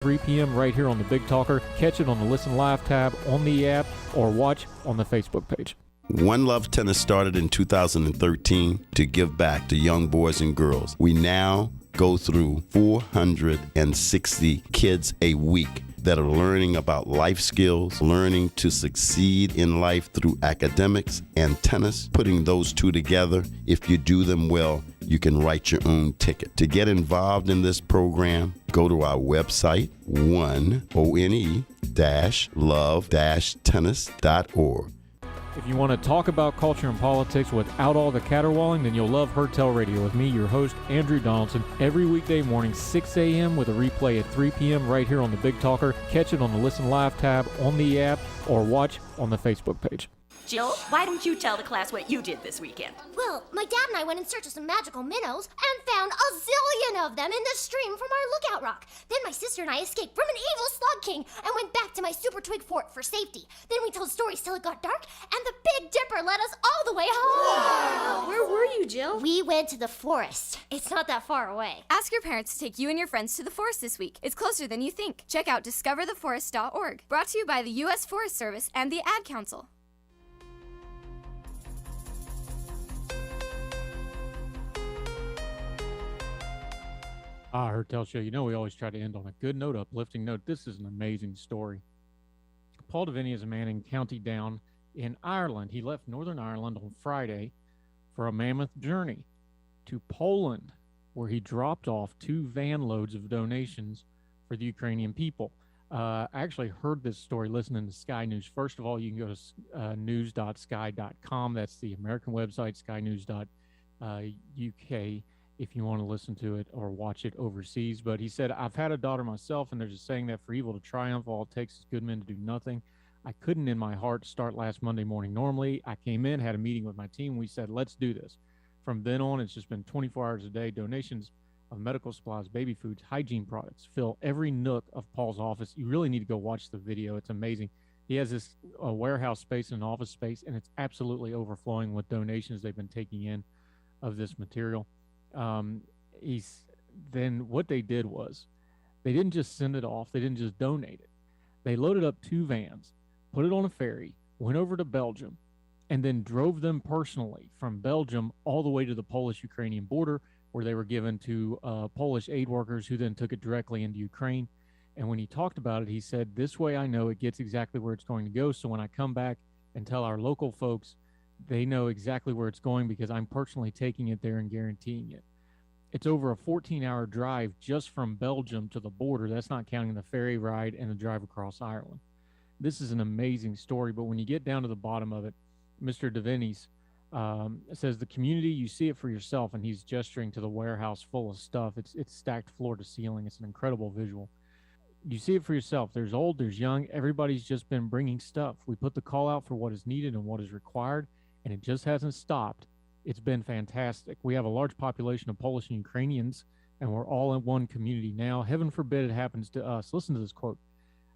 3 p.m. right here on the Big Talker. Catch it on the Listen Live tab on the app or watch on the Facebook page. One Love Tennis started in 2013 to give back to young boys and girls. We now go through 460 kids a week that are learning about life skills, learning to succeed in life through academics and tennis. Putting those two together, if you do them well, you can write your own ticket. To get involved in this program, go to our website, one-love-tennis.org. If you want to talk about culture and politics without all the caterwauling, then you'll love Heard Tell Radio with me, your host, Andrew Donaldson, every weekday morning, 6 a.m. with a replay at 3 p.m. right here on the Big Talker. Catch it on the Listen Live tab on the app or watch on the Facebook page. Jill, why don't you tell the class what you did this weekend? Well, my dad and I went in search of some magical minnows and found a zillion of them in the stream from our lookout rock. Then my sister and I escaped from an evil slug king and went back to my super twig fort for safety. Then we told stories till it got dark, and the Big Dipper led us all the way home. Wow. Where were you, Jill? We went to the forest. It's not that far away. Ask your parents to take you and your friends to the forest this week. It's closer than you think. Check out discovertheforest.org. Brought to you by the U.S. Forest Service and the Ad Council. Heard Tell Show. You know we always try to end on a good note, uplifting note. This is an amazing story. Paul Devaney is a man in County Down in Ireland. He left Northern Ireland on Friday for a mammoth journey to Poland, where he dropped off 2 van loads of donations for the Ukrainian people. I actually heard this story listening to Sky News. First of all, you can go to news.sky.com. That's the American website, skynews.uk. if you want to listen to it or watch it overseas. But he said, I've had a daughter myself, and there's a saying that for evil to triumph, all it takes is good men to do nothing. I couldn't in my heart start last Monday morning normally. I came in, had a meeting with my team. We said, let's do this. From then on, it's just been 24 hours a day. Donations of medical supplies, baby foods, hygiene products fill every nook of Paul's office. You really need to go watch the video. It's amazing. He has this warehouse space and office space, and it's absolutely overflowing with donations they've been taking in of this material. Then what they did was they didn't just send it off. They didn't just donate it. They loaded up 2 vans, put it on a ferry, went over to Belgium, and then drove them personally from Belgium all the way to the Polish-Ukrainian border, where they were given to Polish aid workers who then took it directly into Ukraine. And when he talked about it, he said, this way I know it gets exactly where it's going to go. So when I come back and tell our local folks, they know exactly where it's going because I'm personally taking it there and guaranteeing it. It's over a 14-hour drive just from Belgium to the border. That's not counting the ferry ride and the drive across Ireland. This is an amazing story, but when you get down to the bottom of it, Mr. Devaney's says the community, you see it for yourself, and he's gesturing to the warehouse full of stuff. It's stacked floor to ceiling. It's an incredible visual. You see it for yourself. There's old, there's young. Everybody's just been bringing stuff. We put the call out for what is needed and what is required, and it just hasn't stopped. It's been fantastic. We have a large population of Polish and Ukrainians, and we're all in one community now. Heaven forbid it happens to us. Listen to this quote.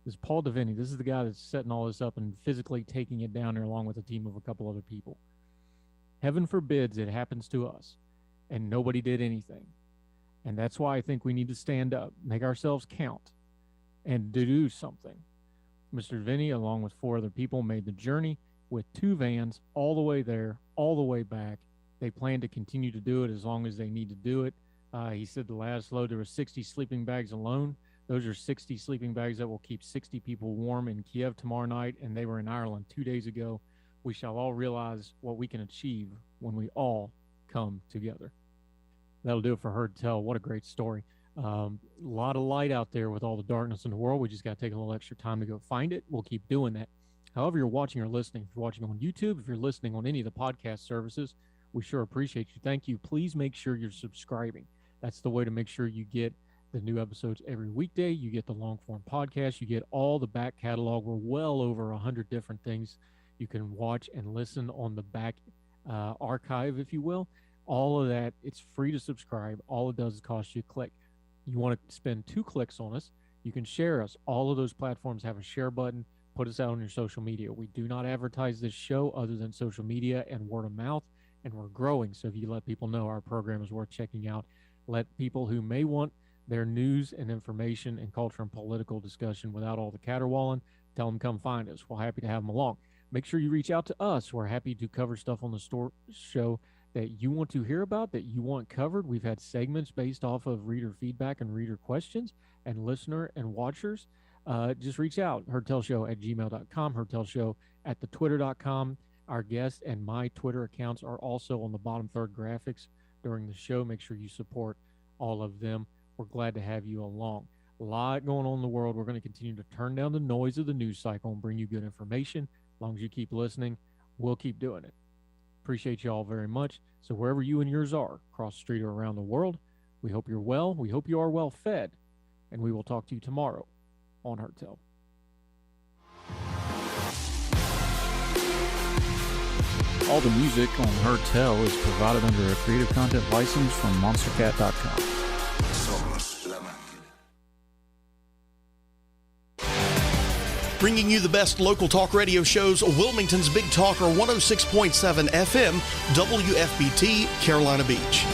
This is Paul Devaney. This is the guy that's setting all this up and physically taking it down there along with a team of a couple other people. Heaven forbids it happens to us, and nobody did anything. And that's why I think we need to stand up, make ourselves count, and do something. Mr. Devaney, along with 4 other people, made the journey with 2 vans all the way there, all the way back. They plan to continue to do it as long as they need to do it. He said the last load, there were 60 sleeping bags alone. Those are 60 sleeping bags that will keep 60 people warm in Kiev tomorrow night, and they were in Ireland 2 days ago. We shall all realize what we can achieve when we all come together. That'll do it for Heard Tell. What a great story. A lot of light out there with all the darkness in the world. We just got to take a little extra time to go find it. We'll keep doing that. However you're watching or listening, if you're watching on YouTube, if you're listening on any of the podcast services, we sure appreciate you. Thank you. Please make sure you're subscribing. That's the way to make sure you get the new episodes every weekday. You get the long form podcast. You get all the back catalog. We're well over 100 different things you can watch and listen on the back archive, if you will. All of that, it's free to subscribe. All it does is cost you a click. You want to spend 2 clicks on us, you can share us. All of those platforms have a share button. Put us out on your social media. We do not advertise this show other than social media and word of mouth, and we're growing. So if you let people know our program is worth checking out, let people who may want their news and information and culture and political discussion without all the caterwauling. Tell them come find us. We're happy to have them along. Make sure you reach out to us. We're happy to cover stuff on the show that you want to hear about, that you want covered. We've had segments based off of reader feedback and reader questions and listener and watchers. Just reach out, herdtellshow@gmail.com, herdtellshow@thetwitter.com. Our guest and my Twitter accounts are also on the bottom third graphics during the show. Make sure you support all of them. We're glad to have you along. A lot going on in the world. We're going to continue to turn down the noise of the news cycle and bring you good information. As long as you keep listening, we'll keep doing it. Appreciate you all very much. So wherever you and yours are, across the street or around the world, we hope you're well. We hope you are well fed. And we will talk to you tomorrow on Herd Tell. All the music on Herd Tell is provided under a Creative Content license from monstercat.com. Bringing you the best local talk radio shows, Wilmington's Big Talker 106.7 FM, WFBT, Carolina Beach.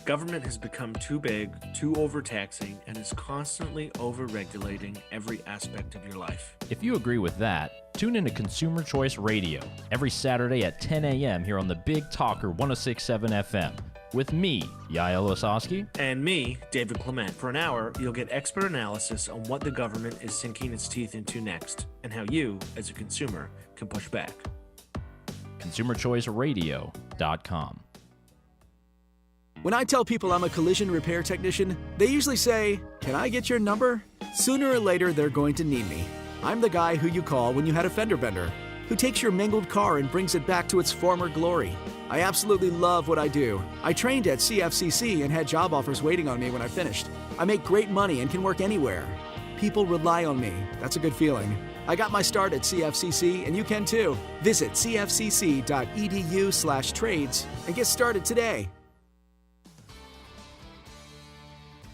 Government has become too big, too overtaxing, and is constantly over-regulating every aspect of your life. If you agree with that, tune into Consumer Choice Radio every Saturday at 10 a.m. here on the Big Talker 106.7 FM with me, Yael Osowski. And me, David Clement. For an hour, you'll get expert analysis on what the government is sinking its teeth into next, and how you, as a consumer, can push back. ConsumerChoiceRadio.com. When I tell people I'm a collision repair technician, they usually say, "Can I get your number?" Sooner or later, they're going to need me. I'm the guy who you call when you had a fender bender, who takes your mangled car and brings it back to its former glory. I absolutely love what I do. I trained at CFCC and had job offers waiting on me when I finished. I make great money and can work anywhere. People rely on me. That's a good feeling. I got my start at CFCC, and you can too. Visit cfcc.edu/trades and get started today.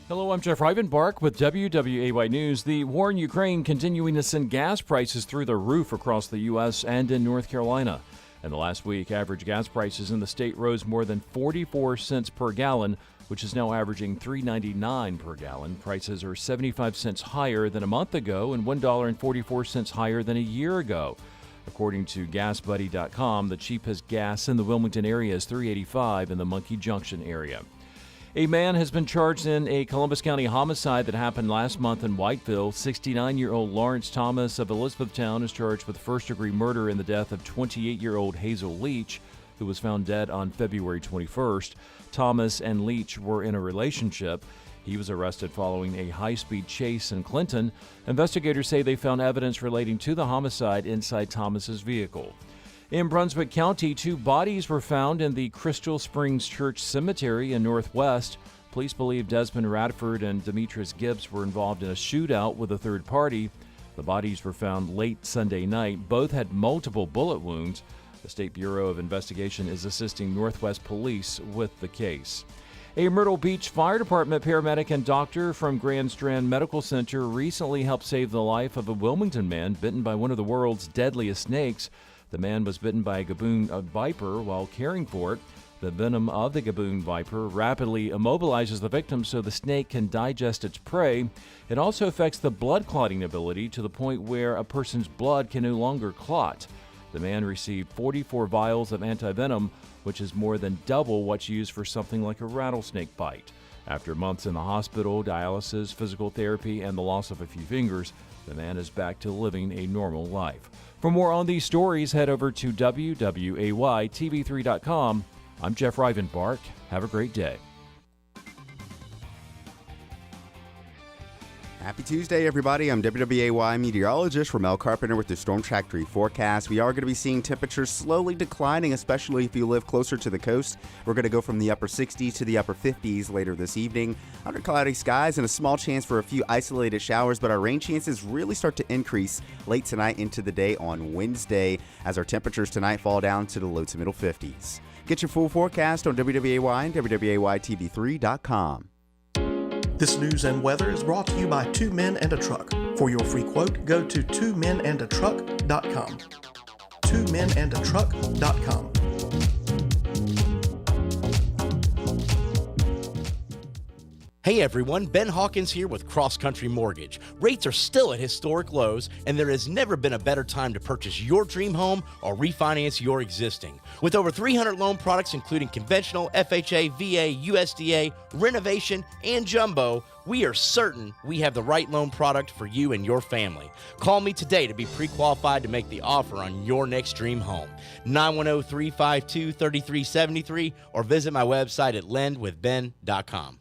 Hello, I'm Jeff Rivenbark with WWAY News. The war in Ukraine continuing to send gas prices through the roof across the U.S. and in North Carolina. In the last week, average gas prices in the state rose more than 44 cents per gallon, which is now averaging $3.99 per gallon. Prices are 75 cents higher than a month ago and $1.44 higher than a year ago. According to GasBuddy.com, the cheapest gas in the Wilmington area is $3.85 in the Monkey Junction area. A man has been charged in a Columbus County homicide that happened last month in Whiteville. 69-year-old Lawrence Thomas of Elizabethtown is charged with first-degree murder in the death of 28-year-old Hazel Leach, who was found dead on February 21st. Thomas and Leach were in a relationship. He was arrested following a high-speed chase in Clinton. Investigators say they found evidence relating to the homicide inside Thomas's vehicle. In Brunswick County, 2 bodies were found in the Crystal Springs Church Cemetery in Northwest. Police believe Desmond Radford and Demetrius Gibbs were involved in a shootout with a third party. The bodies were found late Sunday night. Both had multiple bullet wounds. The State Bureau of Investigation is assisting Northwest Police with the case. A Myrtle Beach Fire Department paramedic and doctor from Grand Strand Medical Center recently helped save the life of a Wilmington man bitten by one of the world's deadliest snakes. The man was bitten by a gaboon viper while caring for it. The venom of the gaboon viper rapidly immobilizes the victim so the snake can digest its prey. It also affects the blood clotting ability to the point where a person's blood can no longer clot. The man received 44 vials of antivenom, which is more than double what's used for something like a rattlesnake bite. After months in the hospital, dialysis, physical therapy, and the loss of a few fingers, the man is back to living a normal life. For more on these stories, head over to WWAYTV3.com. I'm Jeff Rivenbark. Have a great day. Happy Tuesday, everybody. I'm WWAY meteorologist Ramel Carpenter with the Storm Track 3 forecast. We are going to be seeing temperatures slowly declining, especially if you live closer to the coast. We're going to go from the upper 60s to the upper 50s later this evening. Under cloudy skies and a small chance for a few isolated showers, but our rain chances really start to increase late tonight into the day on Wednesday as our temperatures tonight fall down to the low to middle 50s. Get your full forecast on WWAY and WWAYTV3.com. This news and weather is brought to you by 2 Men and a Truck. For your free quote, go to twomenandatruck.com. twomenandatruck.com. Hey everyone, Ben Hawkins here with Cross Country Mortgage. Rates are still at historic lows, and there has never been a better time to purchase your dream home or refinance your existing. With over 300 loan products including conventional, FHA, VA, USDA, renovation, and jumbo, we are certain we have the right loan product for you and your family. Call me today to be pre-qualified to make the offer on your next dream home. 910-352-3373 or visit my website at lendwithben.com.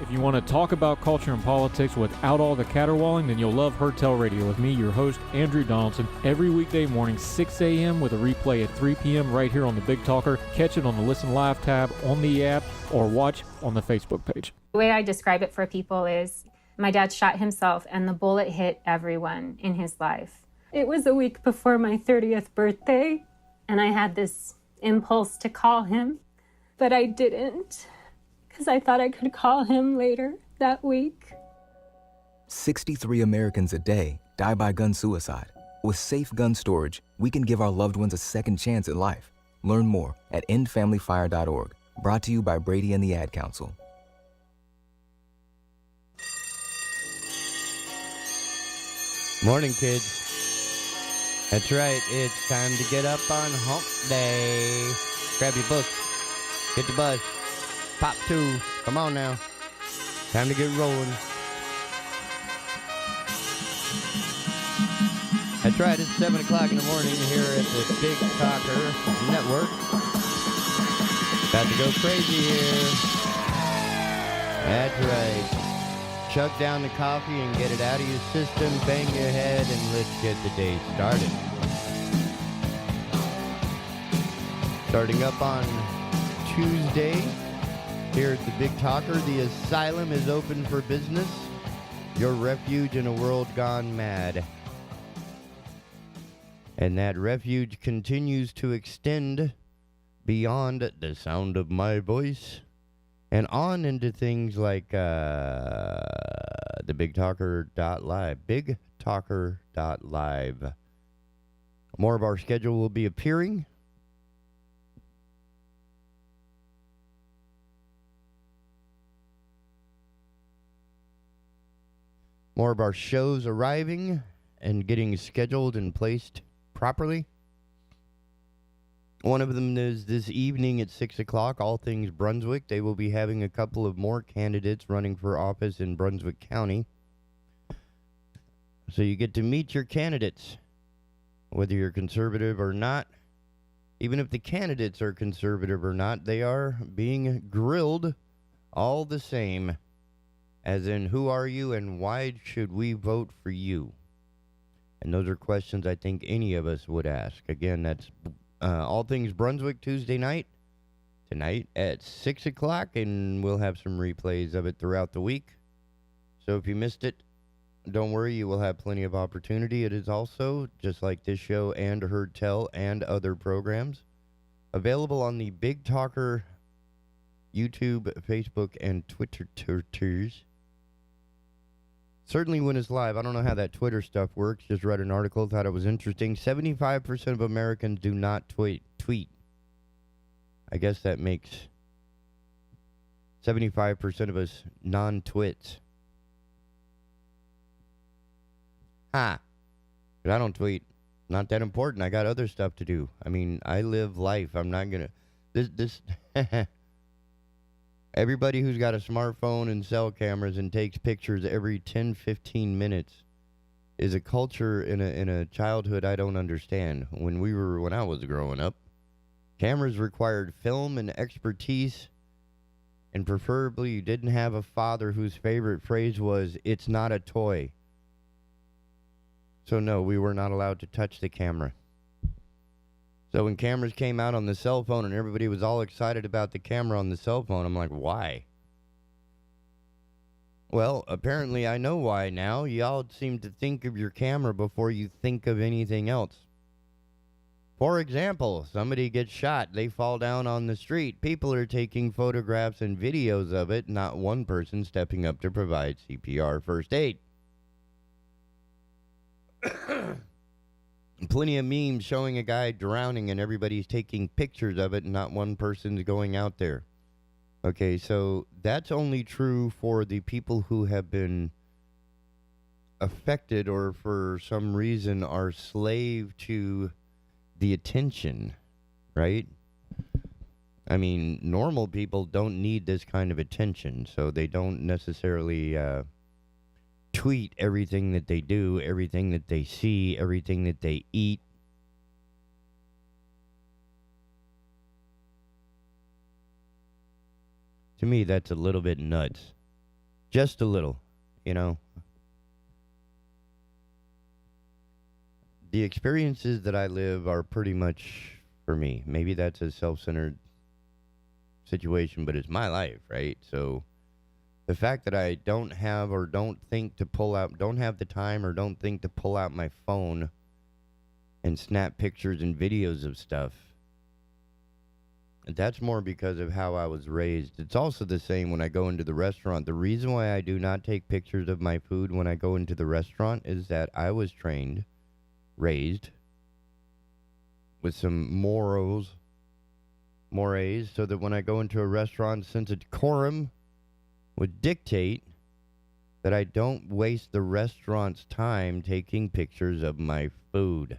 If you want to talk about culture and politics without all the caterwauling, then you'll love Hertel Radio with me, your host, Andrew Donaldson, every weekday morning, 6 a.m. with a replay at 3 p.m. right here on the Big Talker. Catch it on the Listen Live tab on the app or watch on the Facebook page. The way I describe it for people is my dad shot himself and the bullet hit everyone in his life. It was a week before my 30th birthday, and I had this impulse to call him, but I didn't, because I thought I could call him later that week. 63 Americans a day die by gun suicide. With safe gun storage, we can give our loved ones a second chance at life. Learn more at endfamilyfire.org. Brought to you by Brady and the Ad Council. Morning, kids. That's right, it's time to get up on hump day. Grab your book, hit the bus. Pop 2. Come on now. Time to get rolling. That's right, it's 7 o'clock in the morning here at the Big Talker Network. About to go crazy here. That's right. Chug down the coffee and get it out of your system. Bang your head and let's get the day started. Starting up on Tuesday. Here at the Big Talker, the Asylum is open for business. Your refuge in a world gone mad. And that refuge continues to extend beyond the sound of my voice and on into things like the BigTalker.live. BigTalker.live. More of our schedule will be appearing. More of our shows arriving and getting scheduled and placed properly. One of them is this evening at 6 o'clock, All Things Brunswick. They will be having a couple of more candidates running for office in Brunswick County. So you get to meet your candidates, whether you're conservative or not. Even if the candidates are conservative or not, they are being grilled all the same. As in, who are you and why should we vote for you? And those are questions I think any of us would ask. Again, that's All Things Brunswick Tuesday night. Tonight at 6 o'clock, and we'll have some replays of it throughout the week. So if you missed it, don't worry, you will have plenty of opportunity. It is also, just like this show and Heard Tell and other programs, available on the Big Talker YouTube, Facebook, and Twitter tutors. Certainly when it's live. I don't know how that Twitter stuff works. Just read an article, thought it was interesting. 75% of Americans do not tweet. I guess that makes 75% of us non-twits. But I don't tweet. Not that important. I got other stuff to do. I mean, I live life. I'm not going to... This Everybody who's got a smartphone and cell cameras and takes pictures every 10, 15 minutes is a culture in a childhood I don't understand. When I was growing up, cameras required film and expertise, and preferably you didn't have a father whose favorite phrase was, "It's not a toy." So no, we were not allowed to touch the camera. So when cameras came out on the cell phone and everybody was all excited about the camera on the cell phone, I'm like, why? Well, apparently I know why now. Y'all seem to think of your camera before you think of anything else. For example, somebody gets shot, they fall down on the street. People are taking photographs and videos of it, not one person stepping up to provide CPR first aid. Plenty of memes showing a guy drowning and everybody's taking pictures of it and not one person's going out there. Okay, so that's only true for the people who have been affected or for some reason are slave to the attention, right? I mean, normal people don't need this kind of attention, so they don't necessarily tweet everything that they do, everything that they see, everything that they eat. To me, that's a little bit nuts. Just a little, you know. The experiences that I live are pretty much for me. Maybe that's a self-centered situation, but it's my life, right? So the fact that I don't have or don't think to pull out, don't have the time or don't think to pull out my phone and snap pictures and videos of stuff, that's more because of how I was raised. It's also the same when I go into the restaurant. The reason why I do not take pictures of my food when I go into the restaurant is that I was raised with some mores, so that when I go into a restaurant, since a decorum would dictate that I don't waste the restaurant's time taking pictures of my food.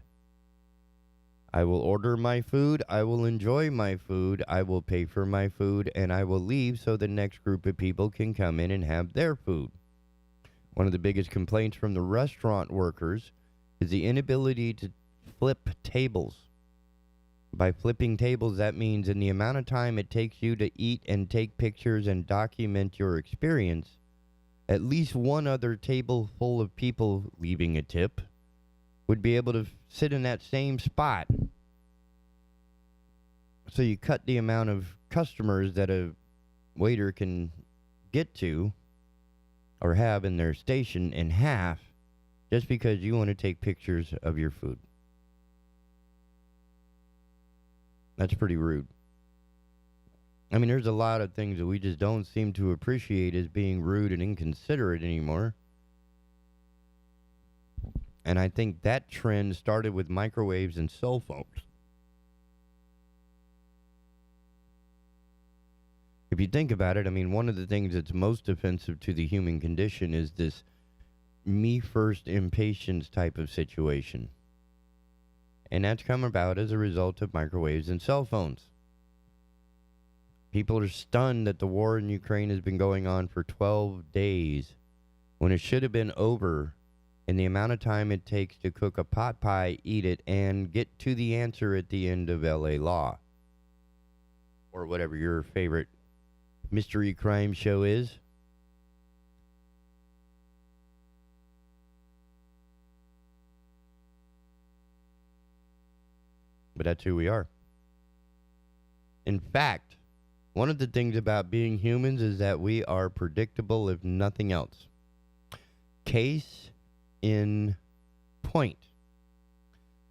I will order my food, I will enjoy my food, I will pay for my food, and I will leave so the next group of people can come in and have their food. One of the biggest complaints from the restaurant workers is the inability to flip tables. By flipping tables, that means in the amount of time it takes you to eat and take pictures and document your experience, at least one other table full of people leaving a tip would be able to sit in that same spot. So you cut the amount of customers that a waiter can get to or have in their station in half just because you want to take pictures of your food. That's pretty rude. I mean, there's a lot of things that we just don't seem to appreciate as being rude and inconsiderate anymore. And I think that trend started with microwaves and cell phones. If you think about it, I mean, one of the things that's most offensive to the human condition is this me-first impatience type of situation. And that's come about as a result of microwaves and cell phones. People are stunned that the war in Ukraine has been going on for 12 days when it should have been over in the amount of time it takes to cook a pot pie, eat it, and get to the answer at the end of LA Law. Or whatever your favorite mystery crime show is. But that's who we are. In fact, one of the things about being humans is that we are predictable, if nothing else. Case in point.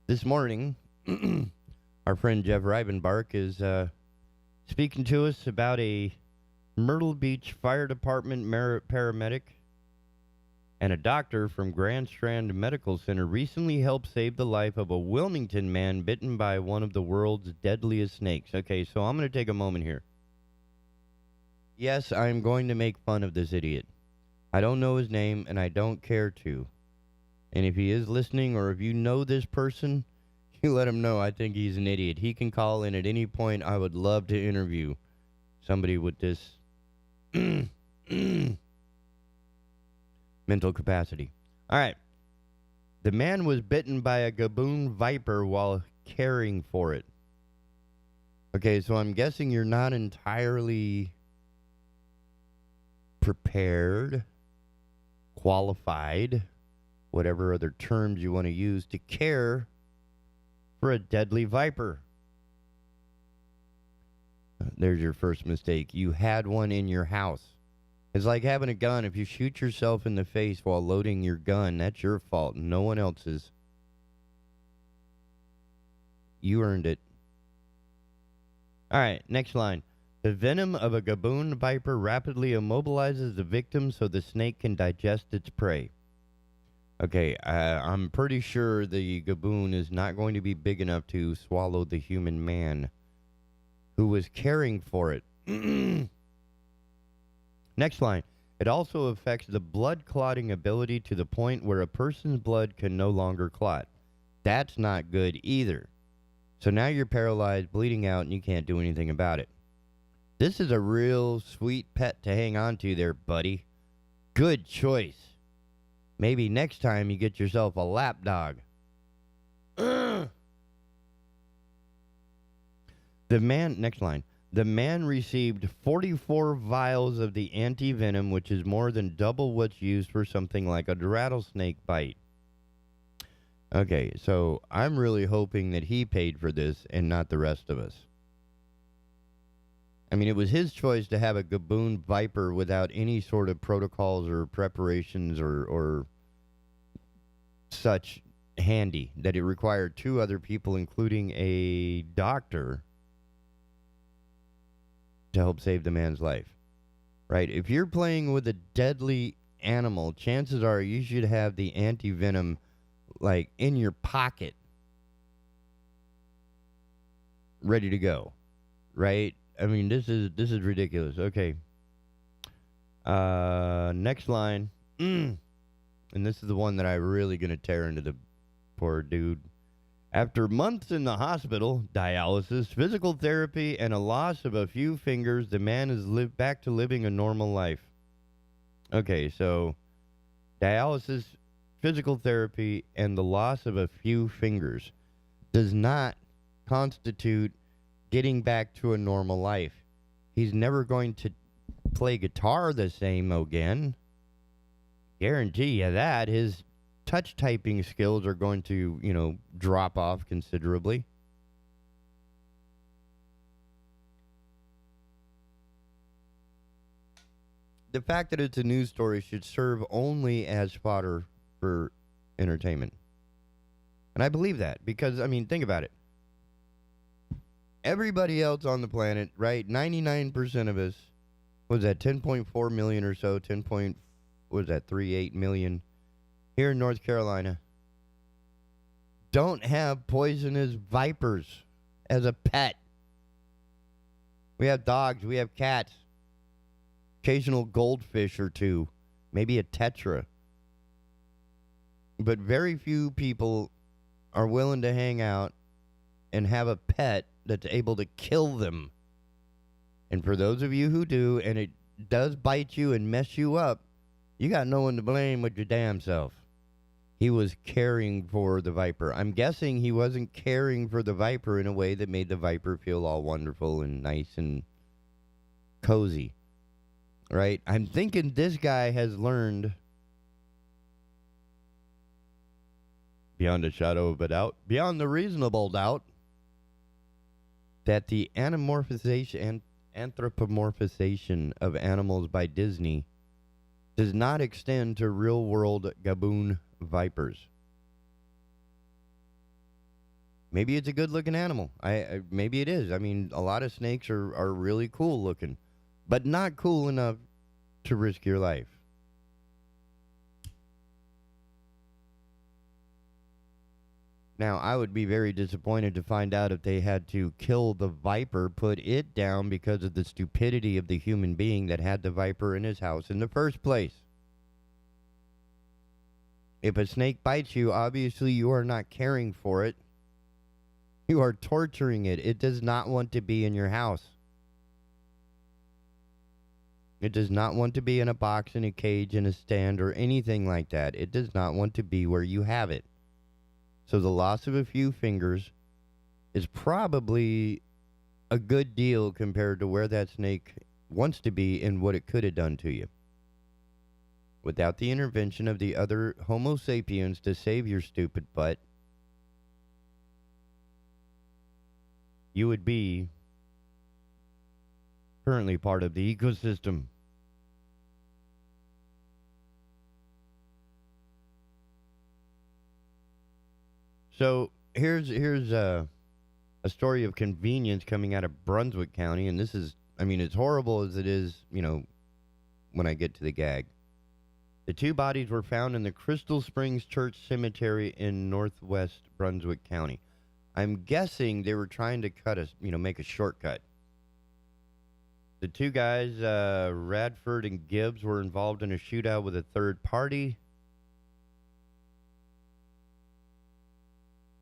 This morning, our friend Jeff Rivenbark is speaking to us about a Myrtle Beach Fire Department paramedic and a doctor from Grand Strand Medical Center recently helped save the life of a Wilmington man bitten by one of the world's deadliest snakes. Okay, so I'm going to take a moment here. Yes, I'm going to make fun of this idiot. I don't know his name, and I don't care to. And if he is listening, or if you know this person, you let him know I think he's an idiot. He can call in at any point. I would love to interview somebody with this mental capacity. All right. The man was bitten by a gaboon viper while caring for it. Okay, so I'm guessing you're not entirely prepared, qualified, whatever other terms you want to use, to care for a deadly viper. There's your first mistake. You had one in your house. It's like having a gun. If you shoot yourself in the face while loading your gun, that's your fault, no one else's. You earned it. All right, next line. The venom of a gaboon viper rapidly immobilizes the victim so the snake can digest its prey. Okay, I'm pretty sure the gaboon is not going to be big enough to swallow the human man who was caring for it. Next line. It also affects the blood clotting ability to the point where a person's blood can no longer clot. That's not good either. So now you're paralyzed, bleeding out, and you can't do anything about it. This is a real sweet pet to hang on to there, buddy. Good choice. Maybe next time you get yourself a lap dog. The man, next line. The man received 44 vials of the anti-venom, which is more than double what's used for something like a rattlesnake bite. Okay, so I'm really hoping that he paid for this and not the rest of us. I mean, it was his choice to have a gaboon viper without any sort of protocols or preparations or such handy, that it required 2 other people, including a doctor, to help save the man's life. Right? If you're playing with a deadly animal, chances are you should have the anti-venom like in your pocket, ready to go. Right? I mean, this is ridiculous. Okay. Next line. And this is the one that I'm really going to tear into the poor dude. After months in the hospital, dialysis, physical therapy, and a loss of a few fingers, the man is back to living a normal life. Okay, so dialysis, physical therapy, and the loss of a few fingers does not constitute getting back to a normal life. He's never going to play guitar the same again. Guarantee you that. His touch typing skills are going to, drop off considerably. The fact that it's a news story should serve only as fodder for entertainment. And I believe that because, think about it. Everybody else on the planet, right? 99% of us, was that 10.4 million or so, 38 million here in North Carolina, don't have poisonous vipers as a pet. We have dogs, we have cats, occasional goldfish or 2, maybe a tetra. But very few people are willing to hang out and have a pet that's able to kill them. And for those of you who do, and it does bite you and mess you up, you got no one to blame but your damn self. He was caring for the viper. I'm guessing he wasn't caring for the viper in a way that made the viper feel all wonderful and nice and cozy. Right? I'm thinking this guy has learned, beyond a shadow of a doubt, beyond the reasonable doubt, that the anthropomorphization of animals by Disney does not extend to real-world gaboon vipers. Maybe it's a good-looking animal. Maybe it is. A lot of snakes are really cool-looking, but not cool enough to risk your life. Now, I would be very disappointed to find out if they had to kill the viper, put it down because of the stupidity of the human being that had the viper in his house in the first place. If a snake bites you, obviously you are not caring for it. You are torturing it. It does not want to be in your house. It does not want to be in a box, in a cage, in a stand, or anything like that. It does not want to be where you have it. So the loss of a few fingers is probably a good deal compared to where that snake wants to be and what it could have done to you. Without the intervention of the other Homo sapiens to save your stupid butt, you would be currently part of the ecosystem. So here's a story of convenience coming out of Brunswick County, and this is, as horrible as it is, when I get to the gag. The two bodies were found in the Crystal Springs Church Cemetery in northwest Brunswick County. I'm guessing they were trying to make a shortcut. The two guys, Radford and Gibbs, were involved in a shootout with a third party.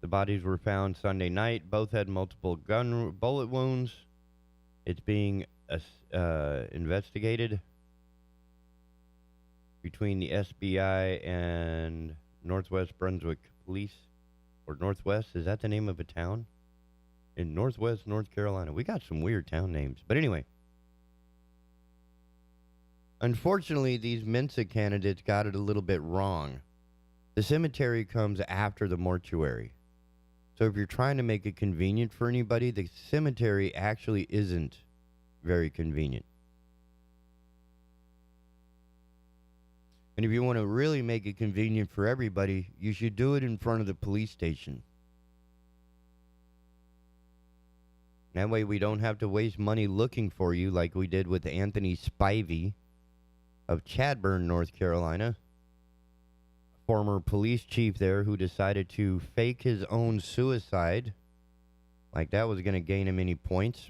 The bodies were found Sunday night. Both had multiple bullet wounds. It's being investigated between the SBI and Northwest Brunswick Police. Or Northwest, is that the name of a town? In Northwest North Carolina. We got some weird town names. But anyway. Unfortunately, these Mensa candidates got it a little bit wrong. The cemetery comes after the mortuary. So if you're trying to make it convenient for anybody, the cemetery actually isn't very convenient. And if you want to really make it convenient for everybody, you should do it in front of the police station. That way we don't have to waste money looking for you like we did with Anthony Spivey of Chadburn, North Carolina. Former police chief there who decided to fake his own suicide. Like that was going to gain him any points.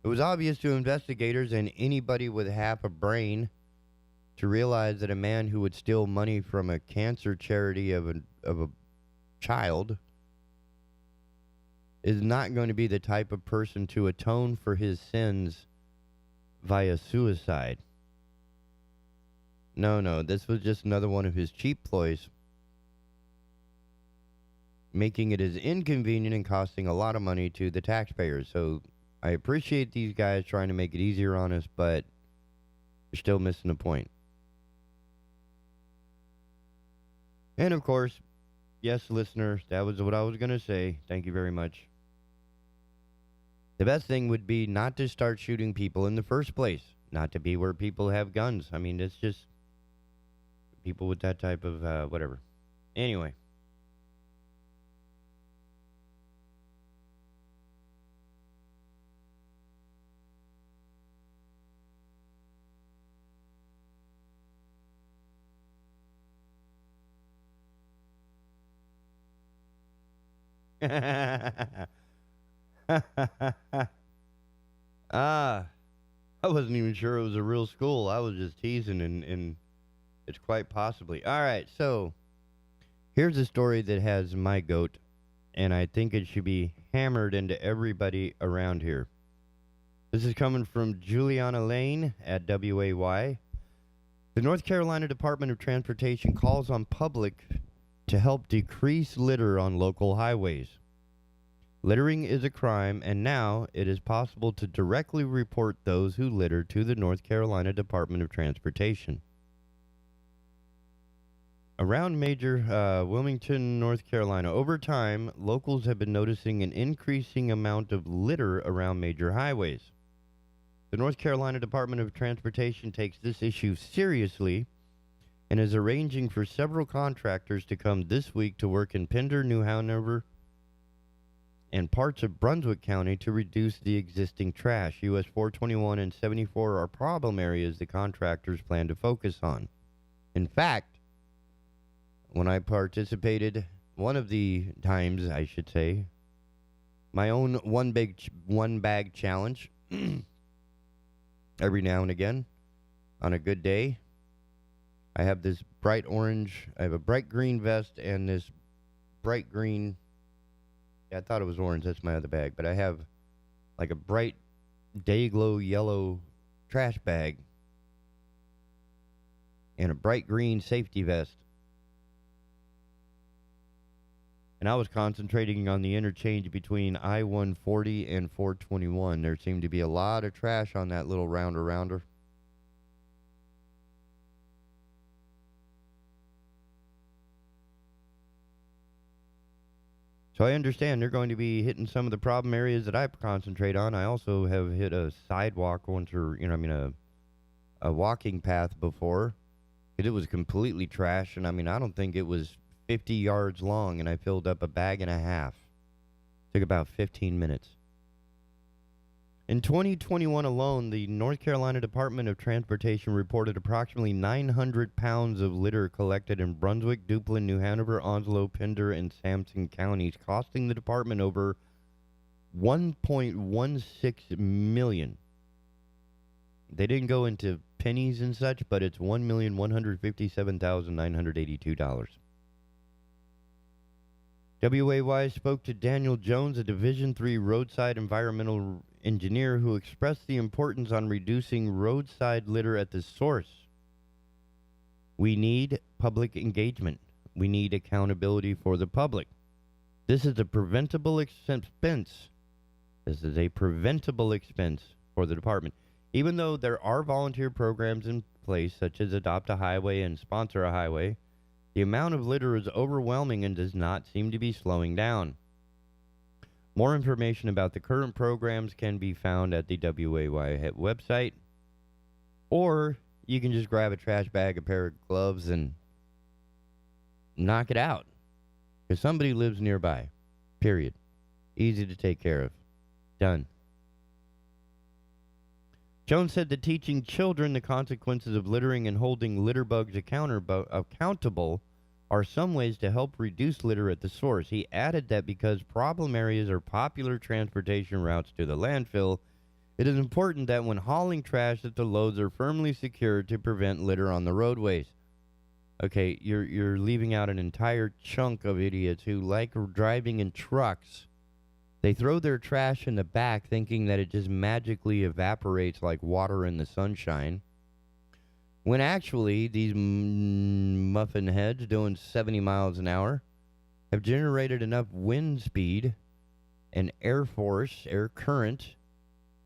It was obvious to investigators and anybody with half a brain to realize that a man who would steal money from a cancer charity of a child is not going to be the type of person to atone for his sins via suicide. No, this was just another one of his cheap ploys, making it as inconvenient and costing a lot of money to the taxpayers. So I appreciate these guys trying to make it easier on us, but you're still missing the point. And of course, yes, listeners, that was what I was going to say. Thank you very much. The best thing would be not to start shooting people in the first place. Not to be where people have guns. I mean, it's just people with that type of whatever. Anyway. I wasn't even sure it was a real school. I was just teasing, and it's quite possibly. All right, so here's a story that has my goat, and I think it should be hammered into everybody around here. This is coming from Juliana Lane at WAY. The North Carolina Department of Transportation calls on public to help decrease litter on local highways. Littering is a crime, and now it is possible to directly report those who litter to the North Carolina Department of Transportation. Around major Wilmington, North Carolina, over time, locals have been noticing an increasing amount of litter around major highways. The North Carolina Department of Transportation takes this issue seriously and is arranging for several contractors to come this week to work in Pender, New Hanover, and parts of Brunswick County to reduce the existing trash. US 421 and 74 are problem areas the contractors plan to focus on. In fact, when I participated, one of the times, I should say, my own one bag challenge, every now and again, on a good day, I have this bright orange, I have a bright green vest and this bright green, I thought it was orange, that's my other bag, but I have like a bright day glow yellow trash bag and a bright green safety vest. And I was concentrating on the interchange between I-140 and 421. There seemed to be a lot of trash on that little rounder. So I understand they're going to be hitting some of the problem areas that I concentrate on. I also have hit a sidewalk once, or a walking path before. It was completely trash, and I don't think it was 50 yards long, and I filled up a bag and a half. Took about 15 minutes. In 2021 alone, the North Carolina Department of Transportation reported approximately 900 pounds of litter collected in Brunswick, Duplin, New Hanover, Onslow, Pender, and Sampson counties, costing the department over $1.16 million. They didn't go into pennies and such, but it's $1,157,982. WAY spoke to Daniel Jones, a Division III roadside environmental engineer who expressed the importance on reducing roadside litter at the source. We need public engagement. We need accountability for the public. This is a preventable expense. This is a preventable expense for the department. Even though there are volunteer programs in place, such as Adopt a Highway and Sponsor a Highway, the amount of litter is overwhelming and does not seem to be slowing down. More information about the current programs can be found at the WAY website, or you can just grab a trash bag, a pair of gloves, and knock it out. Because somebody lives nearby. Period. Easy to take care of. Done. Jones said that teaching children the consequences of littering and holding litter bugs accountable are some ways to help reduce litter at the source. He added that because problem areas are popular transportation routes to the landfill, it is important that when hauling trash that the loads are firmly secured to prevent litter on the roadways. Okay, you're leaving out an entire chunk of idiots who like driving in trucks. They throw their trash in the back thinking that it just magically evaporates like water in the sunshine. When actually, these muffin heads doing 70 miles an hour have generated enough wind speed and air current,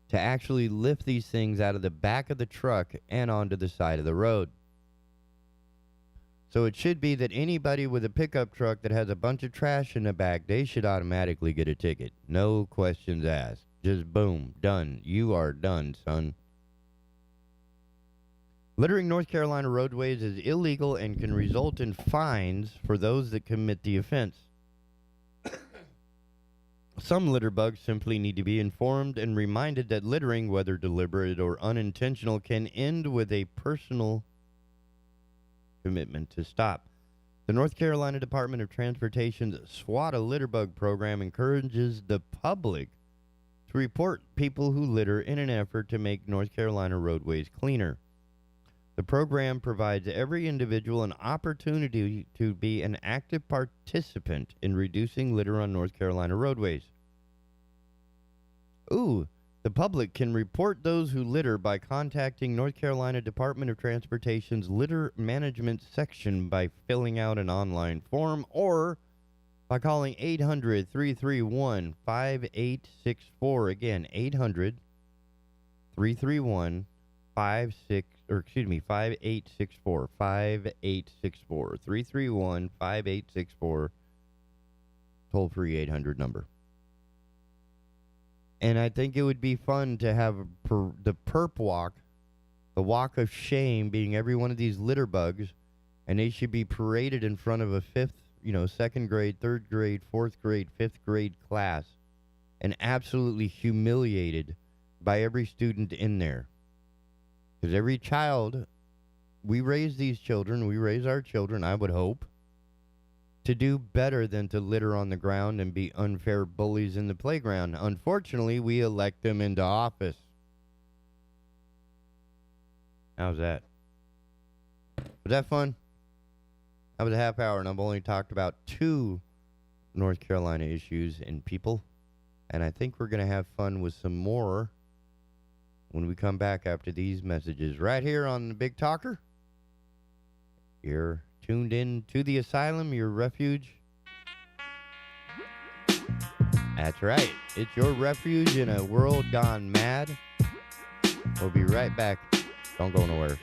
to actually lift these things out of the back of the truck and onto the side of the road. So it should be that anybody with a pickup truck that has a bunch of trash in the back, they should automatically get a ticket. No questions asked. Just boom, done. You are done, son. Littering North Carolina roadways is illegal and can result in fines for those that commit the offense. Some litter bugs simply need to be informed and reminded that littering, whether deliberate or unintentional, can end with a personal commitment to stop. The North Carolina Department of Transportation's SWAT a Litter Bug program encourages the public to report people who litter in an effort to make North Carolina roadways cleaner. The program provides every individual an opportunity to be an active participant in reducing litter on North Carolina roadways. The public can report those who litter by contacting North Carolina Department of Transportation's Litter Management Section by filling out an online form or by calling 800-331-5864. Again, 800-331-5864. 5864. 331-5864. Toll-free 800 number. And I think it would be fun to have the perp walk, the walk of shame, being every one of these litter bugs, and they should be paraded in front of a second grade, third grade, fourth grade, fifth grade class, and absolutely humiliated by every student in there. Because every child, we raise these children, we raise our children, I would hope, to do better than to litter on the ground and be unfair bullies in the playground. Unfortunately, we elect them into office. How's that? Was that fun? That was a half hour, and I've only talked about 2 North Carolina issues and people. And I think we're going to have fun with some more when we come back after these messages right here on the Big Talker. You're tuned in to the Asylum, your refuge. That's right. It's your refuge in a world gone mad. We'll be right back. Don't go nowhere.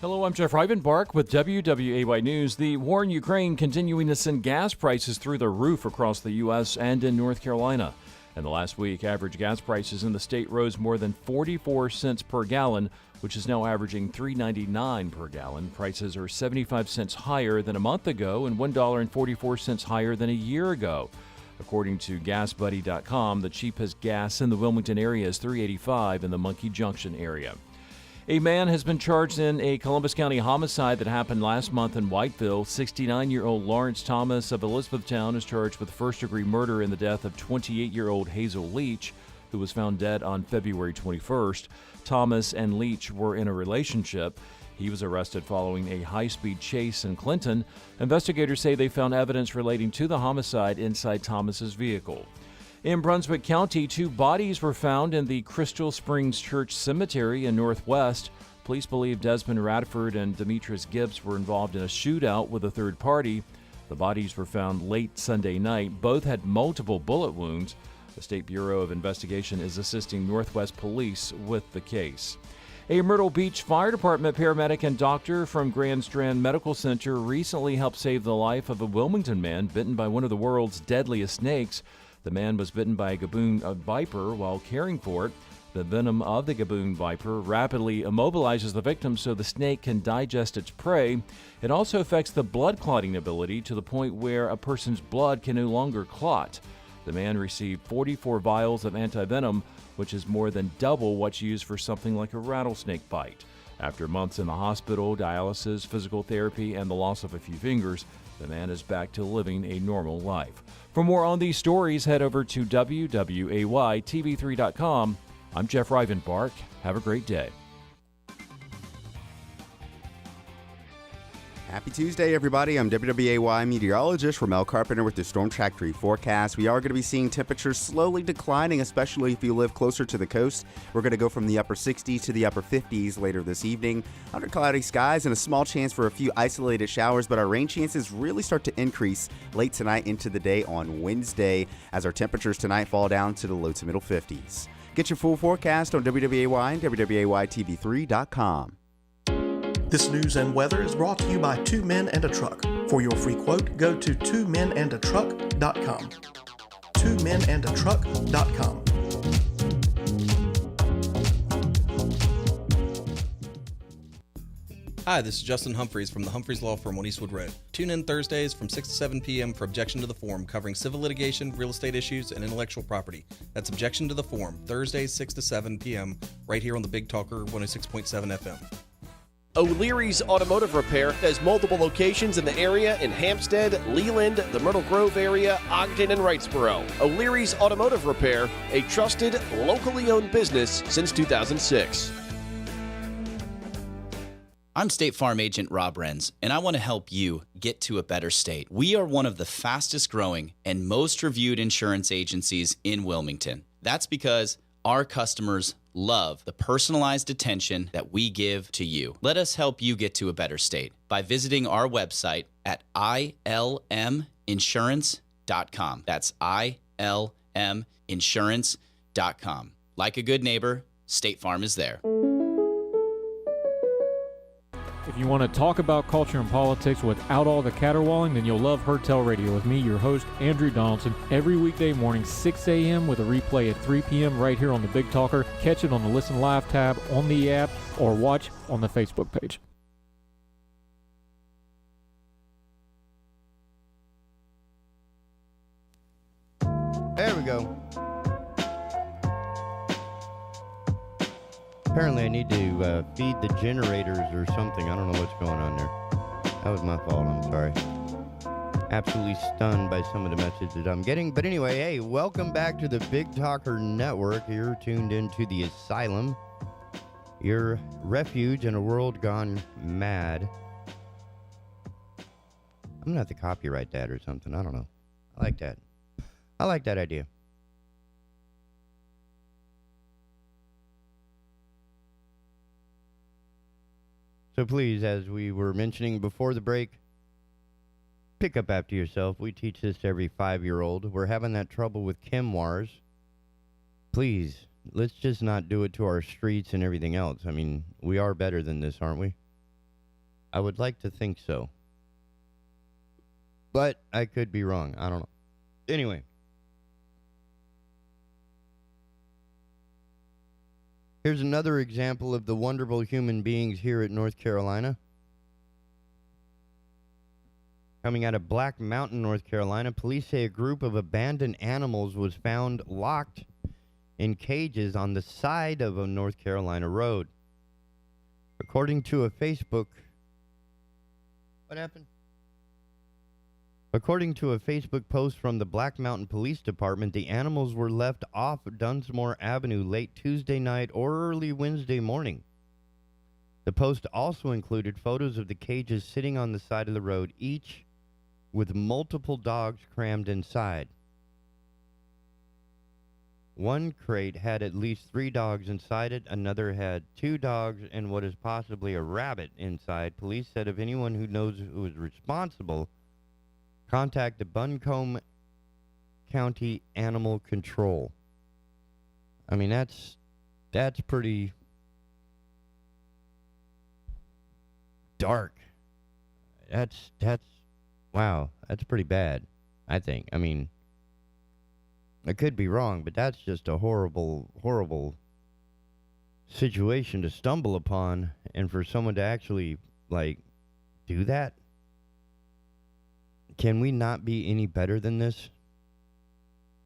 Hello, I'm Jeff Rivenbark with WWAY News. The war in Ukraine continuing to send gas prices through the roof across the U.S. and in North Carolina. And the last week, average gas prices in the state rose more than 44 cents per gallon, which is now averaging $3.99 per gallon. Prices are 75 cents higher than a month ago and $1.44 higher than a year ago. According to GasBuddy.com, the cheapest gas in the Wilmington area is $3.85 in the Monkey Junction area. A man has been charged in a Columbus County homicide that happened last month in Whiteville. 69-year-old Lawrence Thomas of Elizabethtown is charged with first-degree murder in the death of 28-year-old Hazel Leach, who was found dead on February 21st. Thomas and Leach were in a relationship. He was arrested following a high-speed chase in Clinton. Investigators say they found evidence relating to the homicide inside Thomas's vehicle. In Brunswick County, 2 bodies were found in the Crystal Springs Church Cemetery in Northwest. Police believe Desmond Radford and Demetrius Gibbs were involved in a shootout with a third party. The bodies were found late Sunday night. Both had multiple bullet wounds. The State Bureau of Investigation is assisting Northwest Police with the case. A Myrtle Beach Fire Department paramedic and doctor from Grand Strand Medical Center recently helped save the life of a Wilmington man bitten by one of the world's deadliest snakes. The man was bitten by a gaboon viper while caring for it. The venom of the gaboon viper rapidly immobilizes the victim so the snake can digest its prey. It also affects the blood clotting ability to the point where a person's blood can no longer clot. The man received 44 vials of antivenom, which is more than double what's used for something like a rattlesnake bite. After months in the hospital, dialysis, physical therapy, and the loss of a few fingers, the man is back to living a normal life. For more on these stories, head over to WWAYTV3.com. I'm Jeff Rivenbark. Have a great day. Happy Tuesday, everybody. I'm WWAY meteorologist Ramel Carpenter with the Storm Track 3 forecast. We are going to be seeing temperatures slowly declining, especially if you live closer to the coast. We're going to go from the upper 60s to the upper 50s later this evening. Under cloudy skies and a small chance for a few isolated showers, but our rain chances really start to increase late tonight into the day on Wednesday as our temperatures tonight fall down to the low to middle 50s. Get your full forecast on WWAY and WWAYTV3.com. This news and weather is brought to you by Two Men and a Truck. For your free quote, go to twomenandatruck.com. twomenandatruck.com. Hi, this is Justin Humphreys from the Humphreys Law Firm on Eastwood Road. Tune in Thursdays from 6 to 7 p.m. for Objection to the Form, covering civil litigation, real estate issues, and intellectual property. That's Objection to the Form, Thursdays 6 to 7 p.m. right here on the Big Talker 106.7 FM. O'Leary's Automotive Repair has multiple locations in the area in Hampstead, Leland, the Myrtle Grove area, Ogden, and Wrightsboro. O'Leary's Automotive Repair, a trusted, locally owned business since 2006. I'm State Farm Agent Rob Renz, and I want to help you get to a better state. We are one of the fastest growing and most reviewed insurance agencies in Wilmington. That's because our customers love the personalized attention that we give to you. Let us help you get to a better state by visiting our website at ilminsurance.com. That's ilminsurance.com. Like a good neighbor, State Farm is there. If you want to talk about culture and politics without all the caterwauling, then you'll love Hertel Radio with me, your host, Andrew Donaldson, every weekday morning, 6 a.m. with a replay at 3 p.m. right here on the Big Talker. Catch it on the Listen Live tab on the app or watch on the Facebook page. There we go. Apparently I need to feed the generators or something. I don't know what's going on there. That was my fault. I'm sorry. Absolutely stunned by some of the messages I'm getting. But anyway, hey, welcome back to the Big Talker Network. You're tuned into the Asylum, your refuge in a world gone mad. I'm going to have to copyright that or something. I don't know. I like that. I like that idea. So please, as we were mentioning before the break, pick up after yourself. We teach this to every 5-year-old. We're having that trouble with chem-wars. Please, let's just not do it to our streets and everything else. I mean, we are better than this, aren't we? I would like to think so. But I could be wrong. I don't know. Anyway. Here's another example of the wonderful human beings here at North Carolina. Coming out of Black Mountain, North Carolina, police say a group of abandoned animals was found locked in cages on the side of a North Carolina road. According to a Facebook... What happened? According to a Facebook post from the Black Mountain Police Department, the animals were left off Dunsmore Avenue late Tuesday night or early Wednesday morning. The post also included photos of the cages sitting on the side of the road, each with multiple dogs crammed inside. One crate had at least 3 dogs inside it. Another had 2 dogs and what is possibly a rabbit inside. Police said if anyone who knows who is responsible, contact the Buncombe County Animal Control. I mean, that's pretty dark. That's wow, that's pretty bad, I think. I mean, I could be wrong, but that's just a horrible, horrible situation to stumble upon, and for someone to actually, like, do that? Can we not be any better than this?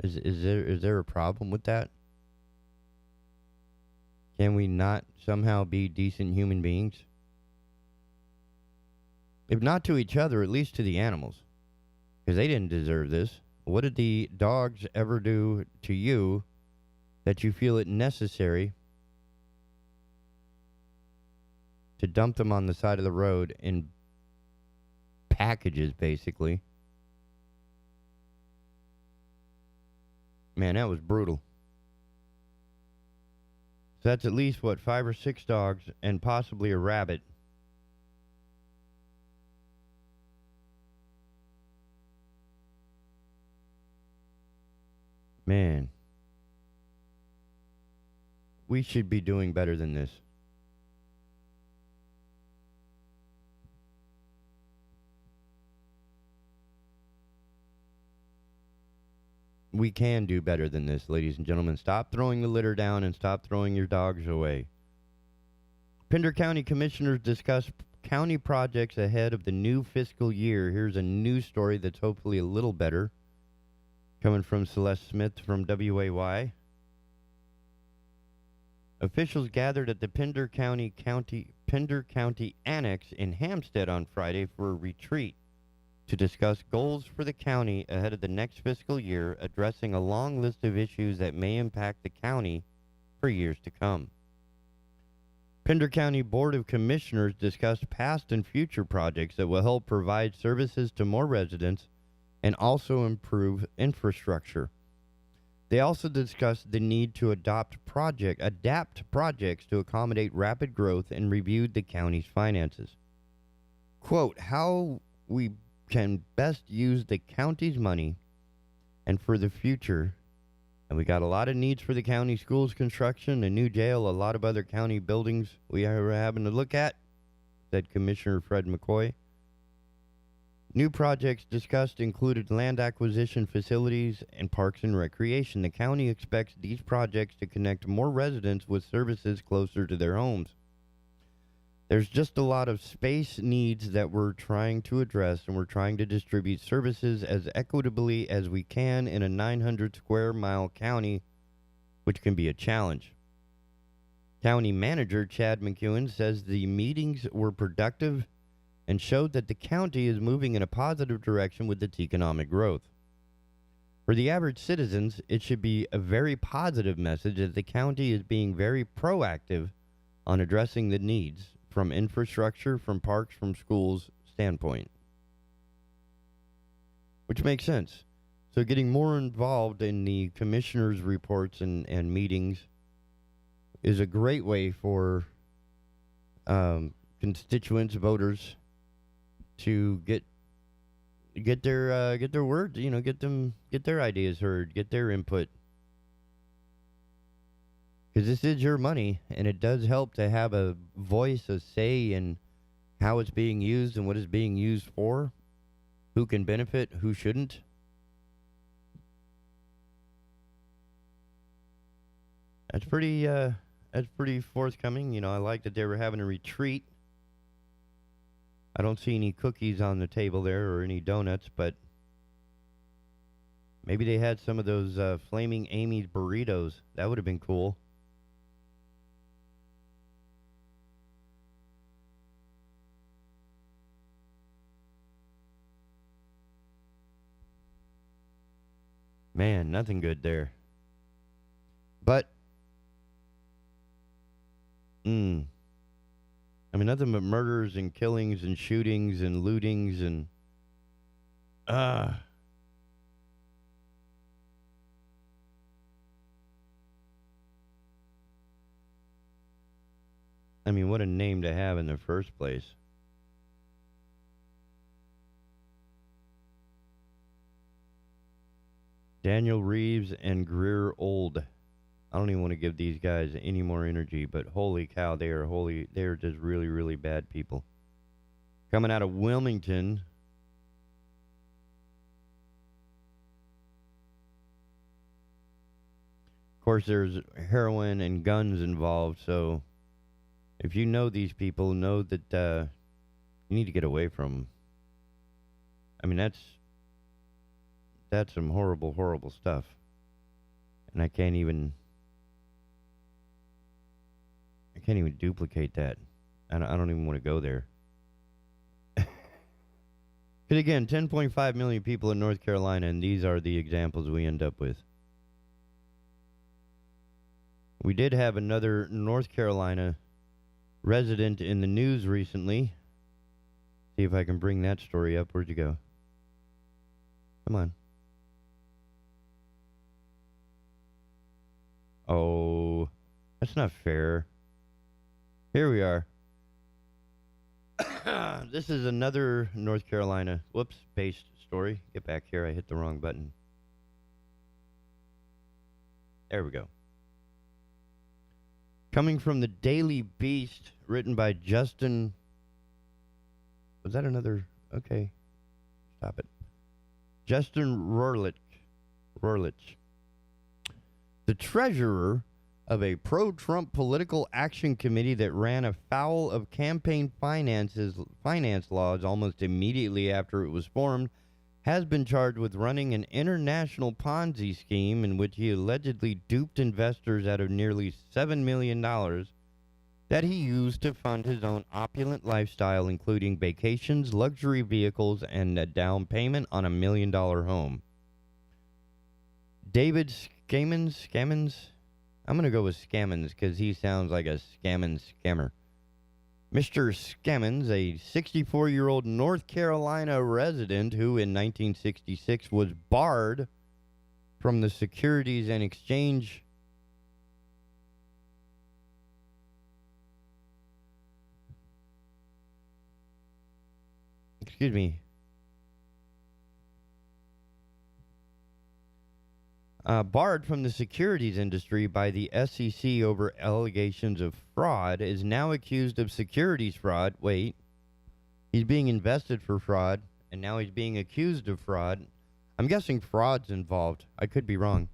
Is there a problem with that? Can we not somehow be decent human beings? If not to each other, at least to the animals. Because they didn't deserve this. What did the dogs ever do to you that you feel it necessary to dump them on the side of the road in packages, basically? Man, that was brutal. So that's at least, 5 or 6 dogs and possibly a rabbit. Man, we should be doing better than this. We can do better than this, ladies and gentlemen. Stop throwing the litter down and stop throwing your dogs away. Pender County Commissioners discuss county projects ahead of the new fiscal year. Here's a news story that's hopefully a little better. Coming from Celeste Smith from WAY. Officials gathered at the Pender County Annex in Hampstead on Friday for a retreat to discuss goals for the county ahead of the next fiscal year, addressing a long list of issues that may impact the county for years to come. Pender County Board of Commissioners discussed past and future projects that will help provide services to more residents and also improve infrastructure. They also discussed the need to adapt projects to accommodate rapid growth and reviewed the county's finances. Quote, how we can best use the county's money and for the future. And we got a lot of needs for the county schools construction, a new jail, a lot of other county buildings we are having to look at, said Commissioner Fred McCoy. New projects discussed included land acquisition facilities and parks and recreation. The county expects these projects to connect more residents with services closer to their homes. There's just a lot of space needs that we're trying to address, and we're trying to distribute services as equitably as we can in a 900 square mile county, which can be a challenge. County Manager Chad McEwen says the meetings were productive and showed that the county is moving in a positive direction with its economic growth. For the average citizens, it should be a very positive message that the county is being very proactive on addressing the needs from infrastructure, from parks, from schools standpoint. Which makes sense. So getting more involved in the commissioners' reports and meetings is a great way for constituents, voters, to get their words, get their ideas heard, get their input. Because this is your money, and it does help to have a voice, a say in how it's being used and what it's being used for, who can benefit, who shouldn't. That's That's pretty forthcoming. You know, I like that they were having a retreat. I don't see any cookies on the table there or any donuts, but maybe they had some of those Flaming Amy's burritos. That would have been cool. Man, nothing good there. But, I mean, nothing but murders and killings and shootings and lootings and, I mean, what a name to have in the first place. Daniel Reeves and Greer Old. I don't even want to give these guys any more energy, but holy cow, they are just really, really bad people. Coming out of Wilmington. Of course, there's heroin and guns involved, so if you know these people, know that you need to get away from them. I mean, that's some horrible, horrible stuff. And I can't even duplicate that. I don't even want to go there. But again, 10.5 million people in North Carolina, and these are the examples we end up with. We did have another North Carolina resident in the news recently. See if I can bring that story up. Where'd you go? Come on. Oh, that's not fair. Here we are. This is another North Carolina, based story. Get back here. I hit the wrong button. There we go. Coming from the Daily Beast, written by Justin. Was that another? Okay. Stop it. Justin Rorlich. The treasurer of a pro-Trump political action committee that ran afoul of campaign finance laws almost immediately after it was formed, has been charged with running an international Ponzi scheme in which he allegedly duped investors out of nearly $7 million that he used to fund his own opulent lifestyle, including vacations, luxury vehicles, and a down payment on $1 million home. David Scammons? I'm going to go with Scammons because he sounds like a scammer. Mr. Scammons, a 64-year-old North Carolina resident who in 1966 was barred from the Securities and Exchange barred from the securities industry by the SEC over allegations of fraud, is now accused of securities fraud. Wait, he's being invested for fraud, and now he's being accused of fraud. I'm guessing fraud's involved. I could be wrong.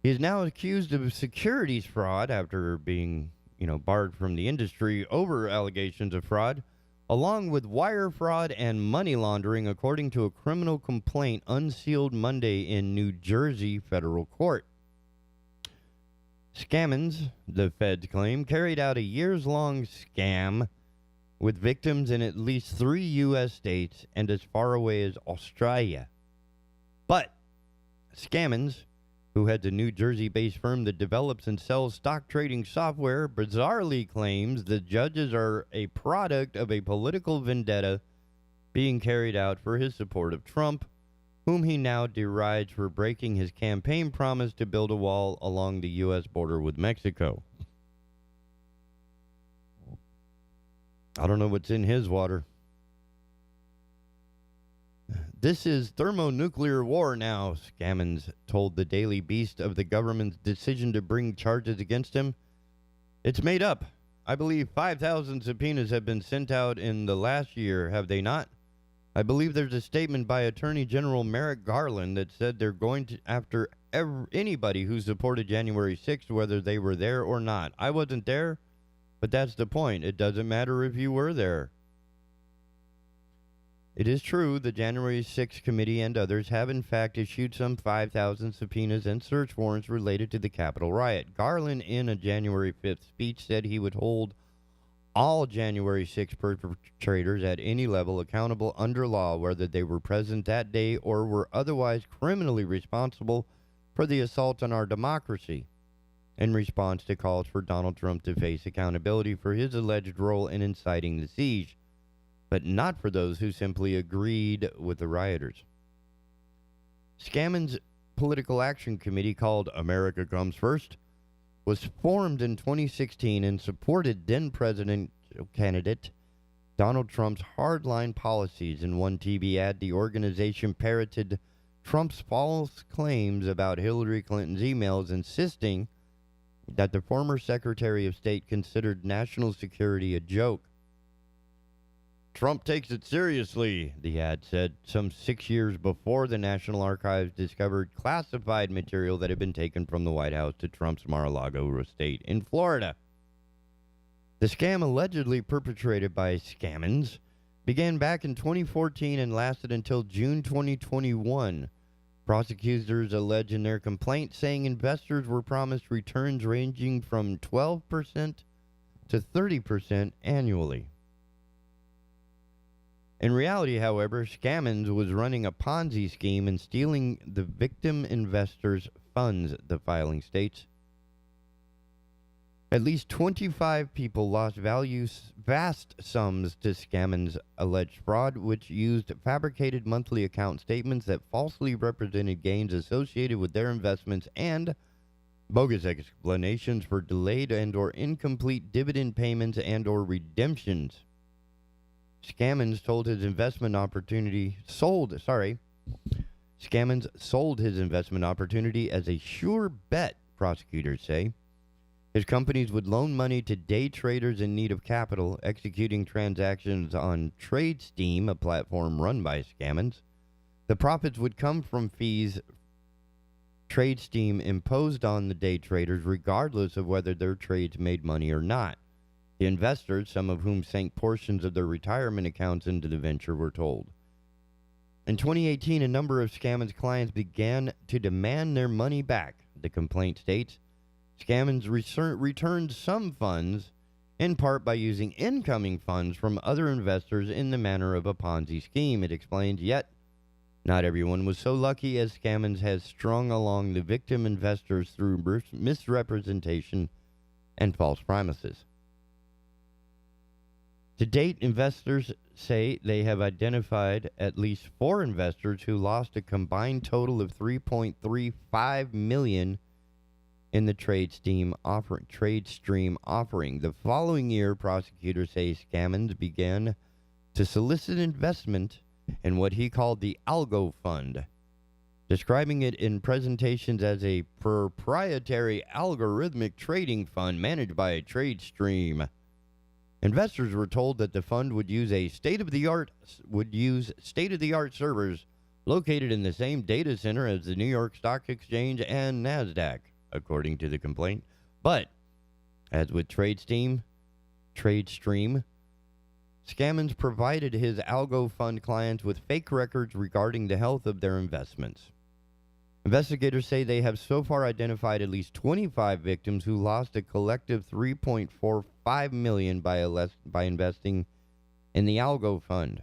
He is now accused of securities fraud after being, barred from the industry over allegations of fraud, along with wire fraud and money laundering, according to a criminal complaint unsealed Monday in New Jersey federal court. Scammons, the feds claim, carried out a years-long scam with victims in at least 3 U.S. states and as far away as Australia. But Scammons, who heads a New Jersey-based firm that develops and sells stock trading software, bizarrely claims the judges are a product of a political vendetta being carried out for his support of Trump, whom he now derides for breaking his campaign promise to build a wall along the U.S. border with Mexico. I don't know what's in his water. This is thermonuclear war now, Scammons told the Daily Beast of the government's decision to bring charges against him. It's made up. I believe 5,000 subpoenas have been sent out in the last year, have they not? I believe there's a statement by Attorney General Merrick Garland that said they're going after anybody who supported January 6th, whether they were there or not. I wasn't there, but that's the point. It doesn't matter if you were there. It is true the January 6th committee and others have in fact issued some 5,000 subpoenas and search warrants related to the Capitol riot. Garland, in a January 5th speech, said he would hold all January 6th perpetrators at any level accountable under law, whether they were present that day or were otherwise criminally responsible for the assault on our democracy, in response to calls for Donald Trump to face accountability for his alleged role in inciting the siege, but not for those who simply agreed with the rioters. Scammons' political action committee, called America Comes First, was formed in 2016 and supported then-presidential candidate Donald Trump's hardline policies. In one TV ad, the organization parroted Trump's false claims about Hillary Clinton's emails, insisting that the former Secretary of State considered national security a joke. Trump takes it seriously, the ad said, some 6 years before the National Archives discovered classified material that had been taken from the White House to Trump's Mar-a-Lago estate in Florida. The scam, allegedly perpetrated by Scammons, began back in 2014 and lasted until June 2021. Prosecutors allege in their complaint, saying investors were promised returns ranging from 12% to 30% annually. In reality, however, Scammons was running a Ponzi scheme and stealing the victim investors' funds, the filing states. At least 25 people lost vast sums to Scammons' alleged fraud, which used fabricated monthly account statements that falsely represented gains associated with their investments and bogus explanations for delayed and or incomplete dividend payments and or redemptions. Scammons sold his investment opportunity as a sure bet, prosecutors say. His companies would loan money to day traders in need of capital, executing transactions on TradeSteam, a platform run by Scammons. The profits would come from fees TradeSteam imposed on the day traders, regardless of whether their trades made money or not. The investors, some of whom sank portions of their retirement accounts into the venture, were told. In 2018, a number of Scammons' clients began to demand their money back, the complaint states. Scammons returned some funds, in part by using incoming funds from other investors in the manner of a Ponzi scheme, it explains, yet not everyone was so lucky, as Scammons has strung along the victim investors through misrepresentation and false promises. To date, investors say they have identified at least 4 investors who lost a combined total of $3.35 million in the TradeStream offering. The following year, prosecutors say Scammons began to solicit investment in what he called the Algo Fund, describing it in presentations as a proprietary algorithmic trading fund managed by TradeStream. Investors were told that the fund would use state-of-the-art servers located in the same data center as the New York Stock Exchange and NASDAQ, according to the complaint. But, as with TradeStream, Scammons provided his Algo Fund clients with fake records regarding the health of their investments. Investigators say they have so far identified at least 25 victims who lost a collective $3.45 million by investing in the Algo Fund.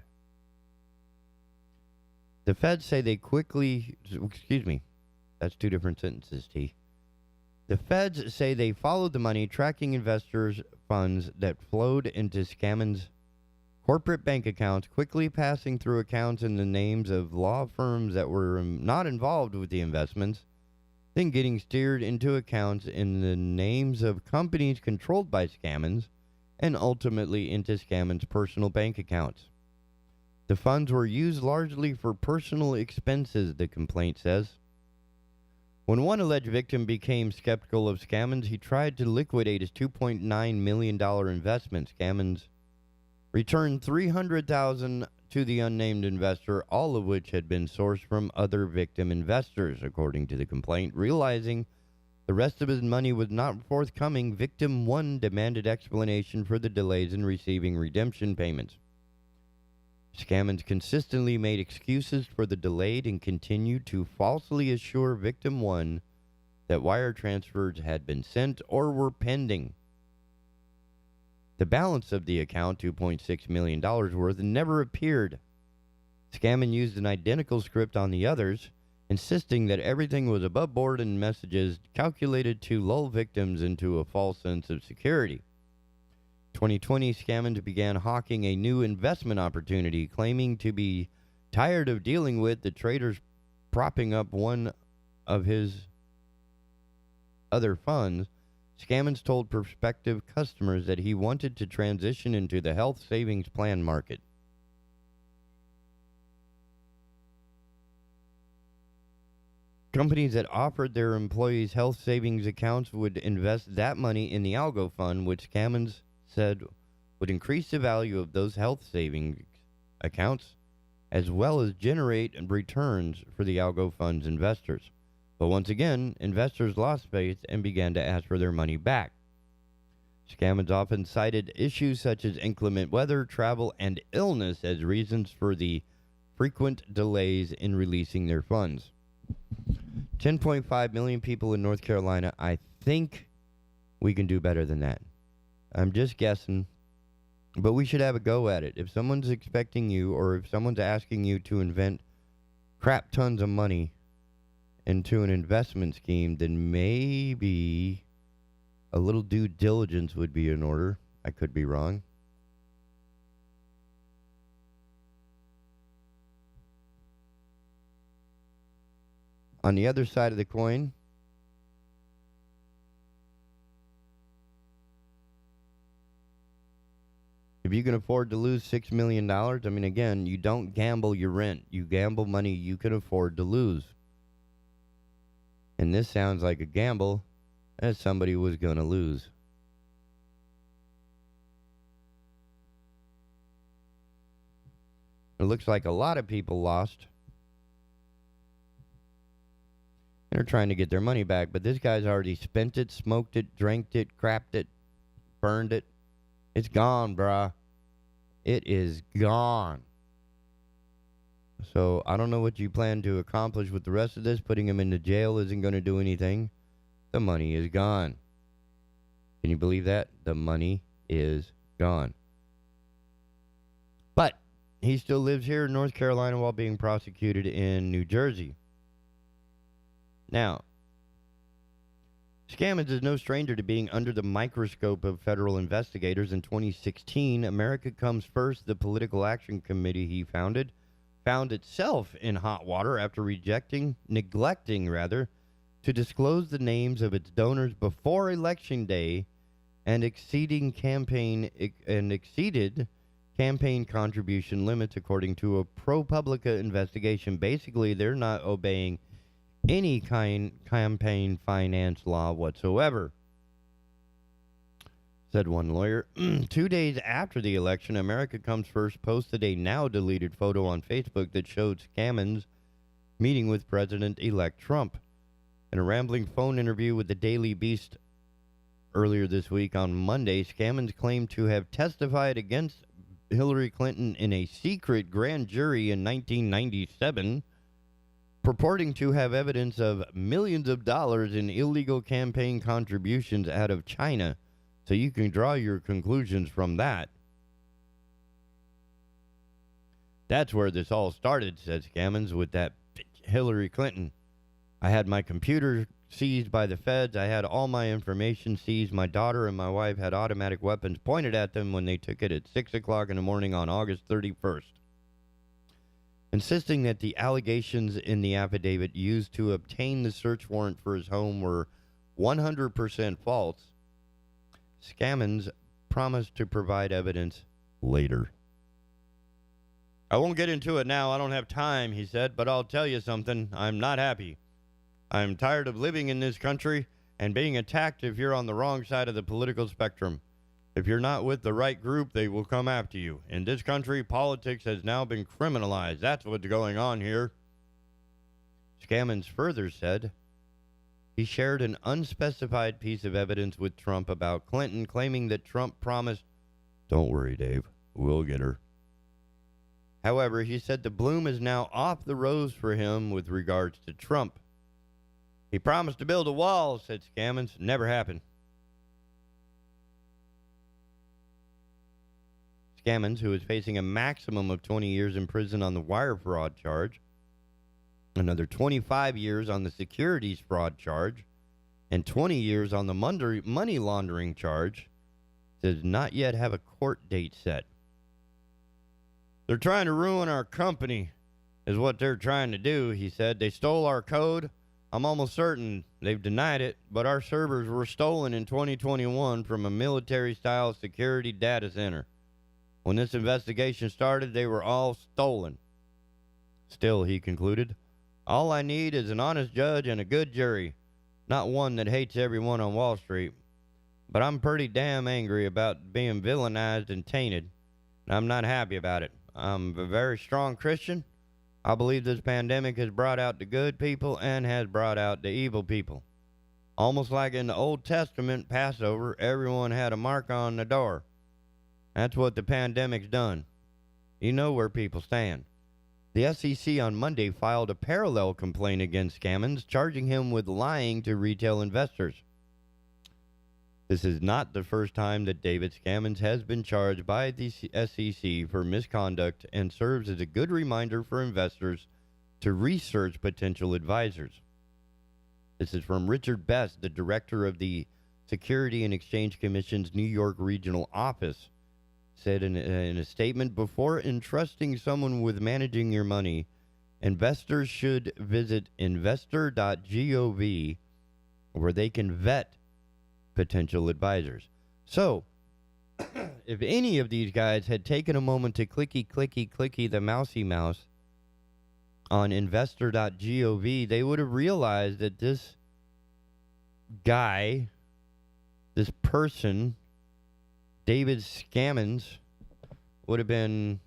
The feds say they quickly... Excuse me. That's 2 different sentences, T. The feds say they followed the money, tracking investors' funds that flowed into Scammons' corporate bank accounts, quickly passing through accounts in the names of law firms that were not involved with the investments, then getting steered into accounts in the names of companies controlled by Scammons, and ultimately into Scammons' personal bank accounts. The funds were used largely for personal expenses, the complaint says. When one alleged victim became skeptical of Scammons, he tried to liquidate his $2.9 million investment. Scammons returned $300,000 to the unnamed investor, all of which had been sourced from other victim investors, according to the complaint. Realizing the rest of his money was not forthcoming, Victim 1 demanded explanation for the delays in receiving redemption payments. Scammons consistently made excuses for the delayed and continued to falsely assure Victim 1 that wire transfers had been sent or were pending. The balance of the account, $2.6 million worth, never appeared. Scammon used an identical script on the others, insisting that everything was above board and messages calculated to lull victims into a false sense of security. 2020, Scammons began hawking a new investment opportunity, claiming to be tired of dealing with the traders propping up one of his other funds. Scammons told prospective customers that he wanted to transition into the health savings plan market. Companies that offered their employees health savings accounts would invest that money in the Algo Fund, which Scammons said would increase the value of those health savings accounts, as well as generate returns for the Algo Fund's investors. But once again, investors lost faith and began to ask for their money back. Scammers often cited issues such as inclement weather, travel, and illness as reasons for the frequent delays in releasing their funds. 10.5 million people in North Carolina. I think we can do better than that. I'm just guessing, but we should have a go at it. If someone's expecting you, or if someone's asking you to invent crap tons of money into an investment scheme, then maybe a little due diligence would be in order. I could be wrong. On the other side of the coin, if you can afford to lose $6 million, I mean, again, you don't gamble your rent. You gamble money you can afford to lose. And this sounds like a gamble that somebody was going to lose. It looks like a lot of people lost. They're trying to get their money back, but this guy's already spent it, smoked it, drank it, crapped it, burned it. It's gone, bruh. It is gone. So I don't know what you plan to accomplish with the rest of this. Putting him into jail isn't going to do anything. The money is gone. Can you believe that? The money is gone. But he still lives here in North Carolina while being prosecuted in New Jersey. Now, Scammons is no stranger to being under the microscope of federal investigators. In 2016, America Comes First, the political action committee he founded, found itself in hot water after neglecting to disclose the names of its donors before Election Day and exceeded campaign contribution limits, according to a ProPublica investigation. Basically, they're not obeying any kind campaign finance law whatsoever, said one lawyer. 2 days after the election, America Comes First posted a now-deleted photo on Facebook that showed Scammons meeting with President-elect Trump. In a rambling phone interview with the Daily Beast earlier this week on Monday, Scammons claimed to have testified against Hillary Clinton in a secret grand jury in 1997, purporting to have evidence of millions of dollars in illegal campaign contributions out of China. So you can draw your conclusions from that. That's where this all started, said Scammons, with that Hillary Clinton. I had my computer seized by the feds. I had all my information seized. My daughter and my wife had automatic weapons pointed at them when they took it at 6 o'clock in the morning on August 31st. Insisting that the allegations in the affidavit used to obtain the search warrant for his home were 100% false, Scammons promised to provide evidence later. I won't get into it now. I don't have time, he said, but I'll tell you something. I'm not happy. I'm tired of living in this country and being attacked if you're on the wrong side of the political spectrum. If you're not with the right group, they will come after you. In this country, politics has now been criminalized. That's what's going on here. Scammons further said he shared an unspecified piece of evidence with Trump about Clinton, claiming that Trump promised, "Don't worry, Dave, we'll get her." However, he said the bloom is now off the rose for him with regards to Trump. He promised to build a wall, said Scammons. Never happened. Scammons, who is facing a maximum of 20 years in prison on the wire fraud charge, another 25 years on the securities fraud charge, and 20 years on the money laundering charge, does not yet have a court date set. They're trying to ruin our company, is what they're trying to do, he said. They stole our code. I'm almost certain they've denied it, but our servers were stolen in 2021 from a military-style security data center. When this investigation started, they were all stolen. Still, he concluded, all I need is an honest judge and a good jury, not one that hates everyone on Wall Street. But I'm pretty damn angry about being villainized and tainted, and I'm not happy about it. I'm a very strong Christian. I believe this pandemic has brought out the good people and has brought out the evil people. Almost like in the Old Testament Passover, everyone had a mark on the door. That's what the pandemic's done. You know where people stand. The SEC on Monday filed a parallel complaint against Scammons, charging him with lying to retail investors. This is not the first time that David Scammons has been charged by the SEC for misconduct and serves as a good reminder for investors to research potential advisors. This is from Richard Best, the director of the Security and Exchange Commission's New York Regional Office, said in a statement, before entrusting someone with managing your money, investors should visit investor.gov where they can vet potential advisors. So, if any of these guys had taken a moment to clicky the mousy mouse on investor.gov, they would have realized that this guy, this person, David Scammons, would have been,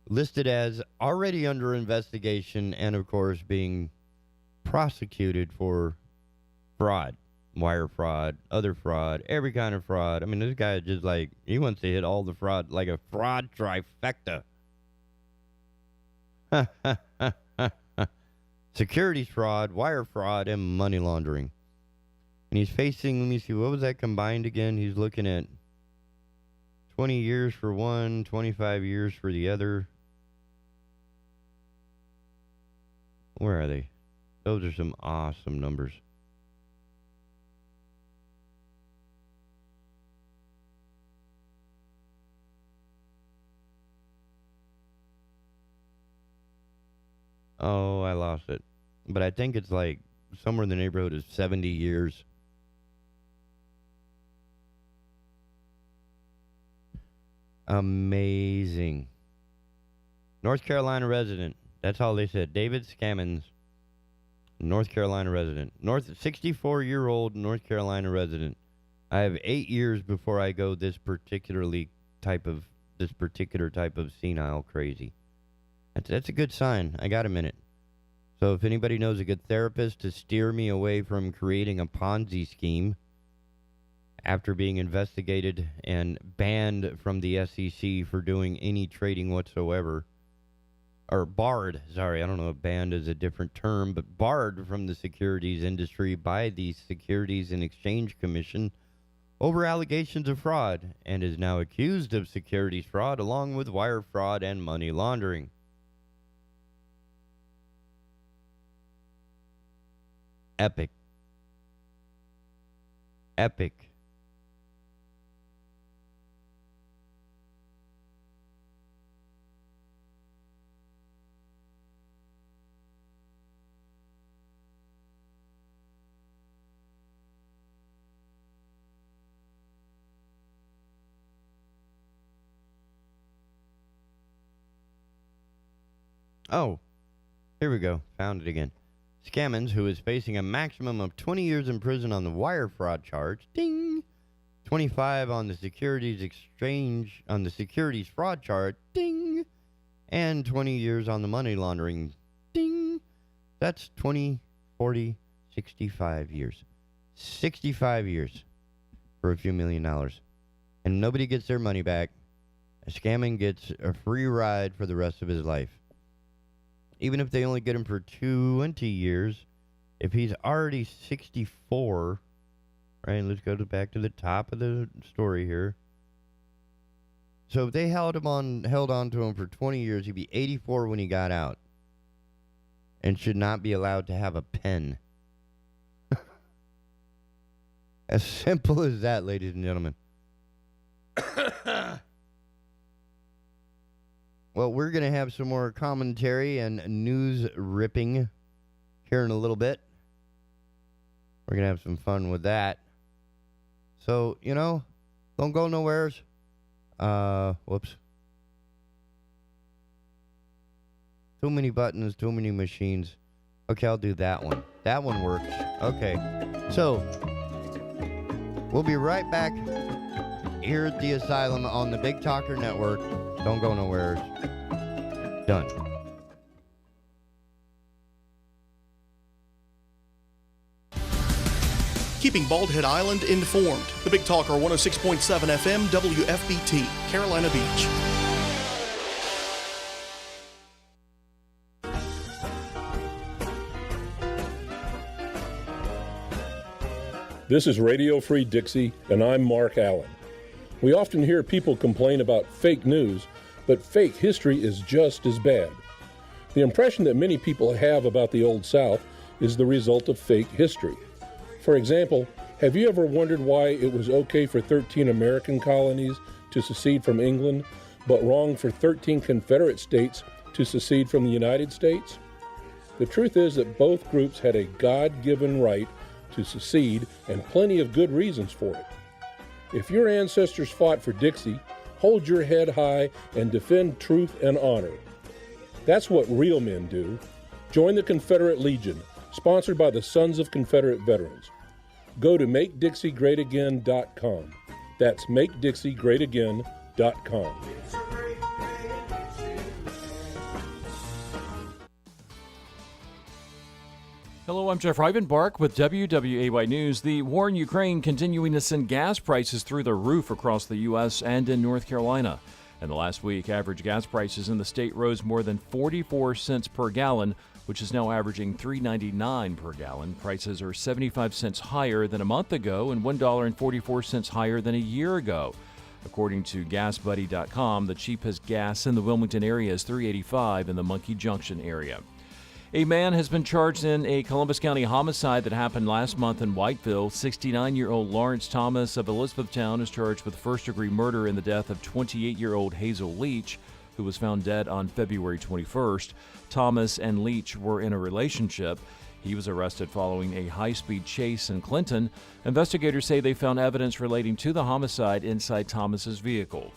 listed as already under investigation and, of course, being prosecuted for fraud, wire fraud, other fraud, every kind of fraud. I mean, this guy just he wants to hit all the fraud, like a fraud trifecta. Securities fraud, wire fraud, and money laundering. And he's facing, let me see, what was that combined again? He's looking at 20 years for one, 25 years for the other. Where are they? Those are some awesome numbers. Oh, I lost it. But I think it's somewhere in the neighborhood of 70 years. Amazing. North Carolina resident. That's all they said. David Scammons, North Carolina resident. 64-year-old North Carolina resident. I have 8 years before I go this particular type of senile crazy. That's a good sign. I got a minute. So if anybody knows a good therapist to steer me away from creating a Ponzi scheme after being investigated and banned from the SEC for doing any trading whatsoever, or barred, sorry, I don't know if banned is a different term, but barred from the securities industry by the Securities and Exchange Commission over allegations of fraud, and is now accused of securities fraud along with wire fraud and money laundering. Epic. Oh, here we go. Found it again. Scammons, who is facing a maximum of 20 years in prison on the wire fraud charge, ding, 25 on the securities fraud charge, ding, and 20 years on the money laundering, ding. That's 20, 40, 65 years. 65 years for a few $1 million. And nobody gets their money back. A scamming gets a free ride for the rest of his life. Even if they only get him for 20 years, if he's already 64, right, let's go back to the top of the story here. So if they held on to him for 20 years, he'd be 84 when he got out and should not be allowed to have a pen. As simple as that, ladies and gentlemen. Well, we're going to have some more commentary and news ripping here in a little bit. We're going to have some fun with that. So, don't go nowheres. Whoops. Too many buttons, too many machines. Okay, I'll do that one. That one works. Okay. So, we'll be right back here at the Asylum on the Big Talker Network. Don't go nowhere. Done. Keeping Bald Head Island informed. The Big Talker 106.7 FM WFBT, Carolina Beach. This is Radio Free Dixie, and I'm Mark Allen. We often hear people complain about fake news, but fake history is just as bad. The impression that many people have about the Old South is the result of fake history. For example, have you ever wondered why it was okay for 13 American colonies to secede from England, but wrong for 13 Confederate states to secede from the United States? The truth is that both groups had a God-given right to secede and plenty of good reasons for it. If your ancestors fought for Dixie, hold your head high and defend truth and honor. That's what real men do. Join the Confederate Legion, sponsored by the Sons of Confederate Veterans. Go to MakeDixieGreatAgain.com. That's MakeDixieGreatAgain.com. Hello, I'm Jeff Rivenbark with WWAY News. The war in Ukraine continuing to send gas prices through the roof across the U.S. and in North Carolina. In the last week, average gas prices in the state rose more than 44 cents per gallon, which is now averaging $3.99 per gallon. Prices are 75 cents higher than a month ago and $1.44 higher than a year ago. According to GasBuddy.com, the cheapest gas in the Wilmington area is $3.85 in the Monkey Junction area. A man has been charged in a Columbus County homicide that happened last month in Whiteville. 69-year-old Lawrence Thomas of Elizabethtown is charged with first-degree murder in the death of 28-year-old Hazel Leach, who was found dead on February 21st. Thomas and Leach were in a relationship. He was arrested following a high-speed chase in Clinton. Investigators say they found evidence relating to the homicide inside Thomas's vehicle.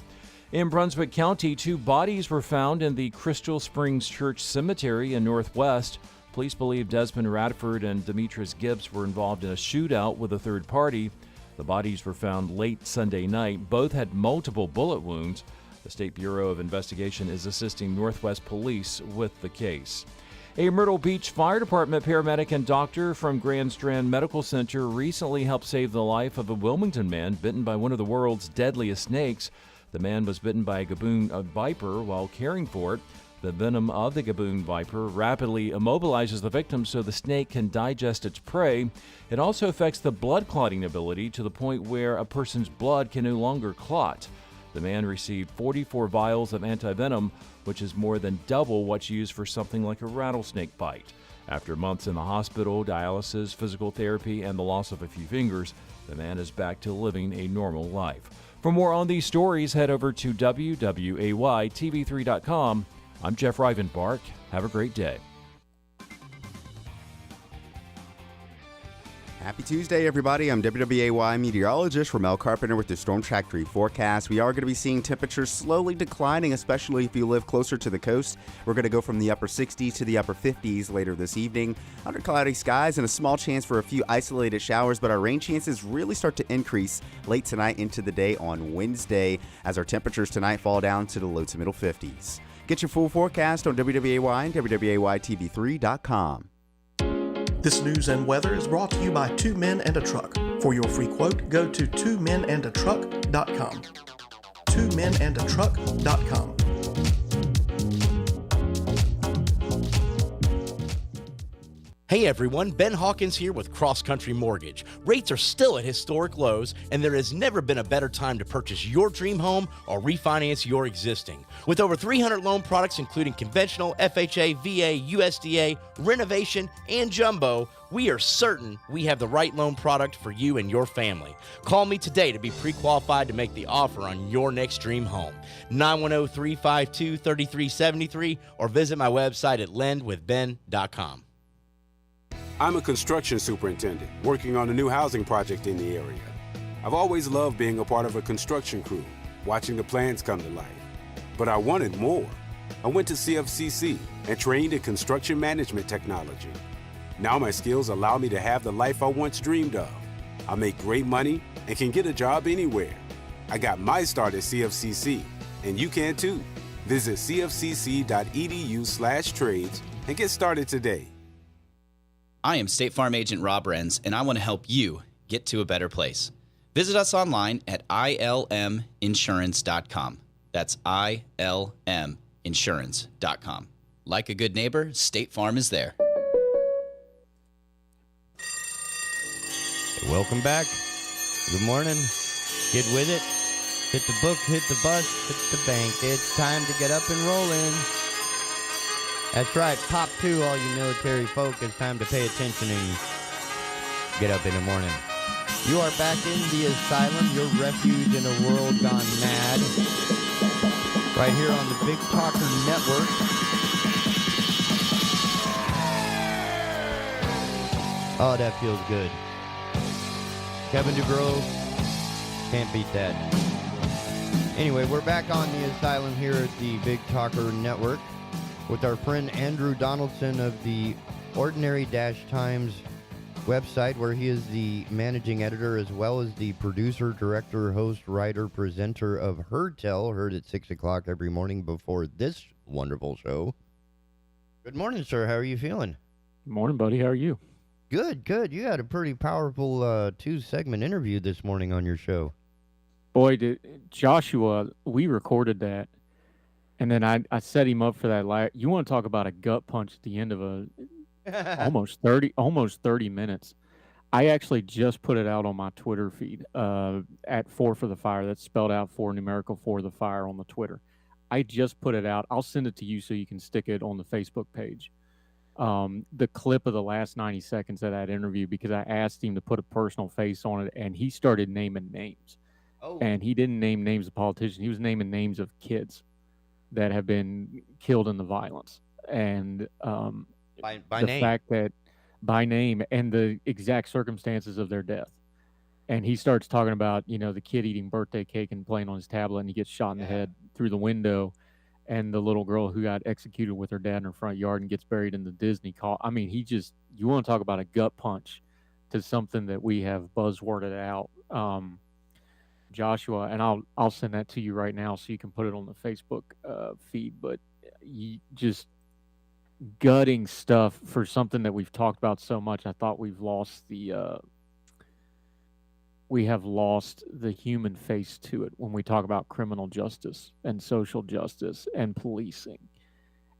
In Brunswick County, 2 bodies were found in the Crystal Springs Church Cemetery in Northwest. Police believe Desmond Radford and Demetrius Gibbs were involved in a shootout with a third party. The bodies were found late Sunday night. Both had multiple bullet wounds. The State Bureau of Investigation is assisting Northwest Police with the case. A Myrtle Beach Fire Department paramedic and doctor from Grand Strand Medical Center recently helped save the life of a Wilmington man bitten by one of the world's deadliest snakes. The man was bitten by a gaboon viper while caring for it. The venom of the gaboon viper rapidly immobilizes the victim so the snake can digest its prey. It also affects the blood clotting ability to the point where a person's blood can no longer clot. The man received 44 vials of antivenom, which is more than double what's used for something like a rattlesnake bite. After months in the hospital, dialysis, physical therapy, and the loss of a few fingers, the man is back to living a normal life. For more on these stories, head over to WWAYTV3.com. I'm Jeff Rivenbark. Have a great day. Happy Tuesday, everybody. I'm WWAY meteorologist Ramel Carpenter with the Storm Track 3 forecast. We are going to be seeing temperatures slowly declining, especially if you live closer to the coast. We're going to go from the upper 60s to the upper 50s later this evening. Under cloudy skies and a small chance for a few isolated showers, but our rain chances really start to increase late tonight into the day on Wednesday as our temperatures tonight fall down to the low to middle 50s. Get your full forecast on WWAY and WWAYTV3.com. This news and weather is brought to you by Two Men and a Truck. For your free quote, go to twomenandatruck.com. twomenandatruck.com. Hey everyone, Ben Hawkins here with Cross Country Mortgage. Rates are still at historic lows, and there has never been a better time to purchase your dream home or refinance your existing. With over 300 loan products including conventional, FHA, VA, USDA, renovation, and jumbo, we are certain we have the right loan product for you and your family. Call me today to be pre-qualified to make the offer on your next dream home. 910-352-3373 or visit my website at lendwithben.com. I'm a construction superintendent working on a new housing project in the area. I've always loved being a part of a construction crew, watching the plans come to life. But I wanted more. I went to CFCC and trained in construction management technology. Now my skills allow me to have the life I once dreamed of. I make great money and can get a job anywhere. I got my start at CFCC, and you can too. Visit cfcc.edu/trades and get started today. I am State Farm Agent Rob Renz, and I want to help you get to a better place. Visit us online at ilminsurance.com. That's ilminsurance.com. Like a good neighbor, State Farm is there. Welcome back. Good morning. Get with it. Hit the book, hit the bus, hit the bank. It's time to get up and rolling. That's right, Pop 2, all you military folk. It's time to pay attention and get up in the morning. You are back in the Asylum, your refuge in a world gone mad. Right here on the Big Talker Network. Oh, that feels good. Kevin DeGrove, can't beat that. Anyway, we're back on the Asylum here at the Big Talker Network with our friend Andrew Donaldson of the Ordinary-Times website, where he is the managing editor as well as the producer, director, host, writer, presenter of Heard Tell, heard at 6 o'clock every morning before this wonderful show. Good morning, sir. How are you feeling? Good morning, buddy. How are you? Good, good. You had a pretty powerful two-segment interview this morning on your show. Boy, Joshua, we recorded that. And then I set him up for that. You want to talk about a gut punch at the end of almost 30 minutes. I actually just put it out on my Twitter feed at 4 for the Fire. That's spelled out 4 numerical 4 the Fire on the Twitter. I just put it out. I'll send it to you so you can stick it on the Facebook page. The clip of the last 90 seconds of that interview, because I asked him to put a personal face on it, and he started naming names. Oh. And he didn't name names of politicians. He was naming names of kids that have been killed in the violence, and by the name. fact that by name and the exact circumstances of their death. And he starts talking about, the kid eating birthday cake and playing on his tablet, and he gets shot in the head through the window, and the little girl who got executed with her dad in her front yard and gets buried in the Disney call. I mean, you want to talk about a gut punch to something that we have buzzworded out. Joshua, and I'll send that to you right now so you can put it on the Facebook feed. But just gutting stuff for something that we've talked about so much. I thought we have lost the human face to it when we talk about criminal justice and social justice and policing.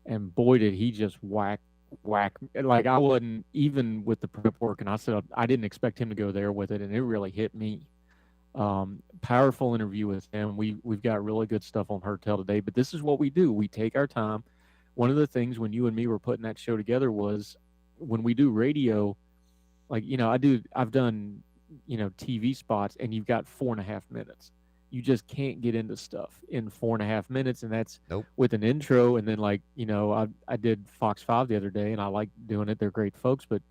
And boy, did he just whack. Like, I wasn't even with the prep work, and I said I didn't expect him to go there with it, and it really hit me. Powerful interview with him. We've got really good stuff on Heard Tell today, but this is what we do. We take our time. One of the things when you and me were putting that show together was when we do radio, like, I've done, TV spots, and you've got 4.5 minutes. You just can't get into stuff in 4.5 minutes, and that's with an intro. And then, I did Fox 5 the other day, and I like doing it. They're great folks, but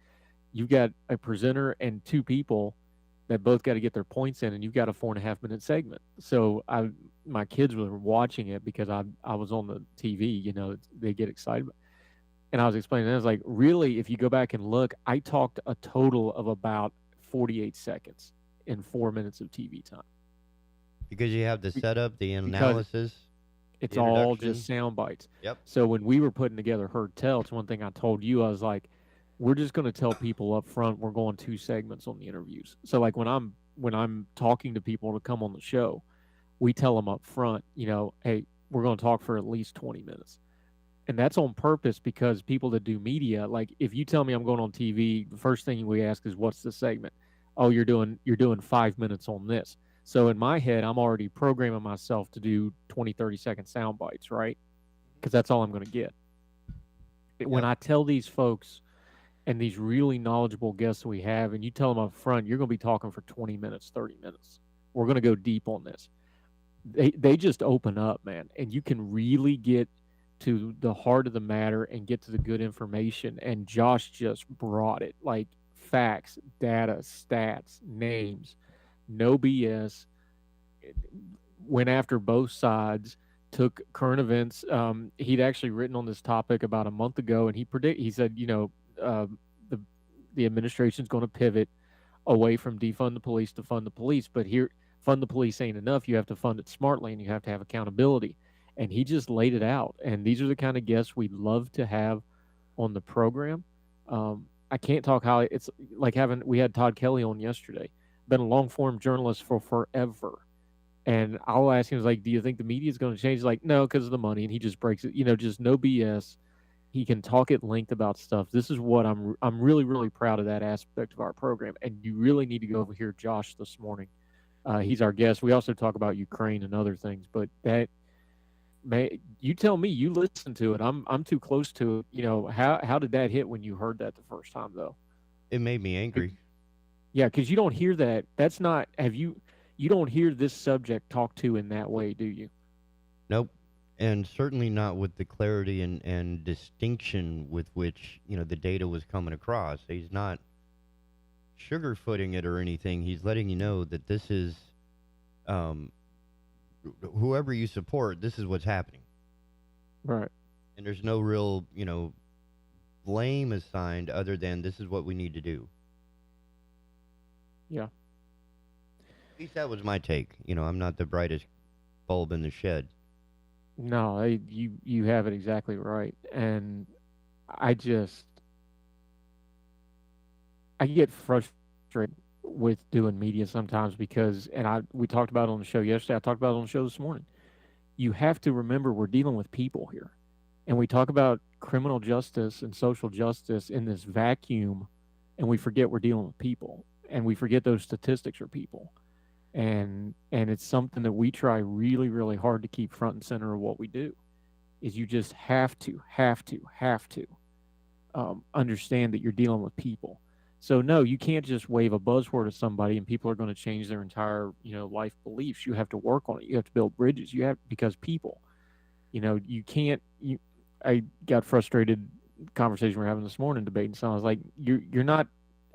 you've got a presenter and two people that both got to get their points in, and you've got a 4.5 minute segment. So my kids were watching it because I was on the TV, they get excited. And I was explaining, I was like, really, if you go back and look, I talked a total of about 48 seconds in 4 minutes of TV time. Because you have the setup, the analysis. It's all just sound bites. Yep. So when we were putting together Heard Tell, it's one thing I told you, I was like, we're just going to tell people up front we're going 2 segments on the interviews. So like when I'm talking to people to come on the show, we tell them up front, hey, we're going to talk for at least 20 minutes. And that's on purpose because people that do media, like if you tell me I'm going on TV, the first thing we ask is, what's the segment? Oh, you're doing 5 minutes on this. So in my head, I'm already programming myself to do 20, 30-second sound bites, right? Because that's all I'm going to get. When I tell these folks and these really knowledgeable guests we have, and you tell them up front, you're going to be talking for 20 minutes, 30 minutes. We're going to go deep on this. They just open up, man, and you can really get to the heart of the matter and get to the good information. And Josh just brought it, like facts, data, stats, names, no BS. Went after both sides, took current events. He'd actually written on this topic about a month ago, and he said, the administration's going to pivot away from defund the police to fund the police. But here, fund the police ain't enough. You have to fund it smartly, and you have to have accountability. And he just laid it out. And these are the kind of guests we'd love to have on the program. I can't talk how it's like we had Todd Kelly on yesterday. Been a long form journalist for forever. And I'll ask him, like, do you think the media is going to change? He's like, no, because of the money. And he just breaks it, just no BS. He can talk at length about stuff. This is what I'm really, really proud of that aspect of our program. And you really need to go over here, Josh, this morning. He's our guest. We also talk about Ukraine and other things, but you tell me, you listen to it. I'm too close to it. How did that hit when you heard that the first time, though? It made me angry. Yeah, because you don't hear that. That's not, you don't hear this subject talked to in that way, do you? Nope. And certainly not with the clarity and distinction with which, the data was coming across. He's not sugarcoating it or anything. He's letting you know that this is, whoever you support, this is what's happening. Right. And there's no real, blame assigned other than this is what we need to do. Yeah. At least that was my take. I'm not the brightest bulb in the shed. No, you have it exactly right. And I get frustrated with doing media sometimes because, we talked about it on the show yesterday. I talked about it on the show this morning. You have to remember we're dealing with people here. And we talk about criminal justice and social justice in this vacuum, and we forget we're dealing with people. And we forget those statistics are people. And it's something that we try really, really hard to keep front and center of what we do, is you just have to understand that you're dealing with people. So no, you can't just wave a buzzword at somebody and people are going to change their entire, life beliefs. You have to work on it. You have to build bridges. Because people, you can't, I got frustrated conversation we were having this morning debating. So I was like, you're not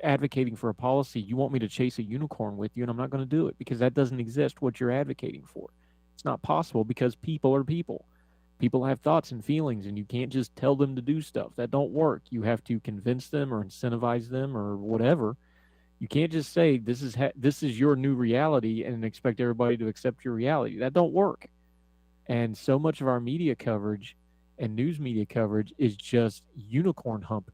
advocating for a policy. You want me to chase a unicorn with you, and I'm not going to do it because that doesn't exist. What you're advocating for, it's not possible because people are people. People have thoughts and feelings, and you can't just tell them to do stuff. That don't work. You have to convince them or incentivize them or whatever. You can't just say this is your new reality and expect everybody to accept your reality. That don't work. And so much of our media coverage and news media coverage is just unicorn humping.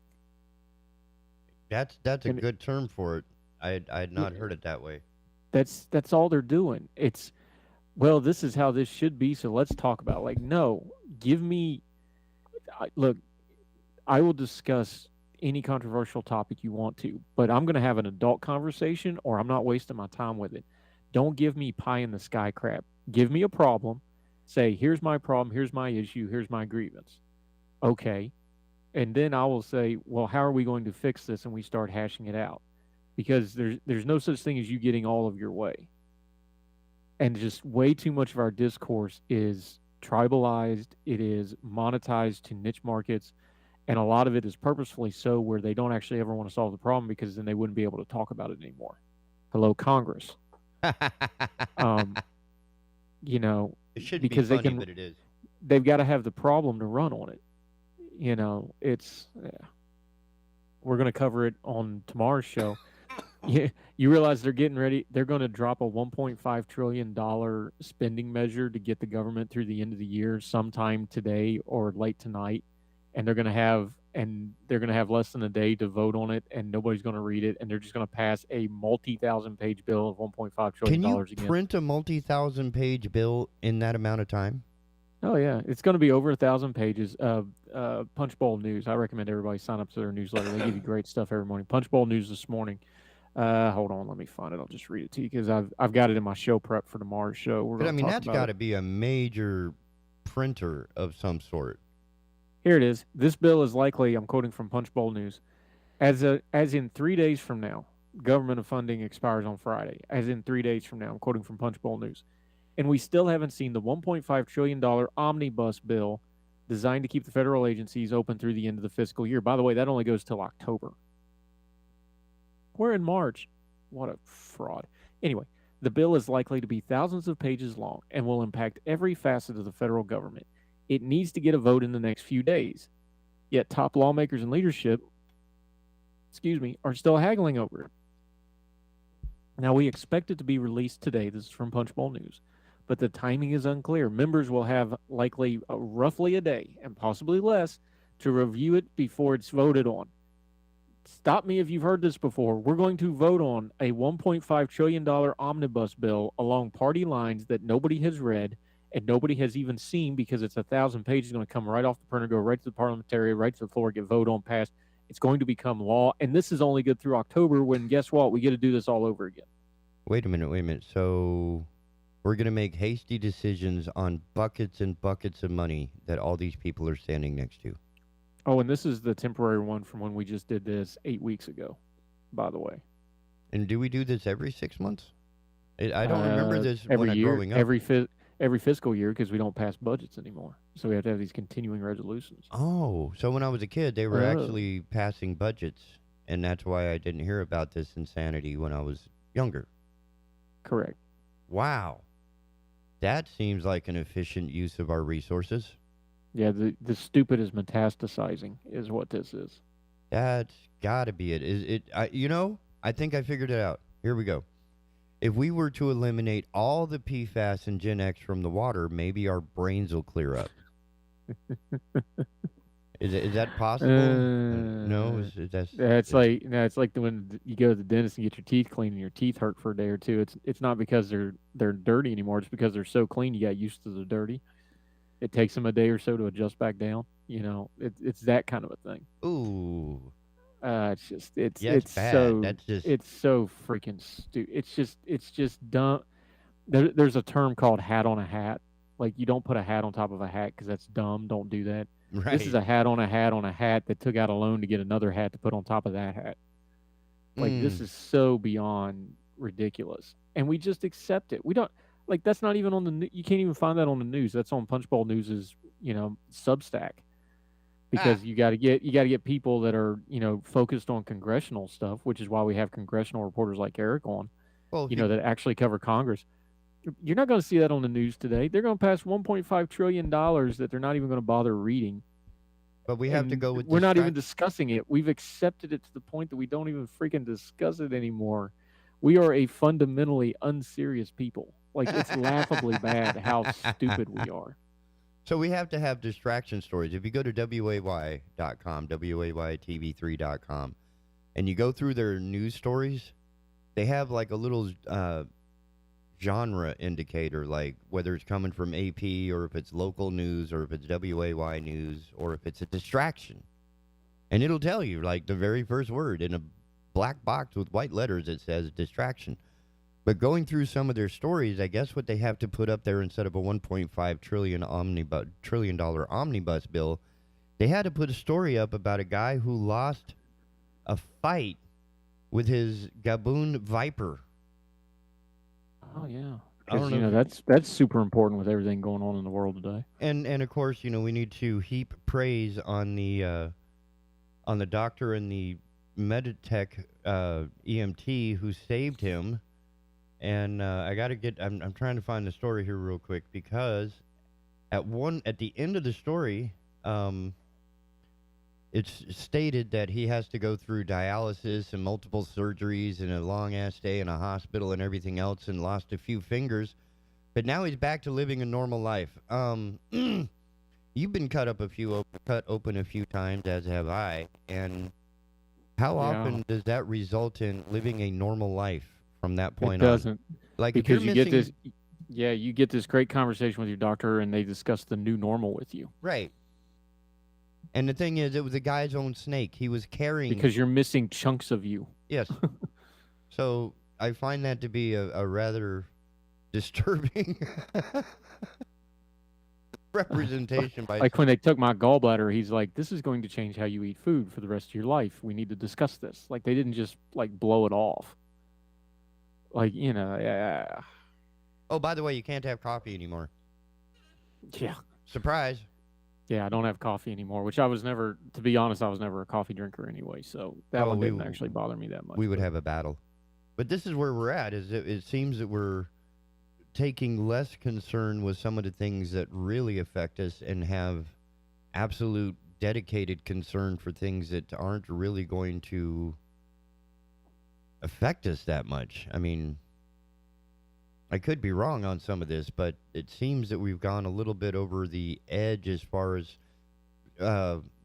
That's a good term for it. I had not heard it that way. That's all they're doing. It's, well, this is how this should be, so let's talk about it. Like, no, look, I will discuss any controversial topic you want to, but I'm going to have an adult conversation or I'm not wasting my time with it. Don't give me pie in the sky crap. Give me a problem. Say, here's my problem, here's my issue, here's my grievance. Okay. And then I will say, well, how are we going to fix this? And we start hashing it out, because there's no such thing as you getting all of your way. And just way too much of our discourse is tribalized. It is monetized to niche markets. And a lot of it is purposefully so where they don't actually ever want to solve the problem because then they wouldn't be able to talk about it anymore. Hello, Congress. You know, It should because be funny, they can, but it is. they've got to have the problem to run on it. You know, it's, we're going to cover it on tomorrow's show. You realize they're getting ready. They're going to drop a $1.5 trillion spending measure to get the government through the end of the year sometime today or late tonight. And they're going to have less than a day to vote on it, and nobody's going to read it, and they're just going to pass a multi-thousand-page bill of $1.5 trillion Can you again. print a multi-thousand-page bill in that amount of time? Oh yeah, it's going to be over 1,000 pages. Punch Bowl News. I recommend everybody sign up to their newsletter. They give you great stuff every morning. Punch Bowl News this morning. Hold on, let me find it. I'll just read it to you because I've got it in my show prep for tomorrow's show. But I mean, that's got to be a major printer of some sort. Here it is. This bill is likely, I'm quoting from Punch Bowl News, as in 3 days from now, government funding expires on Friday. As in 3 days from now, I'm quoting from Punch Bowl News. And we still haven't seen the $1.5 trillion omnibus bill designed to keep the federal agencies open through the end of the fiscal year. By the way, that only goes till October. We're in March. What a fraud. Anyway, the bill is likely to be thousands of pages long and will impact every facet of the federal government. It needs to get a vote in the next few days. Yet top lawmakers and leadership, are still haggling over it. Now, we expect it to be released today. This is from Punch Bowl News. But the timing is unclear. Members will have likely roughly a day, and possibly less, to review it before it's voted on. Stop me if you've heard this before. We're going to vote on a $1.5 trillion omnibus bill along party lines that nobody has read and nobody has even seen because it's 1,000 pages. It's going to come right off the printer, go right to the parliamentary, right to the floor, get voted on, passed. It's going to become law. And this is only good through October when, guess what? We get to do this all over again. Wait a minute. So we're going to make hasty decisions on buckets and buckets of money that all these people are standing next to. Oh, and this is the temporary one from when we just did this 8 weeks ago, by the way. And do we do this every 6 months? I don't remember this every when year, I'm growing up. Every fiscal year because we don't pass budgets anymore. So we have to have these continuing resolutions. Oh, so when I was a kid, they were actually passing budgets, and that's why I didn't hear about this insanity when I was younger. Correct. Wow. That seems like an efficient use of our resources. Yeah, the stupid is metastasizing is what this is. That's got to be it. I think I figured it out. Here we go. If we were to eliminate all the PFAS and Gen X from the water, maybe our brains will clear up. Is that possible? No, it's like when you go to the dentist and get your teeth cleaned and your teeth hurt for a day or two. It's not because they're dirty anymore. It's because they're so clean you got used to the dirty. It takes them a day or so to adjust back down. You know, it's that kind of a thing. Ooh. It's bad. so That's just... it's so freaking stupid. It's just dumb. There's a term called hat on a hat. Like you don't put a hat on top of a hat because that's dumb. Don't do that. Right. This is a hat on a hat on a hat that took out a loan to get another hat to put on top of that hat. Like this is so beyond ridiculous, and we just accept it. We don't like that's not even on the. You can't even find that on the news. That's on Punch Bowl News's Substack. Because you got to get people that are focused on congressional stuff, which is why we have congressional reporters like Eric on, that actually cover Congress. You're not going to see that on the news today. They're going to pass $1.5 trillion that they're not even going to bother reading. But we have to go with. We're not even discussing it. We've accepted it to the point that we don't even freaking discuss it anymore. We are a fundamentally unserious people. Like it's laughably bad how stupid we are. So we have to have distraction stories. If you go to WAY.com, WAYTV3.com, and you go through their news stories, they have like a little genre indicator, like whether it's coming from AP or if it's local news or if it's WAY news or if it's a distraction. And it'll tell you like the very first word in a black box with white letters it says distraction. But going through some of their stories, I guess what they have to put up there instead of a $1.5 trillion omnibus bill, they had to put a story up about a guy who lost a fight with his Gaboon Viper. Oh yeah, because that's super important with everything going on in the world today. And of course we need to heap praise on the on the doctor and the Meditech EMT who saved him. And I got to get. I'm trying to find the story here real quick because at the end of the story, it's stated that he has to go through dialysis and multiple surgeries and a long ass stay in a hospital and everything else, and lost a few fingers, but now he's back to living a normal life. You've been cut open a few times, as have I, and how often does that result in living a normal life from that point on? It doesn't. Like, because if you're you missing, get this, you get this great conversation with your doctor, and they discuss the new normal with you. Right. And the thing is, it was a guy's own snake. He was carrying... Because you're missing chunks of you. Yes. So I find that to be a rather disturbing representation. Like when they took my gallbladder, he's like, this is going to change how you eat food for the rest of your life. We need to discuss this. Like, they didn't just, like, blow it off. Like, yeah. Oh, by the way, you can't have coffee anymore. Yeah. Surprise. Yeah, I don't have coffee anymore, which I was never, to be honest, I was never a coffee drinker anyway, so that one didn't actually bother me that much. We would have a battle. But this is where we're at, is it seems that we're taking less concern with some of the things that really affect us and have absolute dedicated concern for things that aren't really going to affect us that much. I mean, I could be wrong on some of this, but it seems that we've gone a little bit over the edge as far as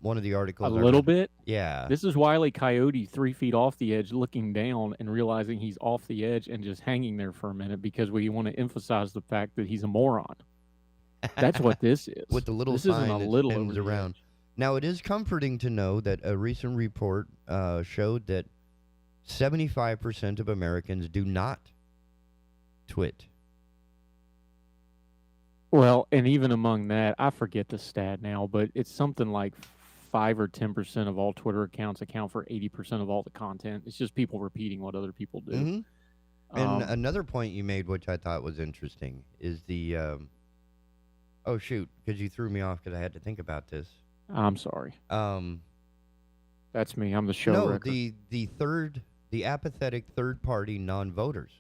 one of the articles. A little bit? Yeah. This is Wile E. Coyote 3 feet off the edge, looking down and realizing he's off the edge and just hanging there for a minute because we want to emphasize the fact that he's a moron. That's what this is. With the little this sign isn't a that little spins over the around. edge. Now, it is comforting to know that a recent report showed that 75% of Americans do not twit. Well, and even among that, I forget the stat now, but it's something like 5 or 10% of all Twitter accounts account for 80% of all the content. It's just people repeating what other people do. Mm-hmm. And another point you made, which I thought was interesting, is the oh shoot, because you threw me off because I had to think about this. I'm sorry. That's me. I'm the show No, record. the apathetic third-party non-voters.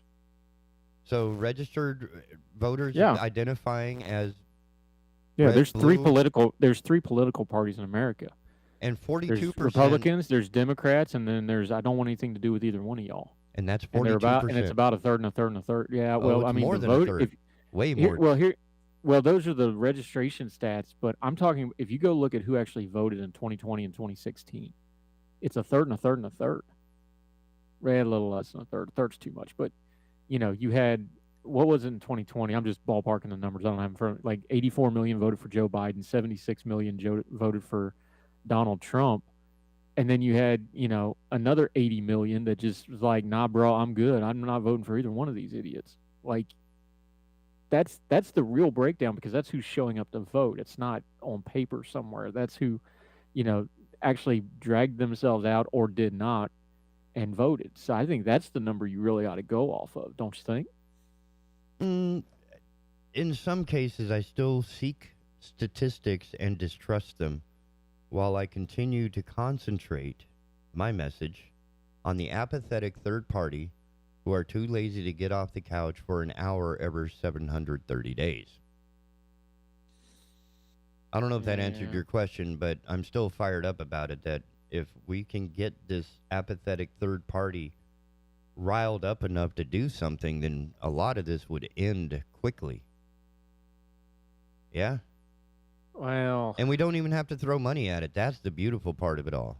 So registered voters identifying as red, there's three blue, political parties in America. And 42%. There's Republicans, there's Democrats, and then there's I don't want anything to do with either one of y'all. And that's 42%. And it's about a third and a third and a third. Yeah, well, it's I mean, more the than vote, a third. Way more. Well, those are the registration stats, but I'm talking if you go look at who actually voted in 2020 and 2016, it's a third and a third and a third. A little less than a third. A third's too much, but you had, what was it in 2020? I'm just ballparking the numbers. I don't have them for like 84 million voted for Joe Biden, 76 million voted for Donald Trump. And then you had, another 80 million that just was like, nah, bro, I'm good. I'm not voting for either one of these idiots. Like, that's the real breakdown because that's who's showing up to vote. It's not on paper somewhere. That's who, actually dragged themselves out or did not and voted. So I think that's the number you really ought to go off of, don't you think? In some cases, I still seek statistics and distrust them while I continue to concentrate my message on the apathetic third party who are too lazy to get off the couch for an hour every 730 days. I don't know if that answered your question, but I'm still fired up about it, that if we can get this apathetic third party riled up enough to do something, then a lot of this would end quickly. Yeah? Well... And we don't even have to throw money at it. That's the beautiful part of it all.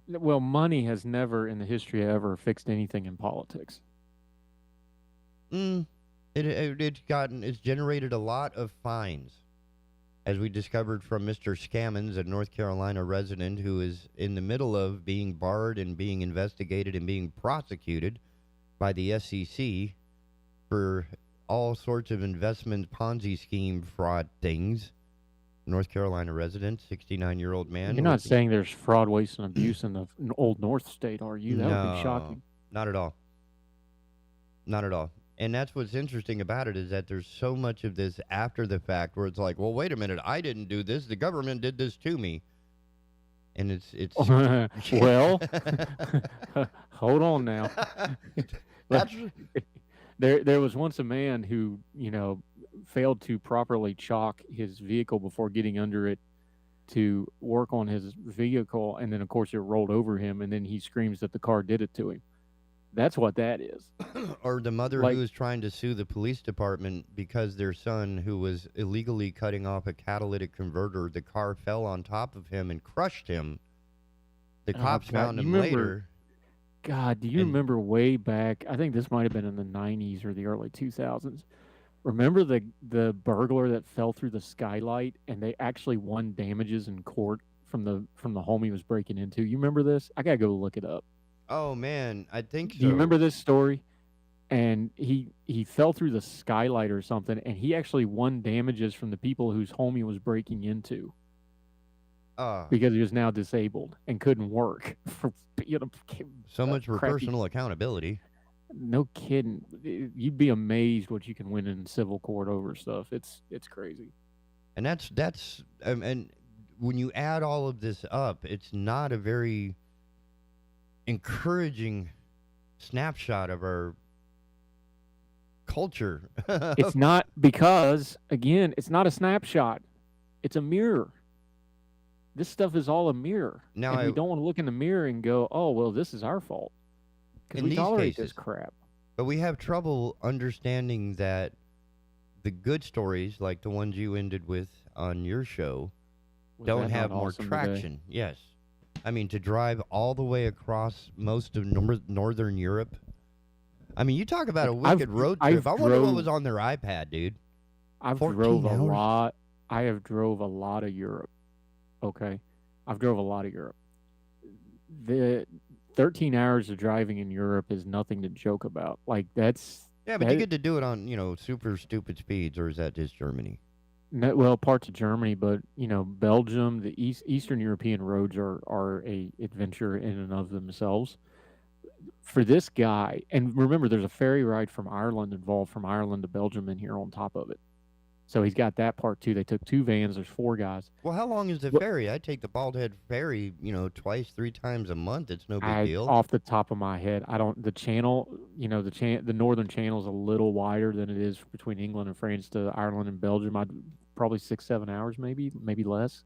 Well, money has never in the history ever fixed anything in politics. It's generated a lot of fines, as we discovered from Mr. Scammons, a North Carolina resident who is in the middle of being barred and being investigated and being prosecuted by the SEC for all sorts of investment Ponzi scheme fraud things. North Carolina resident, 69-year-old man. You're not saying there's fraud, waste, and abuse in the Old North State, are you? That would be shocking. Not at all. Not at all. And that's what's interesting about it, is that there's so much of this after the fact where it's like, well, wait a minute, I didn't do this. The government did this to me. and it's well, hold on now. There was once a man who, failed to properly chalk his vehicle before getting under it to work on his vehicle, and then of course it rolled over him, and then he screams that the car did it to him. That's what that is. Or the mother who was trying to sue the police department because their son, who was illegally cutting off a catalytic converter, the car fell on top of him and crushed him. The cops found him later. God, do you remember way back? I think this might have been in the 90s or the early 2000s. Remember the burglar that fell through the skylight, and they actually won damages in court from the home he was breaking into? You remember this? I gotta go look it up. Oh man, I think so. Do you remember this story? And he fell through the skylight or something, and he actually won damages from the people whose home he was breaking into. Because he was now disabled and couldn't work. For, so much for personal accountability. No kidding. You'd be amazed what you can win in civil court over stuff. It's crazy. And that's and when you add all of this up, it's not a very encouraging snapshot of our culture. It's not, because again, it's not a snapshot. It's a mirror. This stuff is all a mirror. Now, and we don't want to look in the mirror and go, oh, well, this is our fault. Because we tolerate this crap. But we have trouble understanding that the good stories, like the ones you ended with on your show, don't have more traction. Yes. I mean, to drive all the way across most of northern Europe. I mean, you talk about a wicked road trip. I wonder what was on their iPad, dude. I've drove a lot. I have drove a lot of Europe. Okay. I've drove a lot of Europe. The 13 hours of driving in Europe is nothing to joke about. Like, that's... Yeah, but you get to do it on, super stupid speeds, or is that just Germany? No, well, parts of Germany, but, Belgium, the Eastern European roads are a adventure in and of themselves. For this guy, and remember, there's a ferry ride from Ireland involved, from Ireland to Belgium in here on top of it. So he's got that part too. They took 2 vans. There's 4 guys. Well, how long is the ferry? I take the Bald Head ferry, twice, 3 times a month. It's no big deal. Off the top of my head, I don't. The channel, the northern channel is a little wider than it is between England and France to Ireland and Belgium. Probably 6-7 hours, maybe less.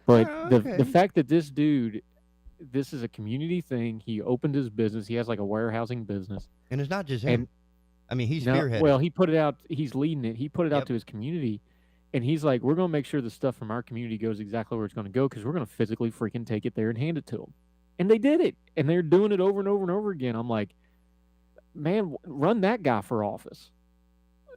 But the fact that this dude, this is a community thing. He opened his business. He has like a warehousing business. And it's not just him. I mean, he's spearheaded. Well, he put it out. He's leading it. He put it out to his community, and he's like, "We're going to make sure the stuff from our community goes exactly where it's going to go, because we're going to physically freaking take it there and hand it to them." And they did it, and they're doing it over and over and over again. I'm like, man, run that guy for office.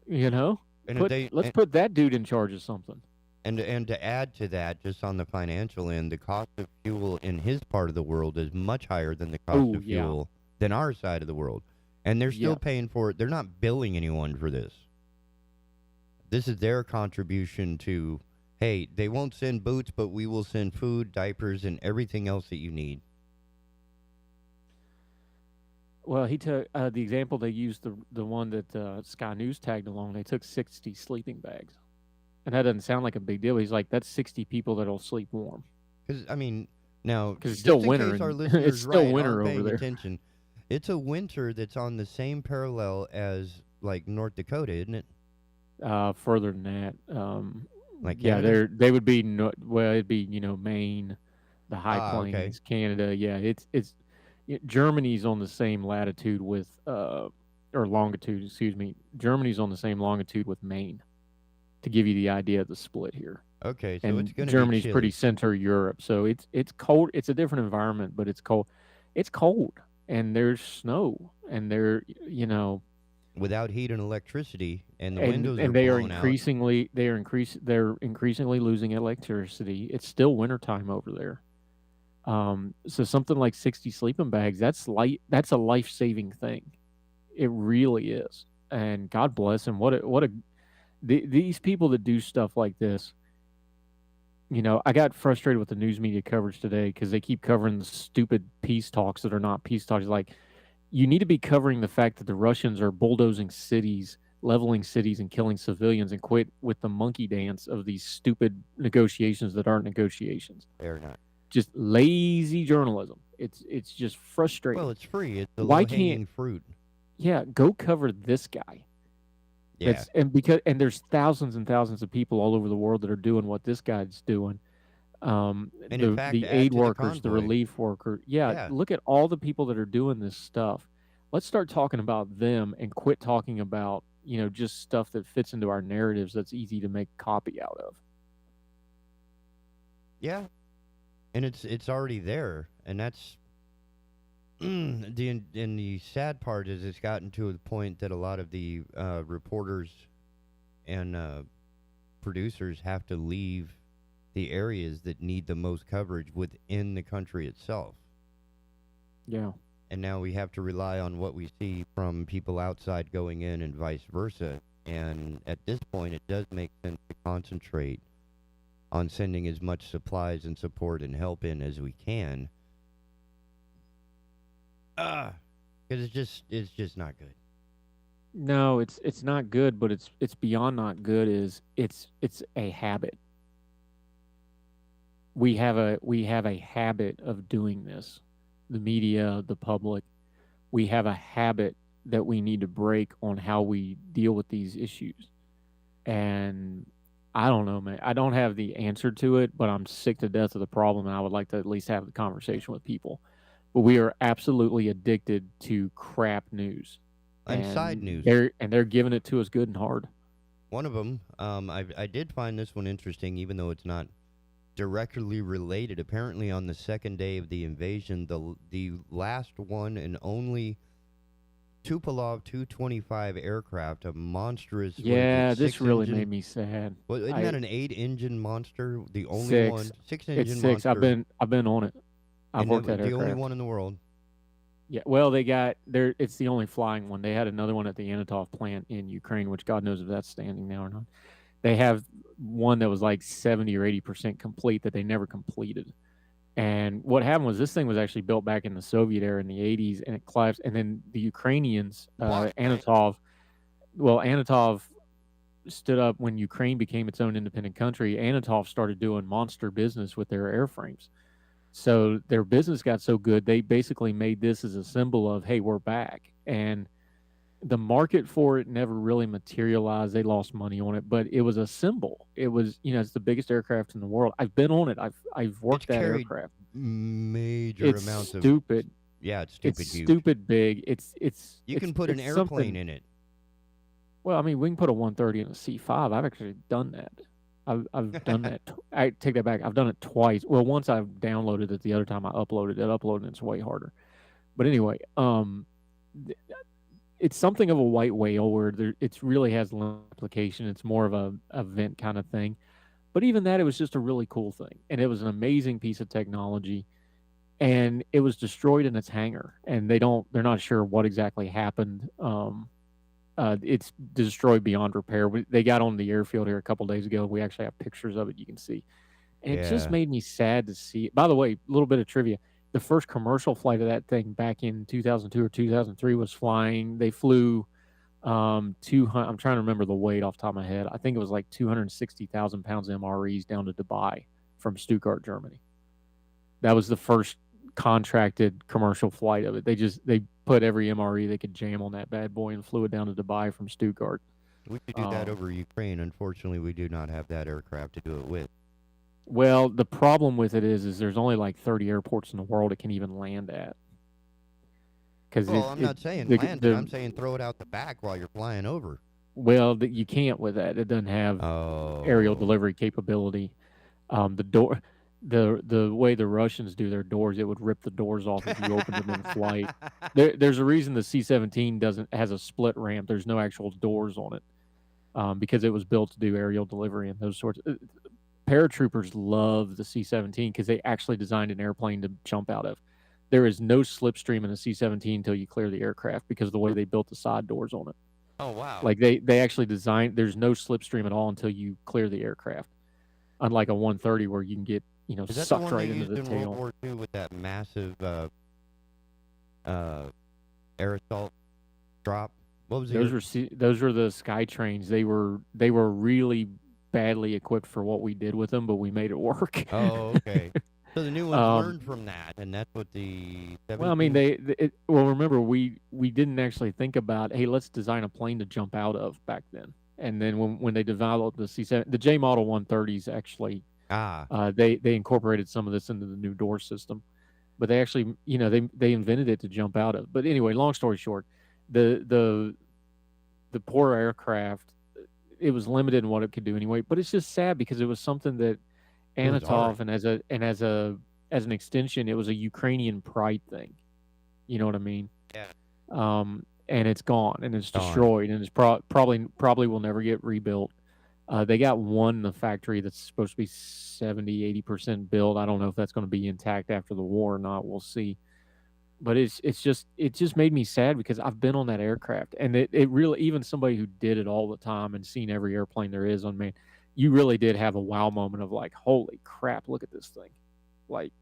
And let's put that dude in charge of something. And to add to that, just on the financial end, the cost of fuel in his part of the world is much higher than the cost of fuel than our side of the world. And they're still paying for it. They're not billing anyone for this. This is their contribution to, hey, they won't send boots, but we will send food, diapers, and everything else that you need. Well, he took the example they used, the one that Sky News tagged along. They took 60 sleeping bags. And that doesn't sound like a big deal. He's like, that's 60 people that'll sleep warm. Because, I mean, now, because it's still winter. It's still winter over there. Attention. It's a winter that's on the same parallel as, like, North Dakota, isn't it? Further than that. Like Canada? They would be, it'd be, Maine, the High Plains, Canada. Yeah, it's Germany's on the same latitude with, or longitude, excuse me. Germany's on the same longitude with Maine, to give you the idea of the split here. Okay, so and it's going to be Germany's pretty center Europe, so it's cold. It's a different environment, but it's cold. It's cold. And there's snow, and without heat and electricity, and the windows and are they are blown increasingly out. They're increasingly losing electricity. It's still wintertime over there. So something like 60 sleeping bags, that's a life-saving thing. It really is. And God bless him. These people that do stuff like this. I got frustrated with the news media coverage today because they keep covering the stupid peace talks that are not peace talks. Like, you need to be covering the fact that the Russians are bulldozing cities, leveling cities, and killing civilians, and quit with the monkey dance of these stupid negotiations that aren't negotiations. They're not. just lazy journalism. It's just frustrating. Well, it's free. It's the Why low-hanging can't fruit. Yeah, go cover this guy. Yeah. And there's thousands and thousands of people all over the world that are doing what this guy's doing. And in fact, The to add aid to the workers, the convoy- relief worker. Yeah, Yeah. look at all the people that are doing this stuff. Let's start talking about them and quit talking about, just stuff that fits into our narratives that's easy to make copy out of. Yeah, and it's already there, and that's the sad part is it's gotten to the point that a lot of the reporters and producers have to leave the areas that need the most coverage within the country itself. Yeah. And now we have to rely on what we see from people outside going in and vice versa. And at this point, it does make sense to concentrate on sending as much supplies and support and help in as we can. Because it's just not good. No, it's not good, but it's beyond not good. It's a habit. We have a habit of doing this. The media, the public, we have a habit that we need to break on how we deal with these issues. And I don't know, man. I don't have the answer to it, but I'm sick to death of the problem, and I would like to at least have the conversation with people. But we are absolutely addicted to crap news. And side news. They're giving it to us good and hard. One of them, I did find this one interesting, even though it's not directly related. Apparently, on the second day of the invasion, the last one and only Tupolev Tu-25 aircraft, a monstrous. Yeah, this really made me sad. Well, isn't that an 8-engine monster? The only Six. one, 6-engine It's six. monster. I've been on it. I've worked that the aircraft. only one in the world. Yeah, well, they got there. It's the only flying one. They had another one at the Anatov plant in Ukraine, which God knows if that's standing now or not. They have one that was like 70 or 80% complete that they never completed. And what happened was this thing was actually built back in the Soviet era in the 80s, and it collapsed. And then the Ukrainians, Anatov stood up when Ukraine became its own independent country. Anatov started doing monster business with their airframes. So their business got so good, they basically made this as a symbol of, hey, we're back. And the market for it never really materialized. They lost money on it, but it was a symbol. It was, it's the biggest aircraft in the world. I've been on it. I've worked that aircraft. Major It's amounts of stupid. Yeah, it's stupid. It's huge. stupid big. You can put an it's airplane something- in it. Well, I mean, we can put a 130 in a C5. I've actually done that. I've done that. I take that back. I've done it twice. Well, once I downloaded it. The other time I uploaded it. Uploading it's way harder. But anyway, it's something of a white whale where it really has little application. It's more of a event kind of thing. But even that, it was just a really cool thing, and it was an amazing piece of technology. And it was destroyed in its hangar, and they're not sure what exactly happened. It's destroyed beyond repair. They got on the airfield here a couple days ago. We actually have pictures of it. You can see, and it just Yeah. made me sad to see. By the way, a little bit of trivia: the first commercial flight of that thing back in 2002 or 2003 was flying. They flew 200. I'm trying to remember the weight off the top of my head. I think it was like 260,000 pounds MREs down to Dubai from Stuttgart, Germany. That was the first contracted commercial flight of it. They put every MRE they could jam on that bad boy and flew it down to Dubai from Stuttgart. We could do that over Ukraine. Unfortunately, we do not have that aircraft to do it with. Well, the problem with it is there's only like 30 airports in the world it can even land at. Well, I'm not saying land it. I'm saying throw it out the back while you're flying over. Well, you can't with that. It doesn't have aerial delivery capability. The way the Russians do their doors, it would rip the doors off if you opened them in flight. There's a reason the C-17 has a split ramp. There's no actual doors on it because it was built to do aerial delivery and those sorts. Paratroopers love the C-17 because they actually designed an airplane to jump out of. There is no slipstream in a C-17 until you clear the aircraft because of the way they built the side doors on it. Oh, wow. Like they actually designed, there's no slipstream at all until you clear the aircraft. Unlike a 130 where you can get, Is that sucked the one right they into used the in tail. World War II with that massive air assault drop? What was it? Those were the Sky Trains. They were really badly equipped for what we did with them, but we made it work. Oh, okay. So the new ones learned from that, and that's what the. Well, I mean, well, remember we didn't actually think about, hey, let's design a plane to jump out of back then. And then when they developed the C7, the J model 130s actually, they incorporated some of this into the new door system, but they actually, they invented it to jump out of. But anyway, long story short, the poor aircraft, it was limited in what it could do anyway. But it's just sad because it was something that Anatov as an extension, it was a Ukrainian pride thing. You know what I mean? Yeah. And it's gone and it's destroyed and it's probably will never get rebuilt. They got one in the factory that's supposed to be 70-80% built. I don't know if that's going to be intact after the war or not. We'll see. But it just made me sad because I've been on that aircraft and it really, even somebody who did it all the time and seen every airplane there is on, man, you really did have a wow moment of like, holy crap, look at this thing. Like,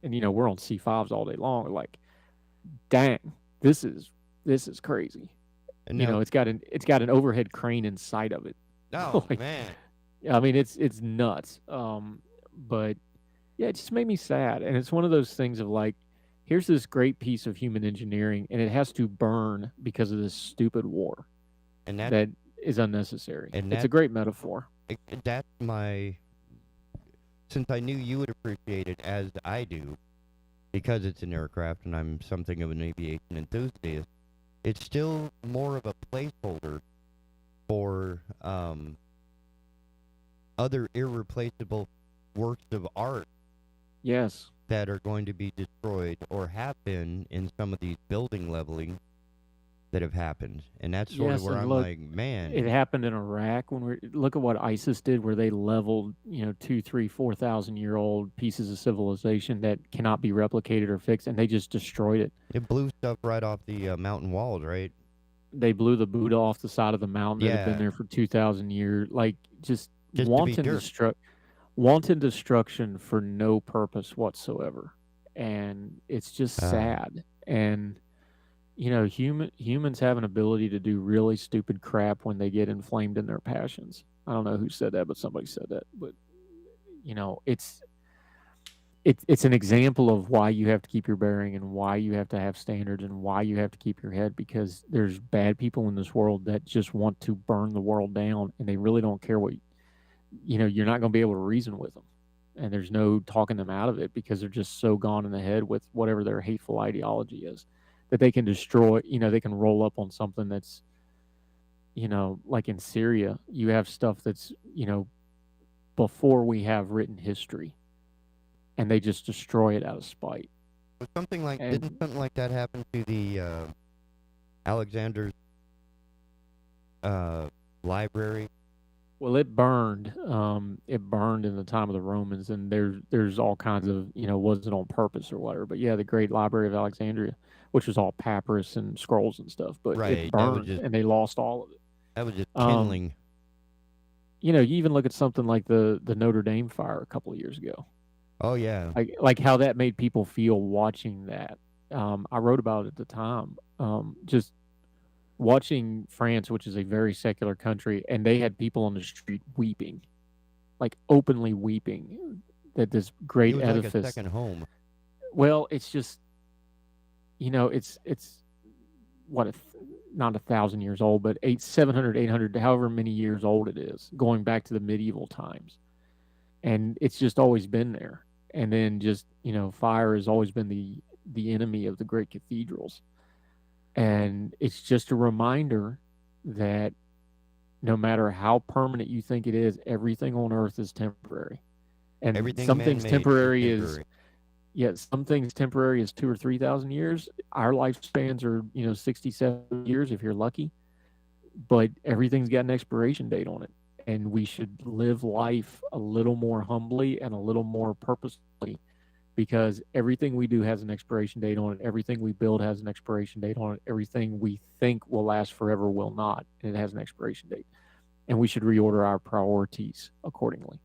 and we're on C5s all day long. Like, dang, this is crazy. And now, it's got an overhead crane inside of it. Oh, like, man. I mean, it's nuts. But yeah, it just made me sad. And it's one of those things of like, here's this great piece of human engineering and it has to burn because of this stupid war. And that is unnecessary. And it's a great metaphor. That's since I knew you would appreciate it as I do, because it's an aircraft and I'm something of an aviation enthusiast, it's still more of a placeholder for other irreplaceable works of art. Yes. That are going to be destroyed or have been in some of these building leveling that have happened. And that's sort of where I'm like, man. It happened in Iraq look at what ISIS did where they leveled, 2,000, 3,000, 4,000 year old pieces of civilization that cannot be replicated or fixed, and they just destroyed it. It blew stuff right off the mountain walls, right? They blew the Buddha off the side of the mountain that had been there for 2,000 years. Like, just wanton destruction for no purpose whatsoever. And it's just sad. And humans have an ability to do really stupid crap when they get inflamed in their passions. I don't know who said that, but somebody said that. But it's an example of why you have to keep your bearing and why you have to have standards and why you have to keep your head, because there's bad people in this world that just want to burn the world down, and they really don't care what you're not going to be able to reason with them, and there's no talking them out of it because they're just so gone in the head with whatever their hateful ideology is that they can destroy. They can roll up on something that's like in Syria, you have stuff that's before we have written history, and they just destroy it out of spite. Didn't something like that happen to the Alexander's library? Well, it burned. It burned in the time of the Romans, and there's all kinds of was it on purpose or whatever. But yeah, the Great Library of Alexandria, which was all papyrus and scrolls and stuff, but it burned, and they lost all of it. That was just kindling. You even look at something like the Notre Dame fire a couple of years ago. Oh yeah, like how that made people feel watching that. I wrote about it at the time. Just watching France, which is a very secular country, and they had people on the street weeping, like openly weeping, that this great edifice, like a second home. Well, it's just, it's what, not 1,000 years old, but 700, 800, however many years old it is, going back to the medieval times, and it's just always been there. And then just fire has always been the enemy of the great cathedrals. And it's just a reminder that no matter how permanent you think it is, everything on earth is temporary. And some things temporary is some things temporary is 2,000 or 3,000 years. Our lifespans are, 67 years if you're lucky. But everything's got an expiration date on it. And we should live life a little more humbly and a little more purposefully, because everything we do has an expiration date on it. Everything we build has an expiration date on it. Everything we think will last forever will not, and it has an expiration date. And we should reorder our priorities accordingly.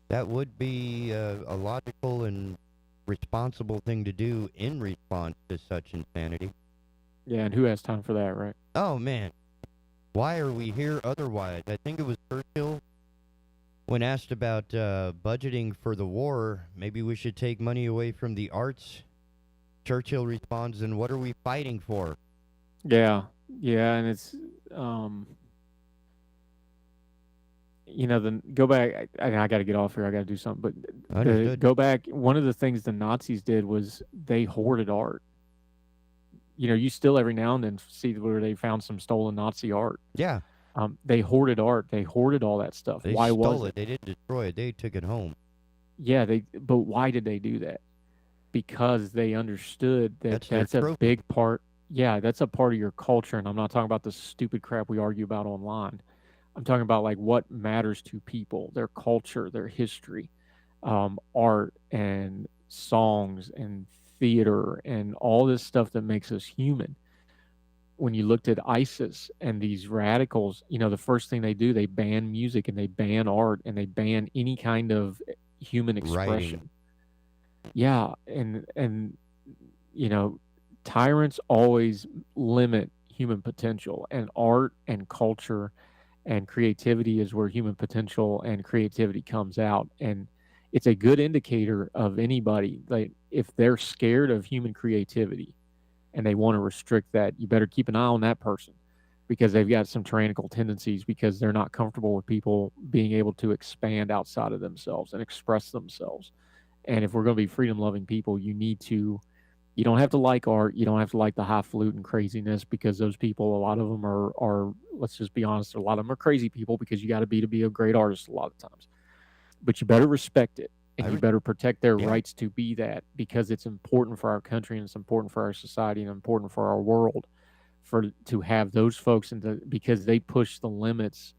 That would be a logical and responsible thing to do in response to such insanity. Yeah, and who has time for that, right? Oh, man. Why are we here otherwise? I think it was Churchill When asked about budgeting for the war, maybe we should take money away from the arts, Churchill responds, "And what are we fighting for?" Yeah, and it's then go back. I got to get off here. I got to do something. But go back. One of the things the Nazis did was they hoarded art. You still every now and then see where they found some stolen Nazi art. Yeah. They hoarded art. They hoarded all that stuff. They Why stole was it? They didn't destroy it. They took it home. Yeah, but why did they do that? Because they understood that that's a big part. Yeah, that's a part of your culture. And I'm not talking about the stupid crap we argue about online. I'm talking about like what matters to people, their culture, their history, art and songs and theater and all this stuff that makes us human. When you looked at ISIS and these radicals, the first thing they do, they ban music and they ban art and they ban any kind of human expression. Writing. Yeah, and tyrants always limit human potential, and art and culture and creativity is where human potential and creativity comes out. And it's a good indicator of anybody, like if they're scared of human creativity and they want to restrict that, you better keep an eye on that person, because they've got some tyrannical tendencies, because they're not comfortable with people being able to expand outside of themselves and express themselves. And if we're going to be freedom-loving people, you don't have to like art. You don't have to like the highfalutin craziness, because those people, a lot of them are let's just be honest, a lot of them are crazy people, because you got to be a great artist a lot of times. But you better respect it, and you better protect their rights to be that, because it's important for our country, and it's important for our society, and important for our world to have those folks, because they push the limits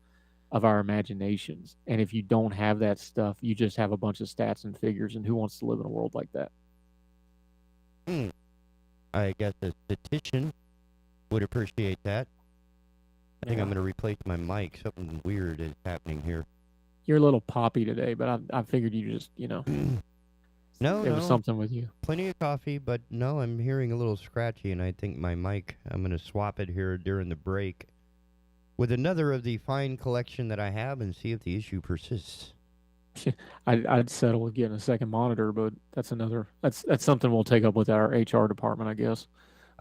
of our imaginations. And if you don't have that stuff, you just have a bunch of stats and figures, and who wants to live in a world like that? I guess a statistician would appreciate that. I think I'm going to replace my mic. Something weird is happening here. You're a little poppy today, but I figured you just, No, there was something with you. Plenty of coffee, but no, I'm hearing a little scratchy, and I think my mic, I'm going to swap it here during the break with another of the fine collection that I have and see if the issue persists. I'd settle with getting a second monitor, but that's something we'll take up with our HR department, I guess.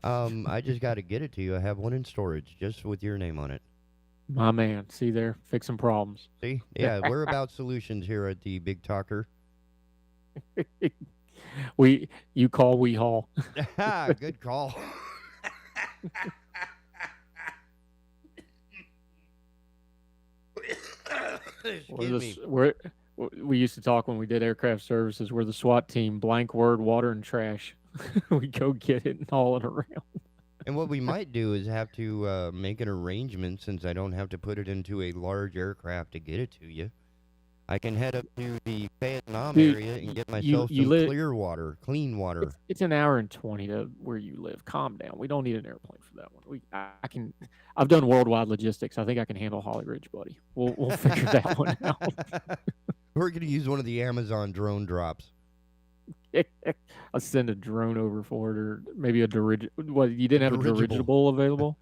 I just got to get it to you. I have one in storage, just with your name on it. My man, see there, fixing problems. See, yeah, we're about solutions here at the Big Talker. You call, we haul. Good call. We used to talk when we did aircraft services. We're the SWAT team, blank word, water and trash. We go get it and haul it around. And what we might do is have to make an arrangement, since I don't have to put it into a large aircraft to get it to you. I can head up to the Vietnam area and get myself some clean water. It's an hour and 20 to where you live. Calm down. We don't need an airplane for that one. I've done worldwide logistics. I think I can handle Holly Ridge, buddy. We'll figure that one out. We're going to use one of the Amazon drone drops. I'll send a drone over for it, or maybe a dirigible. What, you didn't have a dirigible available?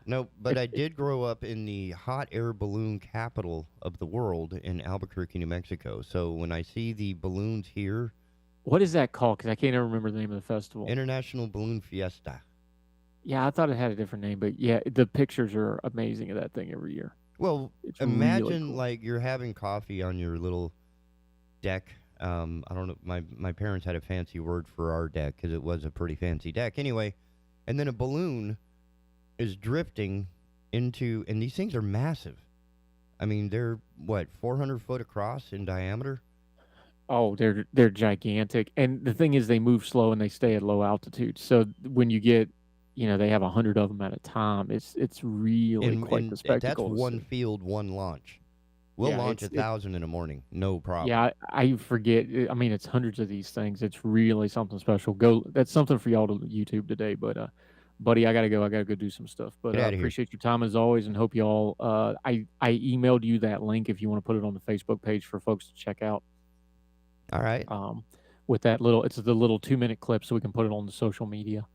No, but I did grow up in the hot air balloon capital of the world in Albuquerque, New Mexico. So when I see the balloons here... What is that called? Because I can't even remember the name of the festival. International Balloon Fiesta. Yeah, I thought it had a different name, but yeah, the pictures are amazing of that thing every year. Well, it's imagine really cool. like you're having coffee on your little deck. I don't know. My parents had a fancy word for our deck because it was a pretty fancy deck. Anyway, and then a balloon is drifting into, and these things are massive. I mean, they're, 400 foot across in diameter? Oh, they're gigantic. And the thing is, they move slow and they stay at low altitude. So when you get, they have 100 of them at a time, it's really quite the spectacle. That's one field, one launch. We'll launch 1,000 in the morning, no problem. Yeah, I forget. I mean, it's hundreds of these things. It's really something special. That's something for y'all to YouTube today. But, buddy, I gotta go. I gotta go do some stuff. But I appreciate your time as always, and hope y'all. I emailed you that link if you want to put it on the Facebook page for folks to check out. All right. With that it's the little 2-minute clip, so we can put it on the social media.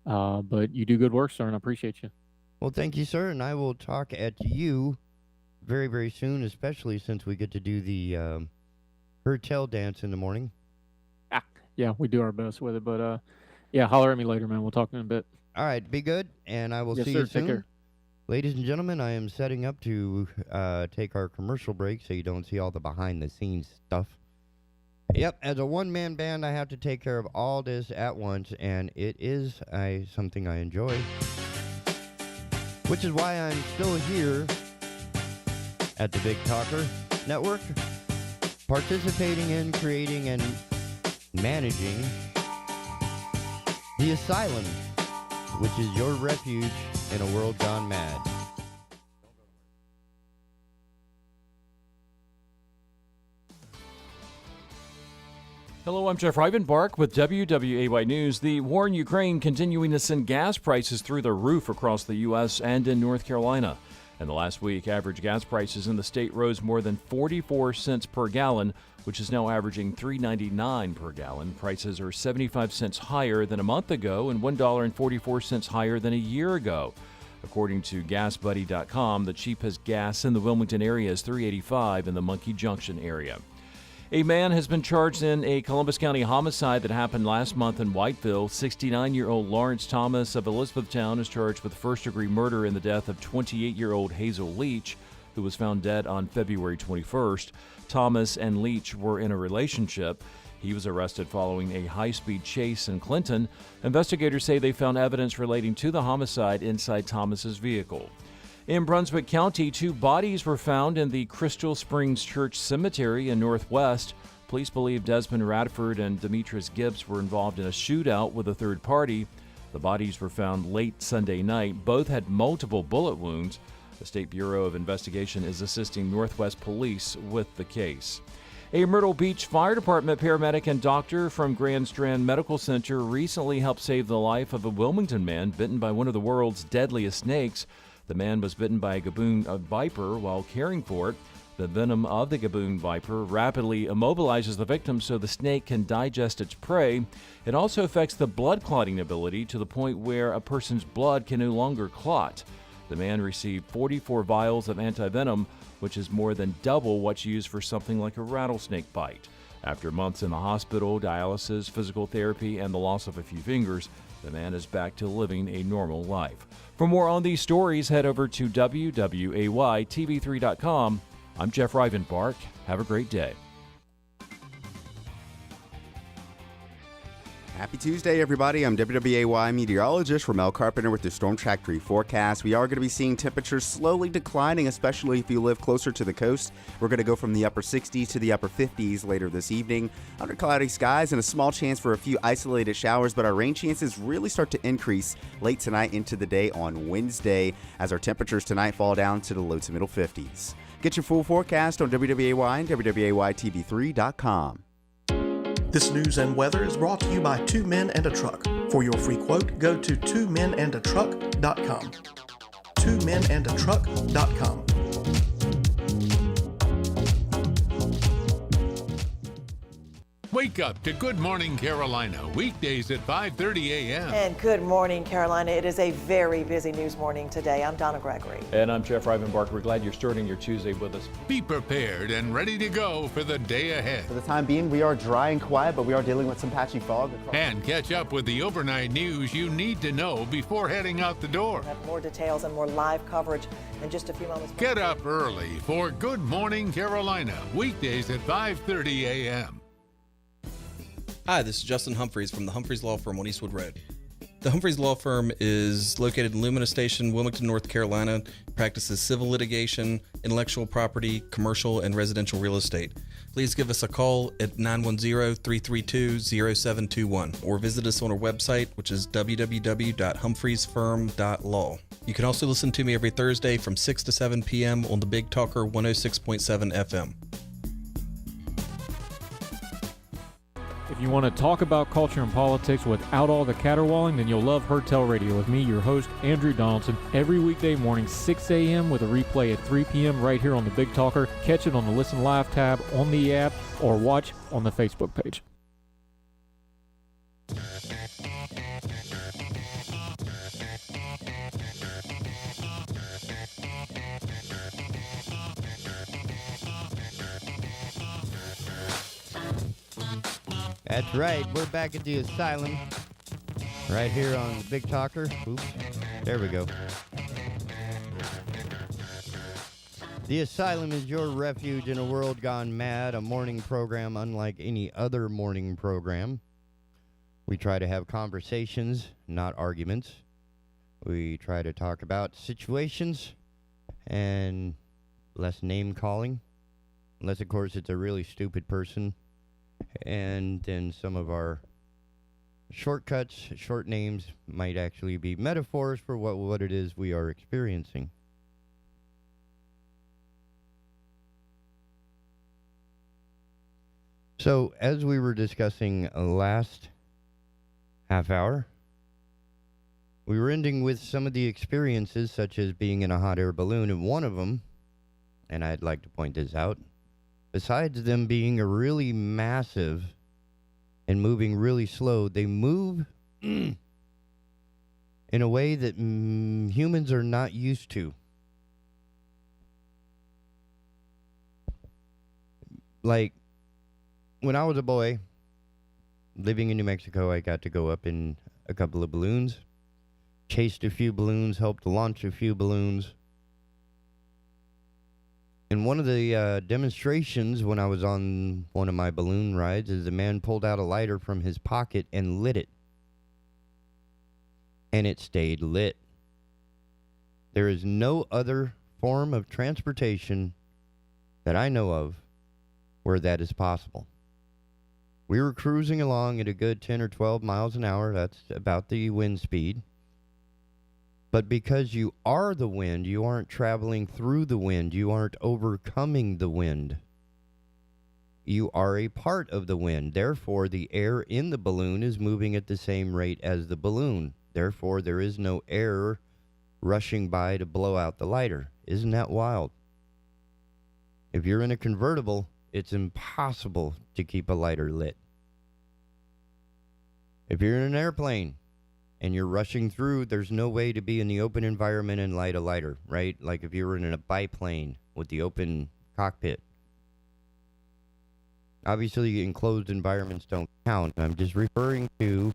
But you do good work, sir, and I appreciate you. Well, thank you, sir, and I will talk at you very, very soon, especially since we get to do the Hertel dance in the morning. Yeah, we do our best with it, but yeah, holler at me later, man. We'll talk in a bit. All right, be good, and I will Yes, see sir. you Take soon. care. Ladies and gentlemen, I am setting up to take our commercial break so you don't see all the behind-the-scenes stuff. Yep, as a one-man band, I have to take care of all this at once, and it is something I enjoy. Which is why I'm still here at the Big Talker Network, participating in, creating, and managing the Asylum, which is your refuge in a world gone mad. Hello, I'm Jeff Rivenbark with WWAY News. The war in Ukraine continuing to send gas prices through the roof across the U.S. and in North Carolina. In the last week, average gas prices in the state rose more than 44 cents per gallon, which is now averaging $3.99 per gallon. Prices are 75 cents higher than a month ago and $1.44 higher than a year ago. According to GasBuddy.com, the cheapest gas in the Wilmington area is $3.85 in the Monkey Junction area. A man has been charged in a Columbus County homicide that happened last month in Whiteville. 69-year-old Lawrence Thomas of Elizabethtown is charged with first-degree murder in the death of 28-year-old Hazel Leach, who was found dead on February 21st. Thomas and Leach were in a relationship. He was arrested following a high-speed chase in Clinton. Investigators say they found evidence relating to the homicide inside Thomas's vehicle. In Brunswick County, 2 bodies were found in the Crystal Springs Church Cemetery in Northwest. Police believe Desmond Radford and Demetrius Gibbs were involved in a shootout with a third party. The bodies were found late Sunday night. Both had multiple bullet wounds. The State Bureau of Investigation is assisting Northwest Police with the case. A Myrtle Beach Fire Department paramedic and doctor from Grand Strand Medical Center recently helped save the life of a Wilmington man bitten by one of the world's deadliest snakes. The man was bitten by a gaboon viper while caring for it. The venom of the gaboon viper rapidly immobilizes the victim so the snake can digest its prey. It also affects the blood clotting ability to the point where a person's blood can no longer clot. The man received 44 vials of antivenom, which is more than double what's used for something like a rattlesnake bite. After months in the hospital, dialysis, physical therapy, and the loss of a few fingers, the man is back to living a normal life. For more on these stories, head over to WWAYTV3.com. I'm Jeff Rivenbark. Have a great day. Happy Tuesday, everybody. I'm WWAY meteorologist Ramel Carpenter with the Storm Track 3 forecast. We are going to be seeing temperatures slowly declining, especially if you live closer to the coast. We're going to go from the upper 60s to the upper 50s later this evening. Under cloudy skies and a small chance for a few isolated showers, but our rain chances really start to increase late tonight into the day on Wednesday as our temperatures tonight fall down to the low to middle 50s. Get your full forecast on WWAY and WWAYTV3.com. This news and weather is brought to you by 2 Men and a Truck. For your free quote, go to 2menandatruck.com. 2menandatruck.com. Wake up to Good Morning Carolina, weekdays at 5:30 a.m. And good morning, Carolina. It is a very busy news morning today. I'm Donna Gregory. And I'm Jeff Rivenbark. We're glad you're starting your Tuesday with us. Be prepared and ready to go for the day ahead. For the time being, we are dry and quiet, but we are dealing with some patchy fog. And catch up with the overnight news you need to know before heading out the door. We'll have more details and more live coverage in just a few moments. Get up early for Good Morning Carolina, weekdays at 5:30 a.m. Hi, this is Justin Humphreys from the Humphreys Law Firm on Eastwood Road. The Humphreys Law Firm is located in Lumina Station, Wilmington, North Carolina, practices civil litigation, intellectual property, commercial, and residential real estate. Please give us a call at 910-332-0721 or visit us on our website, which is www.humphreysfirm.law. You can also listen to me every Thursday from 6 to 7 p.m. on the Big Talker 106.7 FM. If you want to talk about culture and politics without all the caterwauling, then you'll love Hertel Radio with me, your host, Andrew Donaldson, every weekday morning, 6 a.m. with a replay at 3 p.m. right here on the Big Talker. Catch it on the Listen Live tab on the app or watch on the Facebook page. That's right. We're back at the Asylum. Right here on the Big Talker. Oops. There we go. The Asylum is your refuge in a world gone mad, a morning program unlike any other morning program. We try to have conversations, not arguments. We try to talk about situations and less name calling. Unless, of course, it's a really stupid person. And then some of our shortcuts, short names, might actually be metaphors for what it is we are experiencing. So, as we were discussing last half hour, we were ending with some of the experiences, such as being in a hot air balloon, and one of them, and I'd like to point this out, besides them being a really massive and moving really slow, they move in a way that humans are not used to. Like, when I was a boy, living in New Mexico, I got to go up in a couple of balloons, chased a few balloons, helped launch a few balloons. And one of the demonstrations when I was on one of my balloon rides is a man pulled out a lighter from his pocket and lit it. And it stayed lit. There is no other form of transportation that I know of where that is possible. We were cruising along at a good 10 or 12 miles an hour. That's about the wind speed. But because you are the wind, you aren't traveling through the wind. You aren't overcoming the wind. You are a part of the wind. Therefore, the air in the balloon is moving at the same rate as the balloon. Therefore, there is no air rushing by to blow out the lighter. Isn't that wild? If you're in a convertible, it's impossible to keep a lighter lit. If you're in an airplane and you're rushing through, there's no way to be in the open environment and light a lighter, right? Like if you were in a biplane with the open cockpit. Obviously, enclosed environments don't count. I'm just referring to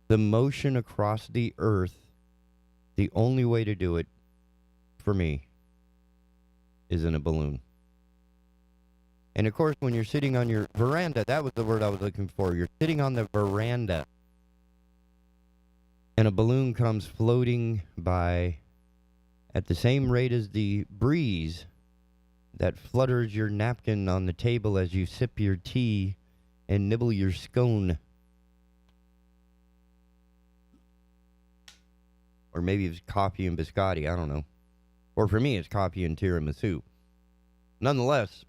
the motion across the earth. The only way to do it, for me, is in a balloon. And of course, when you're sitting on your veranda, that was the word I was looking for. You're sitting on the veranda, and a balloon comes floating by at the same rate as the breeze that flutters your napkin on the table as you sip your tea and nibble your scone. Or maybe it's coffee and biscotti, I don't know. Or for me, it's coffee and tiramisu. Nonetheless,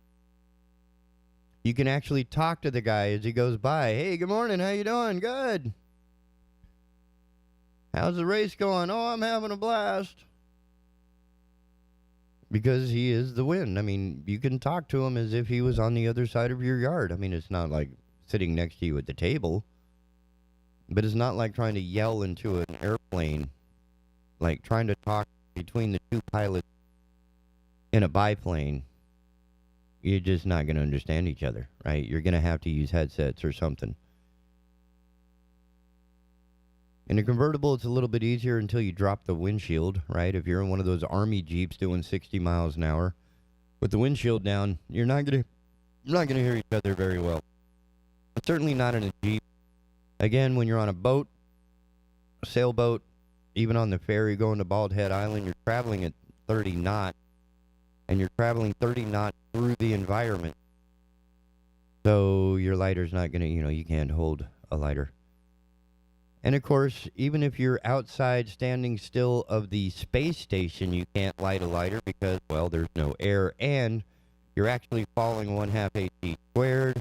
you can actually talk to the guy as he goes by. Hey, good morning, how you doing? Good. How's the race going? Oh, I'm having a blast. Because he is the wind. I mean, you can talk to him as if he was on the other side of your yard. I mean, it's not like sitting next to you at the table. But it's not like trying to yell into an airplane. Like trying to talk between the two pilots in a biplane. You're just not going to understand each other, right? You're going to have to use headsets or something. In a convertible, it's a little bit easier until you drop the windshield, right? If you're in one of those army Jeeps doing 60 miles an hour, with the windshield down, you're not going to hear each other very well. But certainly not in a Jeep. Again, when you're on a boat, a sailboat, even on the ferry going to Bald Head Island, you're traveling at 30 knots. And you're traveling 30 knots through the environment. So your lighter's not going to, you can't hold a lighter. And of course, even if you're outside standing still of the space station, you can't light a lighter because, well, there's no air. And you're actually falling 1/2 h squared,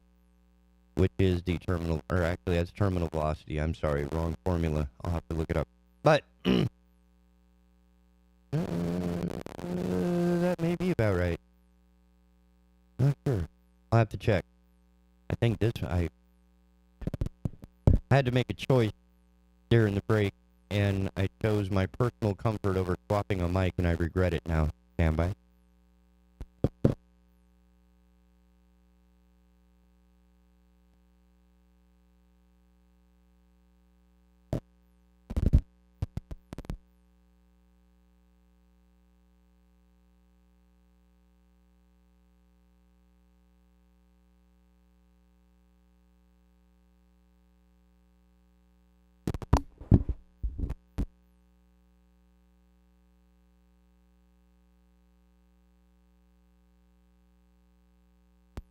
which is the terminal, or actually that's terminal velocity. I'm sorry, wrong formula. I'll have to look it up. But that may be about right. Not sure. I'll have to check. I think I had to make a choice during the break, and I chose my personal comfort over swapping a mic, and I regret it now. Stand by.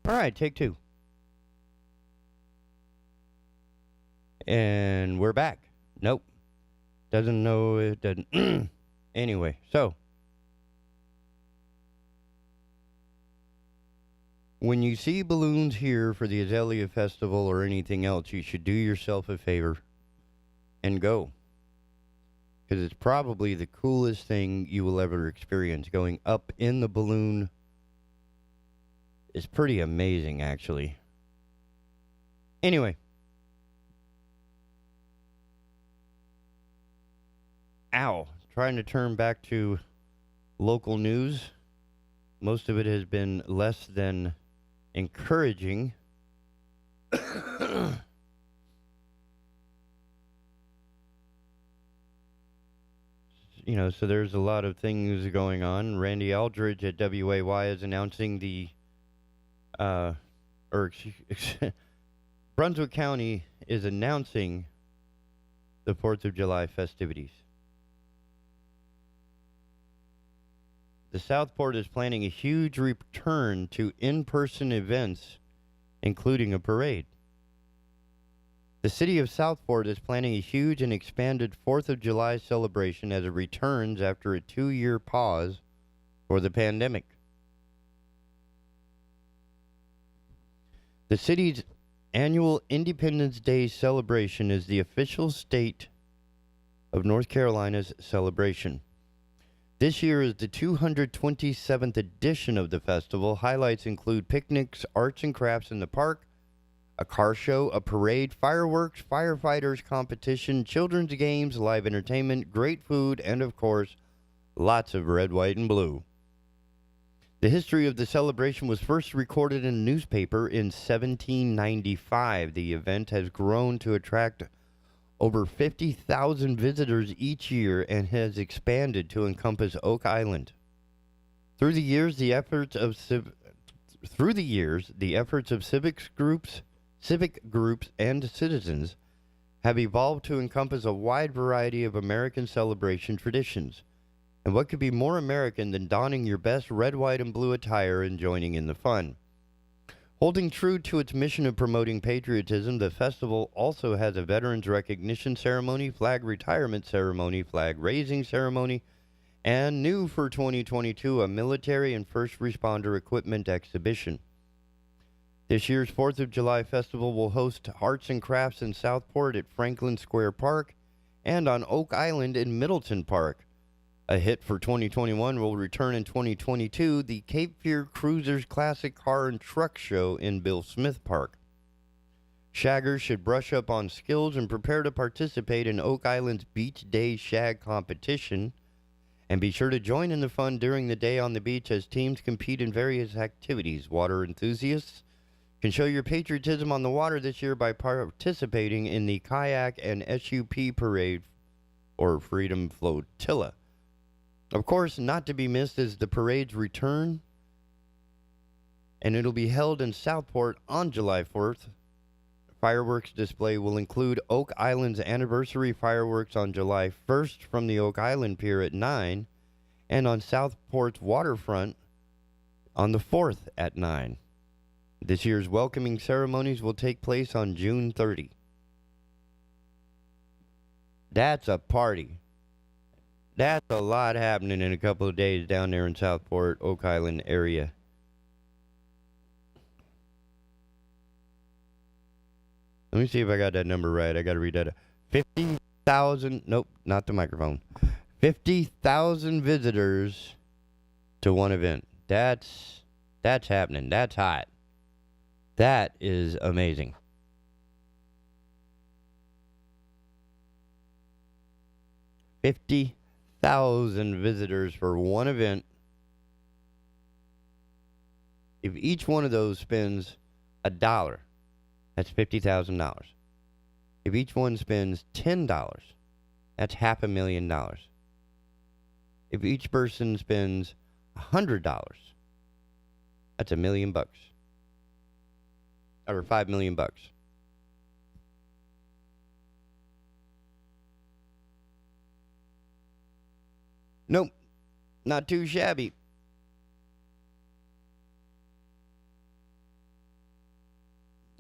All right, take two. And we're back. Nope. Doesn't know it doesn't. Anyway, so when you see balloons here for the Azalea Festival or anything else, you should do yourself a favor and go. Because it's probably the coolest thing you will ever experience. Going up in the balloon is pretty amazing, actually. Anyway. Ow. Trying to turn back to local news. Most of it has been less than encouraging. You know, so there's a lot of things going on. Randy Aldridge at WAY is announcing Brunswick County is announcing the 4th of July festivities. The Southport is planning a huge return to in-person events, including a parade. The city of Southport is planning a huge and expanded 4th of July celebration as it returns after a 2-year pause for the pandemic. The city's annual Independence Day celebration is the official state of North Carolina's celebration. This year is the 227th edition of the festival. Highlights include picnics, arts and crafts in the park, a car show, a parade, fireworks, firefighters competition, children's games, live entertainment, great food, and of course, lots of red, white, and blue. The history of the celebration was first recorded in a newspaper in 1795. The event has grown to attract over 50,000 visitors each year and has expanded to encompass Oak Island. Through the years, the efforts of civic groups and citizens have evolved to encompass a wide variety of American celebration traditions. And what could be more American than donning your best red, white, and blue attire and joining in the fun? Holding true to its mission of promoting patriotism, the festival also has a veterans recognition ceremony, flag retirement ceremony, flag raising ceremony, and new for 2022, a military and first responder equipment exhibition. This year's 4th of July festival will host arts and crafts in Southport at Franklin Square Park and on Oak Island in Middleton Park. A hit for 2021 will return in 2022, the Cape Fear Cruisers Classic Car and Truck Show in Bill Smith Park. Shaggers should brush up on skills and prepare to participate in Oak Island's Beach Day Shag competition, and be sure to join in the fun during the day on the beach as teams compete in various activities. Water enthusiasts can show your patriotism on the water this year by participating in the Kayak and SUP Parade or Freedom Flotilla. Of course, not to be missed is the parade's return, and it'll be held in Southport on July 4th. Fireworks display will include Oak Island's anniversary fireworks on July 1st from the Oak Island Pier at 9, and on Southport's waterfront on the 4th at 9. This year's welcoming ceremonies will take place on June 30. That's a party. That's a lot happening in a couple of days down there in Southport, Oak Island area. Let me see if I got that number right. I got to read that. 50,000. Nope, not the microphone. 50,000 visitors to one event. That's happening. That's hot. That is amazing. $50,000 visitors for one event. If each one of those spends $1, that's $50,000. If each one spends $10, that's $500,000. If each person spends $100, that's $1 million. Or $5 million. Nope, not too shabby.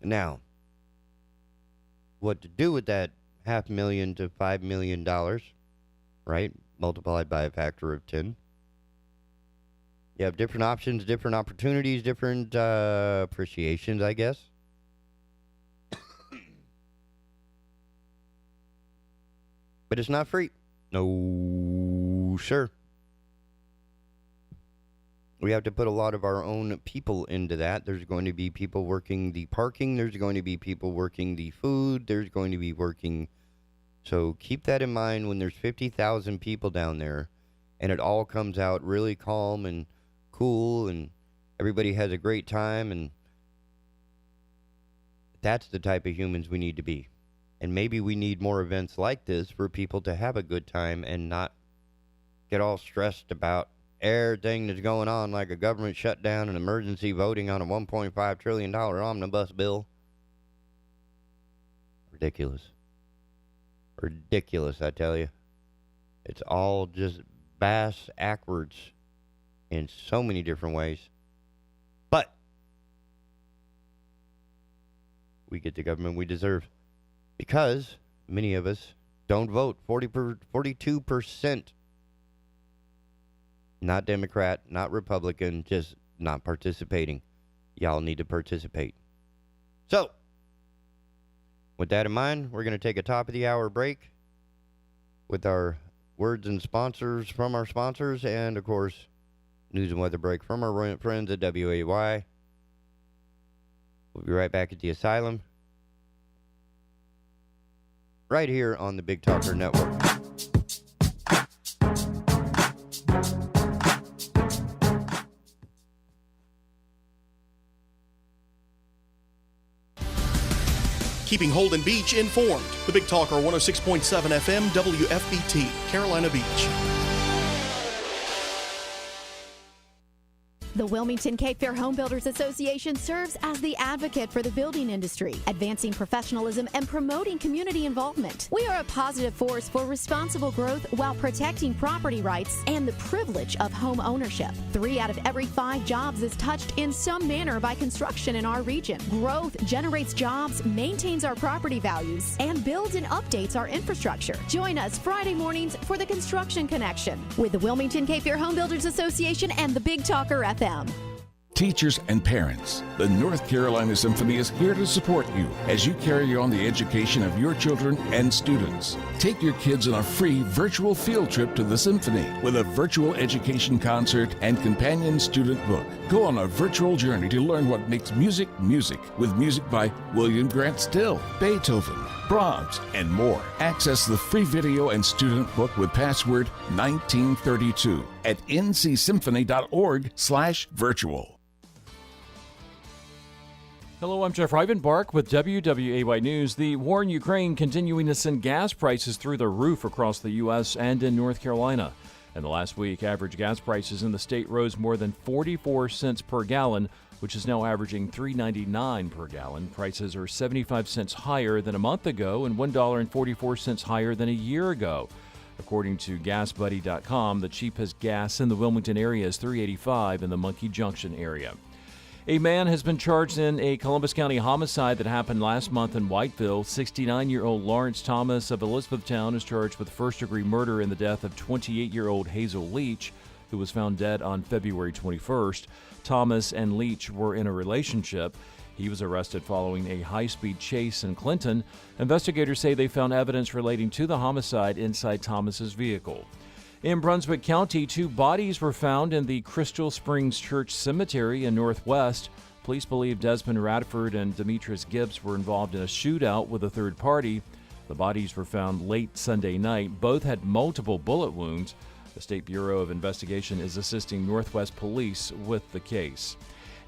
Now, what to do with that $500,000 to $5 million, right? Multiplied by a factor of 10. You have different options, different opportunities, different appreciations, I guess. But it's not free. No, sir. We have to put a lot of our own people into that. There's going to be people working the parking. There's going to be people working the food. There's going to be working. So keep that in mind when there's 50,000 people down there and it all comes out really calm and cool and everybody has a great time. And that's the type of humans we need to be. And maybe we need more events like this for people to have a good time and not get all stressed about everything that's going on, like a government shutdown and emergency voting on a $1.5 trillion omnibus bill. Ridiculous. Ridiculous, I tell you. It's all just bass backwards in so many different ways. But we get the government we deserve because many of us don't vote. 42%. Not Democrat, not Republican, just not participating. Y'all need to participate. So, with that in mind, we're going to take a top of the hour break with our words and sponsors from our sponsors, and of course, news and weather break from our friends at WAY. We'll be right back at the Asylum, right here on the Big Talker Network. Keeping Holden Beach informed. The Big Talker 106.7 FM WFBT, Carolina Beach. The Wilmington Cape Fear Home Builders Association serves as the advocate for the building industry, advancing professionalism and promoting community involvement. We are a positive force for responsible growth while protecting property rights and the privilege of home ownership. 3 out of every 5 jobs is touched in some manner by construction in our region. Growth generates jobs, maintains our property values, and builds and updates our infrastructure. Join us Friday mornings for the Construction Connection with the Wilmington Cape Fear Home Builders Association and the Big Talker FM. Teachers and parents, the North Carolina Symphony is here to support you as you carry on the education of your children and students. Take your kids on a free virtual field trip to the Symphony with a virtual education concert and companion student book. Go on a virtual journey to learn what makes music music with music by William Grant Still, Beethoven, Brahms, and more. Access the free video and student book with password 1932 at ncsymphony.org/virtual. Hello, I'm Jeff Rivenbark with WWAY News. The war in Ukraine continuing to send gas prices through the roof across the U.S. and in North Carolina. In the last week, average gas prices in the state rose more than 44 cents per gallon, which is now averaging $3.99 per gallon. Prices are 75 cents higher than a month ago and $1.44 higher than a year ago. According to GasBuddy.com, the cheapest gas in the Wilmington area is $3.85 in the Monkey Junction area. A man has been charged in a Columbus County homicide that happened last month in Whiteville. 69-year-old Lawrence Thomas of Elizabethtown is charged with first-degree murder in the death of 28-year-old Hazel Leach, who was found dead on February 21st. Thomas and Leach were in a relationship. He was arrested following a high-speed chase in Clinton. Investigators say they found evidence relating to the homicide inside Thomas's vehicle. In Brunswick County, 2 bodies were found in the Crystal Springs Church Cemetery in Northwest. Police believe Desmond Radford and Demetrius Gibbs were involved in a shootout with a third party. The bodies were found late Sunday night. Both had multiple bullet wounds. The State Bureau of Investigation is assisting Northwest Police with the case.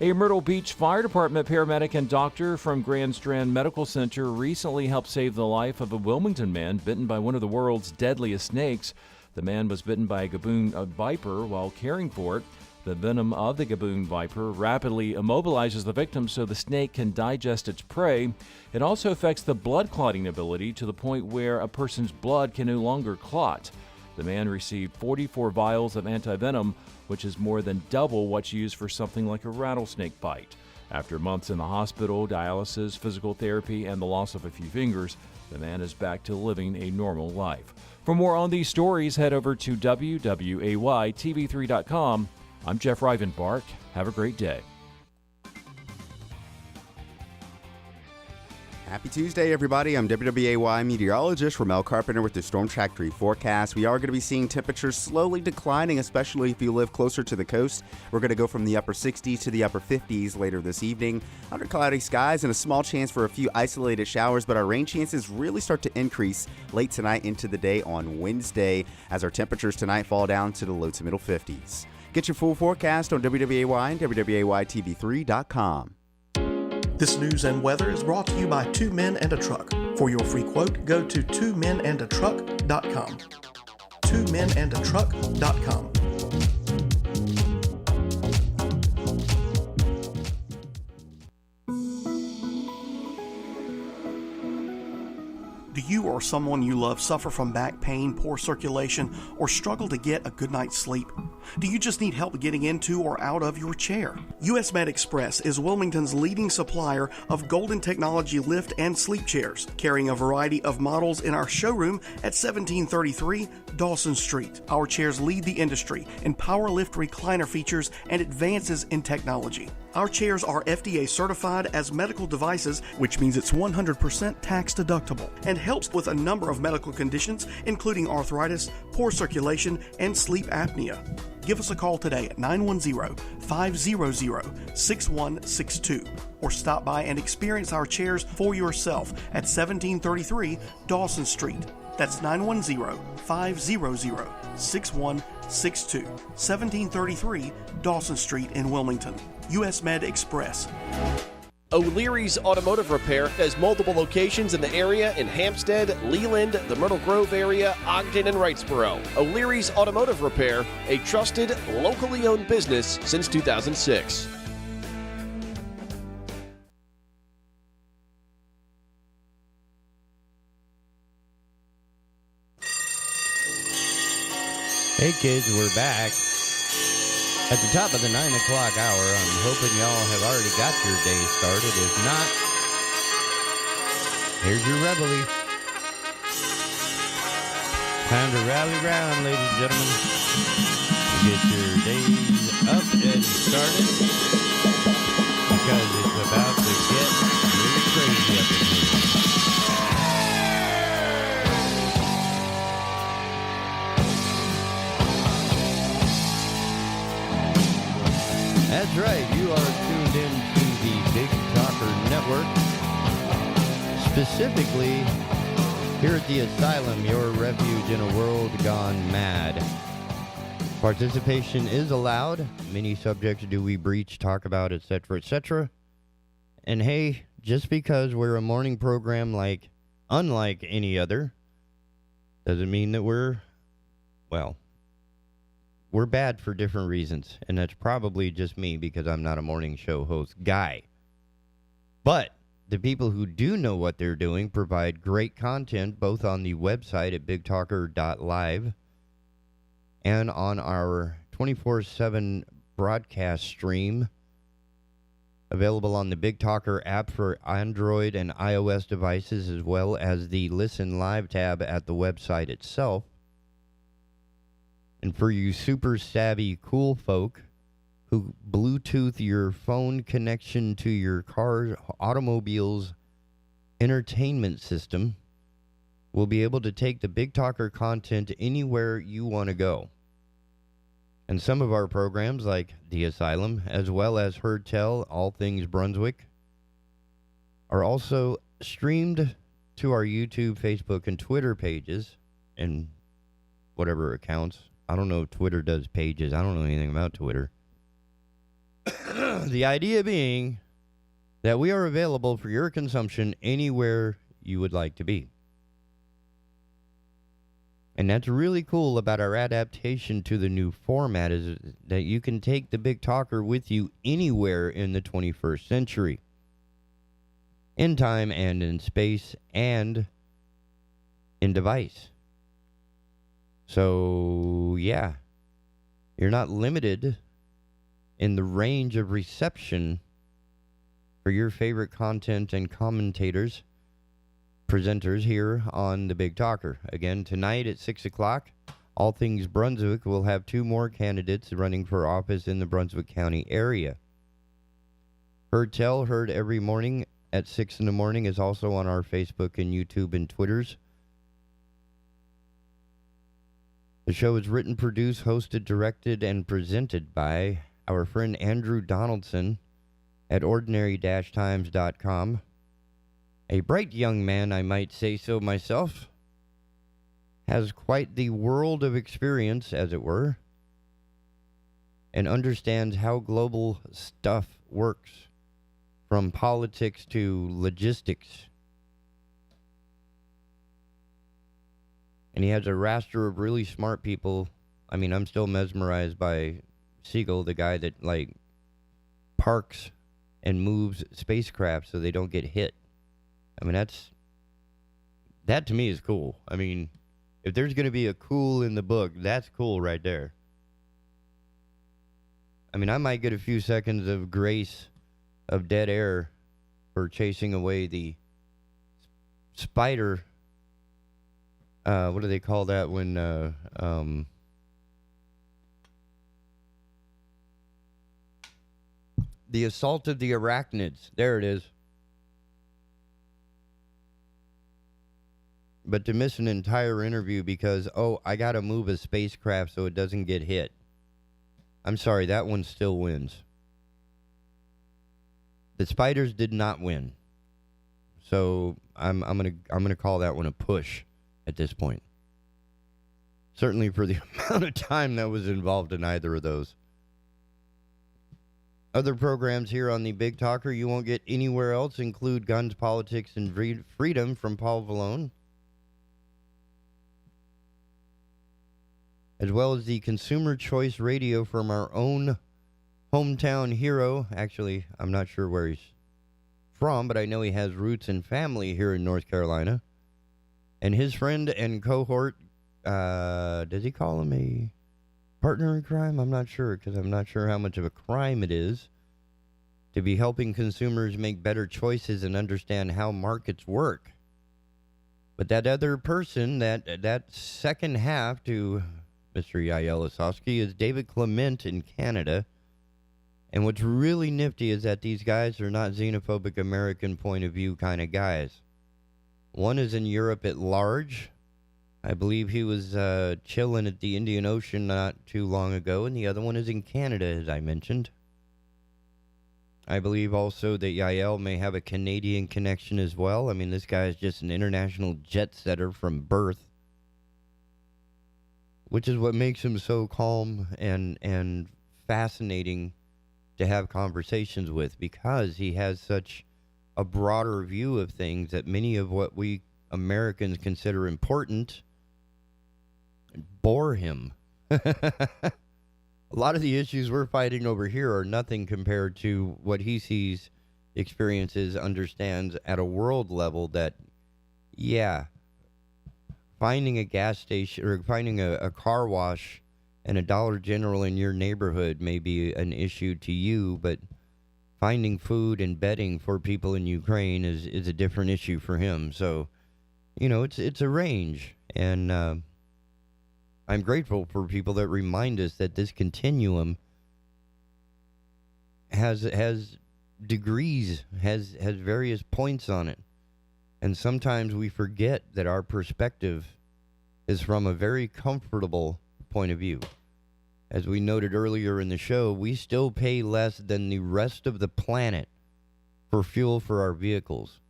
A Myrtle Beach Fire Department paramedic and doctor from Grand Strand Medical Center recently helped save the life of a Wilmington man bitten by one of the world's deadliest snakes. The man was bitten by a gaboon viper while caring for it. The venom of the gaboon viper rapidly immobilizes the victim so the snake can digest its prey. It also affects the blood clotting ability to the point where a person's blood can no longer clot. The man received 44 vials of antivenom, which is more than double what's used for something like a rattlesnake bite. After months in the hospital, dialysis, physical therapy, and the loss of a few fingers, the man is back to living a normal life. For more on these stories, head over to WWAYTV3.com. I'm Jeff Rivenbark. Have a great day. Happy Tuesday, everybody. I'm WWAY meteorologist Ramel Carpenter with the Storm Track 3 forecast. We are going to be seeing temperatures slowly declining, especially if you live closer to the coast. We're going to go from the upper 60s to the upper 50s later this evening. Under cloudy skies and a small chance for a few isolated showers, but our rain chances really start to increase late tonight into the day on Wednesday as our temperatures tonight fall down to the low to middle 50s. Get your full forecast on WWAY and WWAYTV3.com. This news and weather is brought to you by Two Men and a Truck. For your free quote, go to twomenandatruck.com. twomenandatruck.com. Do you or someone you love suffer from back pain, poor circulation, or struggle to get a good night's sleep? Do you just need help getting into or out of your chair? US Med Express is Wilmington's leading supplier of Golden Technology lift and sleep chairs, carrying a variety of models in our showroom at 1733 Dawson Street. Our chairs lead the industry in power lift recliner features and advances in technology. Our chairs are FDA certified as medical devices, which means it's 100% tax deductible and helps with a number of medical conditions, including arthritis, poor circulation, and sleep apnea. Give us a call today at 910-500-6162 or stop by and experience our chairs for yourself at 1733 Dawson Street. That's 910-500-6162, 1733 Dawson Street in Wilmington. US Med Express. O'Leary's Automotive Repair has multiple locations in the area in Hampstead, Leland, the Myrtle Grove area, Ogden, and Wrightsboro. O'Leary's Automotive Repair, a trusted, locally owned business since 2006. Hey kids, we're back. At the top of the 9 o'clock hour, I'm hoping y'all have already got your day started. If not, here's your reveille. Time to rally round, ladies and gentlemen. Get your days up and started, because it's about to get really crazy up in here. That's right, you are tuned in to the Big Talker Network. Specifically, here at the Asylum, your refuge in a world gone mad. Participation is allowed. Many subjects do we breach, talk about, etc., etc. And hey, just because we're a morning program unlike any other, doesn't mean that we're bad for different reasons, and that's probably just me because I'm not a morning show host guy. But the people who do know what they're doing provide great content both on the website at bigtalker.live and on our 24/7 broadcast stream available on the Big Talker app for Android and iOS devices, as well as the Listen Live tab at the website itself. And for you super savvy cool folk who Bluetooth your phone connection to your car's automobile's entertainment system, will be able to take the Big Talker content anywhere you want to go. And some of our programs, like The Asylum, as well as Heard Tell, All Things Brunswick, are also streamed to our YouTube, Facebook, and Twitter pages, and whatever accounts. I don't know if Twitter does pages. I don't know anything about Twitter. The idea being that we are available for your consumption anywhere you would like to be. And that's really cool about our adaptation to the new format, is that you can take the Big Talker with you anywhere in the 21st century. In time and in space and in device. So, yeah, you're not limited in the range of reception for your favorite content and commentators, presenters here on The Big Talker. Again, tonight at 6 o'clock, All Things Brunswick will have 2 more candidates running for office in the Brunswick County area. Heard Tell, heard every morning at 6 in the morning, is also on our Facebook and YouTube and Twitters. The show is written, produced, hosted, directed, and presented by our friend Andrew Donaldson at ordinary-times.com. A bright young man, I might say so myself. Has quite the world of experience, as it were, and understands how global stuff works, from politics to logistics. And he has a roster of really smart people. I mean, I'm still mesmerized by Siegel, the guy that, like, parks and moves spacecraft so they don't get hit. I mean, that to me is cool. I mean, if there's going to be a cool in the book, that's cool right there. I mean, I might get a few seconds of grace of dead air for chasing away the spider. What do they call that when the assault of the arachnids? There it is. But to miss an entire interview because, I got to move a spacecraft so it doesn't get hit. I'm sorry, that one still wins. The spiders did not win. So I'm gonna call that one a push at this point. Certainly for the amount of time that was involved in either of those. Other programs here on the Big Talker you won't get anywhere else include Guns, Politics, and Freedom from Paul Vallone, as well as the Consumer Choice Radio from our own hometown hero. Actually, I'm not sure where he's from, but I know he has roots and family here in North Carolina. And his friend and cohort, does he call him a partner in crime? I'm not sure, because I'm not sure how much of a crime it is to be helping consumers make better choices and understand how markets work. But that other person, that second half to Mr. Yael Osowski, is David Clement in Canada. And what's really nifty is that these guys are not xenophobic American point of view kind of guys. One is in Europe at large. I believe he was chilling at the Indian Ocean not too long ago. And the other one is in Canada, as I mentioned. I believe also that Yael may have a Canadian connection as well. I mean, this guy is just an international jet setter from birth, which is what makes him so calm and fascinating to have conversations with, because he has such a broader view of things that many of what we Americans consider important bore him. A lot of the issues we're fighting over here are nothing compared to what he sees, experiences, understands at a world level. That, yeah, finding a gas station or finding a car wash and a Dollar General in your neighborhood may be an issue to you, but finding food and bedding for people in Ukraine is a different issue for him. So, you know, it's a range, and I'm grateful for people that remind us that this continuum has degrees, has various points on it, and sometimes we forget that our perspective is from a very comfortable point of view. As we noted earlier in the show, we still pay less than the rest of the planet for fuel for our vehicles.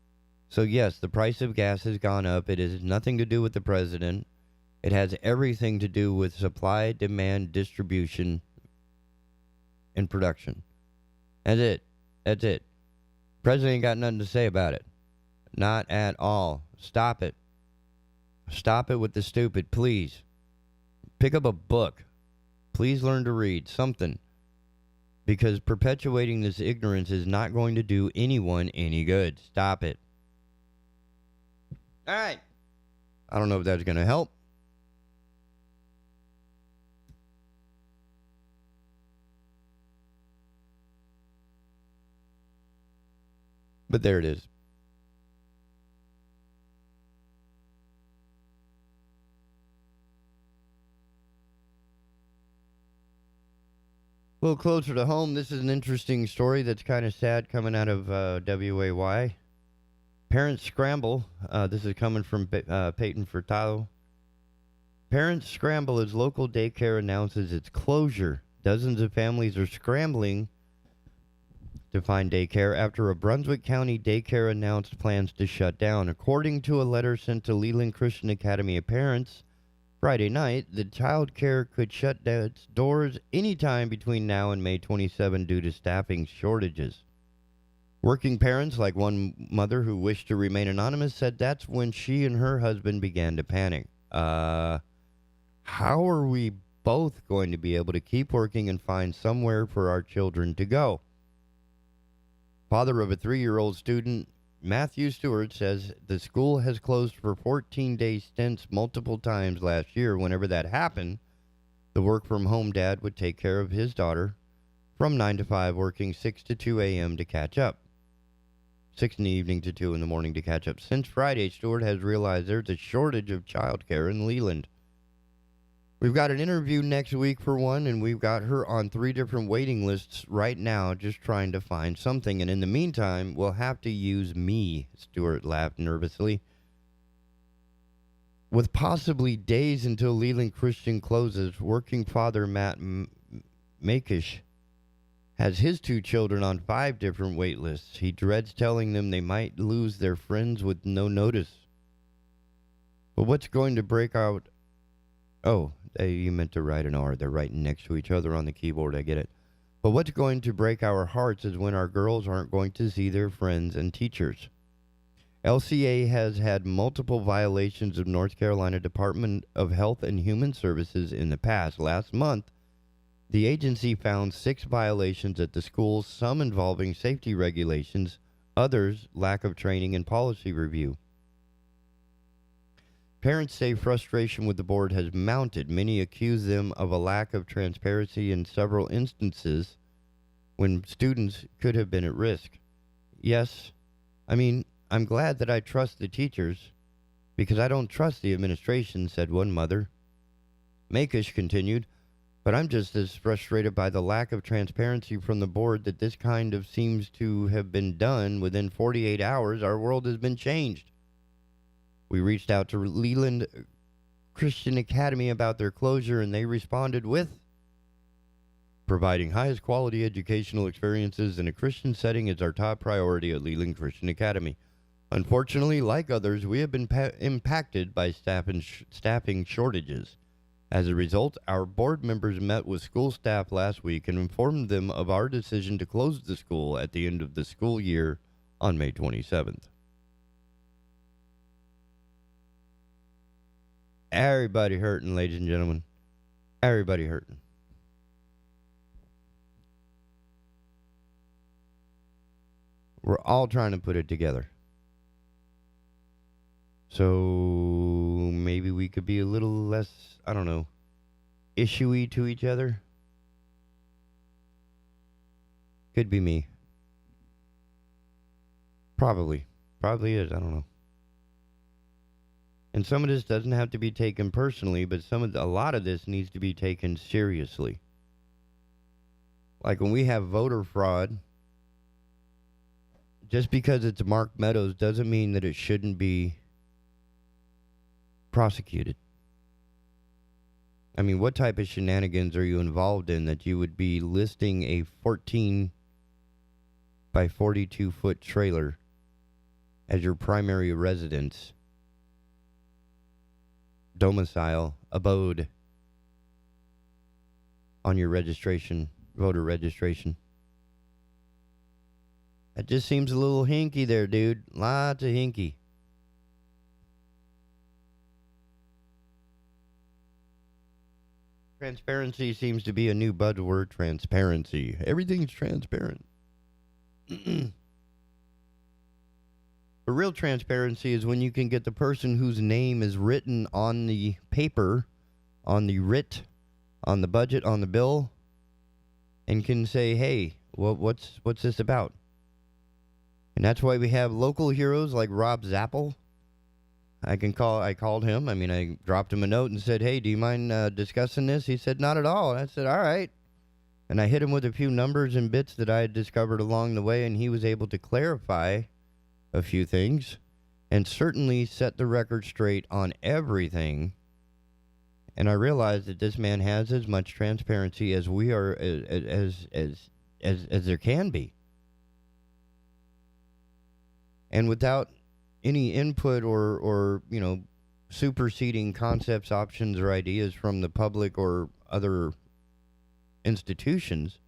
So yes, the price of gas has gone up. It has nothing to do with the president. It has everything to do with supply, demand, distribution, and production. That's it. That's it. President ain't got nothing to say about it. Not at all. Stop it. Stop it with the stupid, please. Pick up a book. Please learn to read something, because perpetuating this ignorance is not going to do anyone any good. Stop it. All right. I don't know if that's going to help. But there it is. A little closer to home, this is an interesting story that's kind of sad coming out of WAY. Parents scramble. This is coming from Peyton Furtado. Parents scramble as local daycare announces its closure. Dozens of families are scrambling to find daycare after a Brunswick County daycare announced plans to shut down. According to a letter sent to Leland Christian Academy of parents Friday night, the child care could shut down its doors anytime between now and May 27 due to staffing shortages. Working parents, like one mother who wished to remain anonymous, said that's when she and her husband began to panic. How are we both going to be able to keep working and find somewhere for our children to go? Father of a 3-year-old student, Matthew Stewart, says the school has closed for 14-day stints multiple times last year. Whenever that happened, the work-from-home dad would take care of his daughter from 9 to 5, working 6 to 2 a.m. to catch up. 6 in the evening to 2 in the morning to catch up. Since Friday, Stewart has realized there's a shortage of childcare in Leland. We've got an interview next week for one, and we've got her on 3 different waiting lists right now just trying to find something. And in the meantime, we'll have to use me, Stewart laughed nervously. With possibly days until Leland Christian closes, working father Matt Makish has his 2 children on 5 different wait lists. He dreads telling them they might lose their friends with no notice. But what's going to break out? Oh, you meant to write an R. They're writing next to each other on the keyboard. I get it. But what's going to break our hearts is when our girls aren't going to see their friends and teachers. LCA has had multiple violations of North Carolina Department of Health and Human Services in the past. Last month, the agency found 6 violations at the schools, some involving safety regulations, others lack of training and policy review. Parents say frustration with the board has mounted. Many accuse them of a lack of transparency in several instances when students could have been at risk. Yes, I'm glad that I trust the teachers because I don't trust the administration, said one mother. Makish continued, but I'm just as frustrated by the lack of transparency from the board that this kind of seems to have been done. Within 48 hours, our world has been changed. We reached out to Leland Christian Academy about their closure, and they responded with, providing highest quality educational experiences in a Christian setting is our top priority at Leland Christian Academy. Unfortunately, like others, we have been impacted by staffing shortages. As a result, our board members met with school staff last week and informed them of our decision to close the school at the end of the school year on May 27th. Everybody hurting, ladies and gentlemen. Everybody hurting. We're all trying to put it together. So maybe we could be a little less, issue-y to each other. Could be me. Probably is, I don't know. And some of this doesn't have to be taken personally, but a lot of this needs to be taken seriously. Like when we have voter fraud, just because it's Mark Meadows doesn't mean that it shouldn't be prosecuted. What type of shenanigans are you involved in that you would be listing a 14 by 42 foot trailer as your primary residence, domicile, abode on your registration, voter registration? That just seems a little hinky there, dude. Lots of hinky. Transparency seems to be a new buzzword. Transparency. Everything's transparent. The real transparency is when you can get the person whose name is written on the paper, on the writ, on the budget, on the bill, and can say, hey, what's this about? And that's why we have local heroes like Rob Zappel. I called him. I mean, I dropped him a note and said, hey, do you mind discussing this? He said, not at all. And I said, all right. And I hit him with a few numbers and bits that I had discovered along the way, and he was able to clarify a few things and certainly set the record straight on everything. And I realized that this man has as much transparency as we are, as there can be. And without any input or superseding concepts, options, or ideas from the public or other institutions,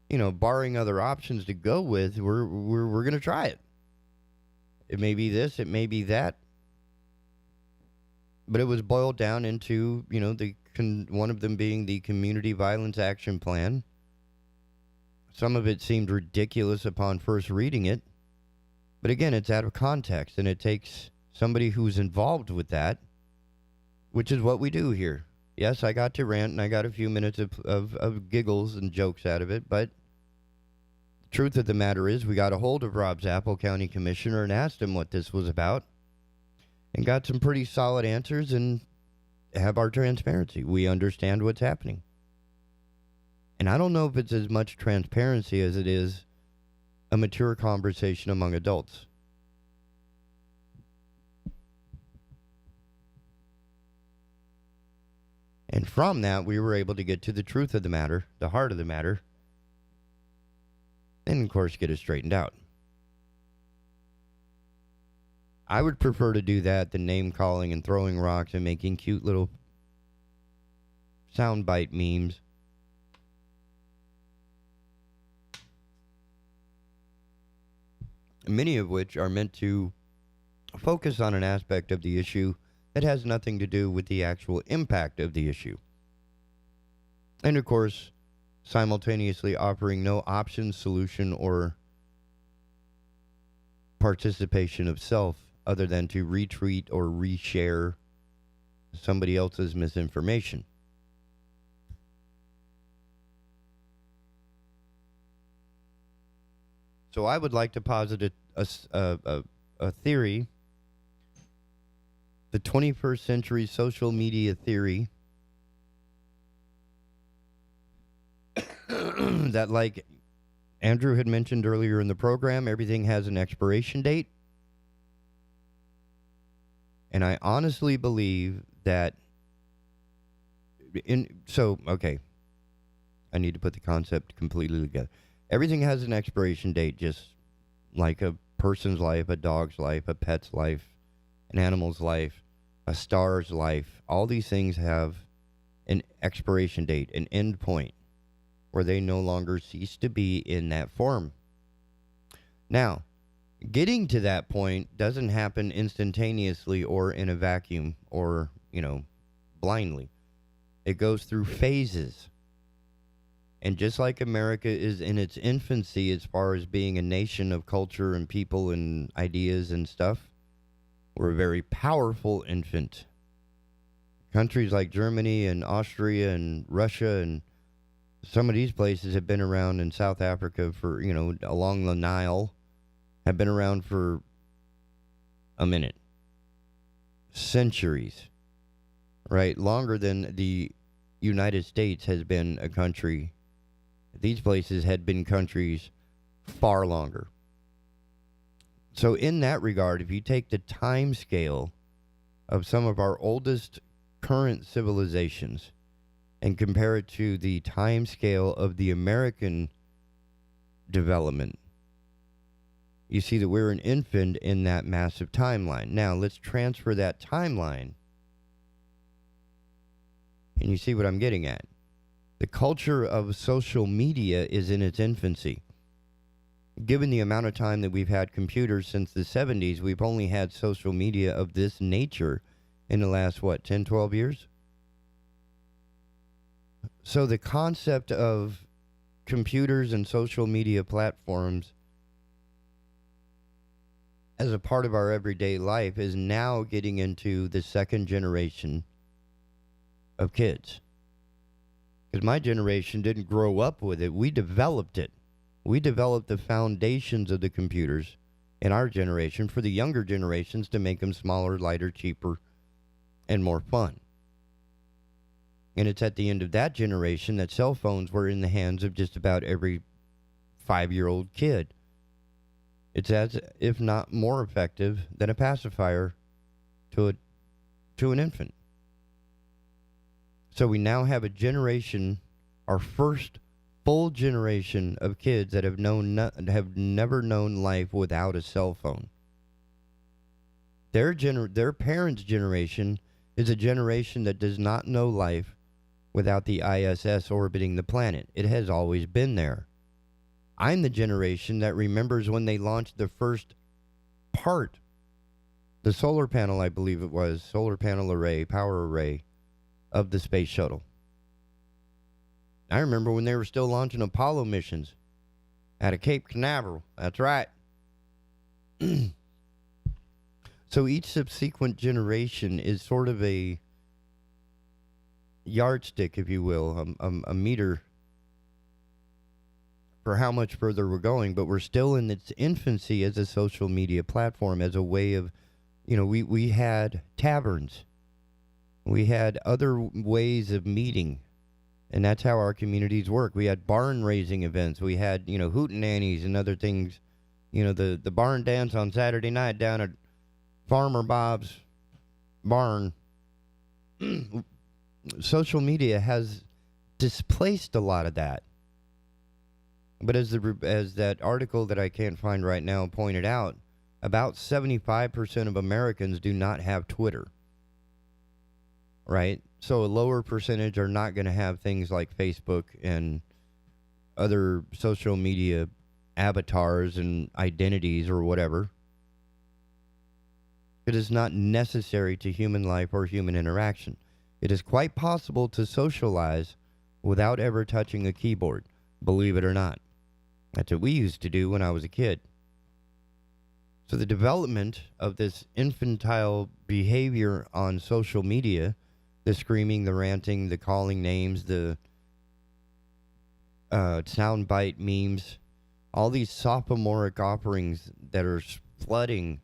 barring other options to go with, we're going to try it. It may be this, it may be that. But it was boiled down into, one of them being the Community Violence Action Plan. Some of it seemed ridiculous upon first reading it. But again, it's out of context, and it takes somebody who's involved with that, which is what we do here. Yes, I got to rant, and I got a few minutes of giggles and jokes out of it, but the truth of the matter is we got a hold of Rob Zappel, County Commissioner, and asked him what this was about, and got some pretty solid answers and have our transparency. We understand what's happening. And I don't know if it's as much transparency as it is a mature conversation among adults. And from that, we were able to get to the truth of the matter, the heart of the matter, and, of course, get it straightened out. I would prefer to do that than name-calling and throwing rocks and making cute little soundbite memes. Many of which are meant to focus on an aspect of the issue that has nothing to do with the actual impact of the issue. And, of course, simultaneously offering no option, solution, or participation of self other than to retweet or reshare somebody else's misinformation. So I would like to posit a theory, the 21st century social media theory, that, like Andrew had mentioned earlier in the program, everything has an expiration date. And I honestly believe that okay, I need to put the concept completely together. Everything has an expiration date, just like a person's life, a dog's life, a pet's life, an animal's life, a star's life. All these things have an expiration date, an end point, where they no longer cease to be in that form. Now, getting to that point doesn't happen instantaneously or in a vacuum or, blindly. It goes through phases. And just like America is in its infancy as far as being a nation of culture and people and ideas and stuff, we're a very powerful infant. Countries like Germany and Austria and Russia and some of these places have been around, in South Africa for, along the Nile, have been around for a minute. Centuries. Right? Longer than the United States has been a country. These places had been countries far longer. So in that regard, if you take the time scale of some of our oldest current civilizations and compare it to the time scale of the American development, you see that we're an infant in that massive timeline. Now, let's transfer that timeline, and you see what I'm getting at. The culture of social media is in its infancy. Given the amount of time that we've had computers since the 70s, we've only had social media of this nature in the last, 10, 12 years? So the concept of computers and social media platforms as a part of our everyday life is now getting into the second generation of kids. Because my generation didn't grow up with it. We developed it. We developed the foundations of the computers in our generation for the younger generations to make them smaller, lighter, cheaper, and more fun. And it's at the end of that generation that cell phones were in the hands of just about every 5-year-old kid. It's as if not more effective than a pacifier to an infant. So we now have a generation, our first full generation of kids that have never known life without a cell phone. Their parents' generation is a generation that does not know life without the ISS orbiting the planet. It has always been there. I'm the generation that remembers when they launched the first part, the solar panel, I believe it was, solar panel array, power array of the space shuttle. I remember when they were still launching Apollo missions out of Cape Canaveral. That's right. So each subsequent generation is sort of a yardstick, if you will, a meter for how much further we're going, but we're still in its infancy as a social media platform, as a way of, we had taverns. We had other ways of meeting, and that's how our communities work. We had barn raising events. We had, hootenannies and other things. The barn dance on Saturday night down at Farmer Bob's barn. Social media has displaced a lot of that. But as that article that I can't find right now pointed out, about 75% of Americans do not have Twitter. Right? So a lower percentage are not going to have things like Facebook and other social media avatars and identities or whatever. It is not necessary to human life or human interaction. It is quite possible to socialize without ever touching a keyboard, believe it or not. That's what we used to do when I was a kid. So the development of this infantile behavior on social media, the screaming, the ranting, the calling names, the soundbite memes, all these sophomoric offerings that are flooding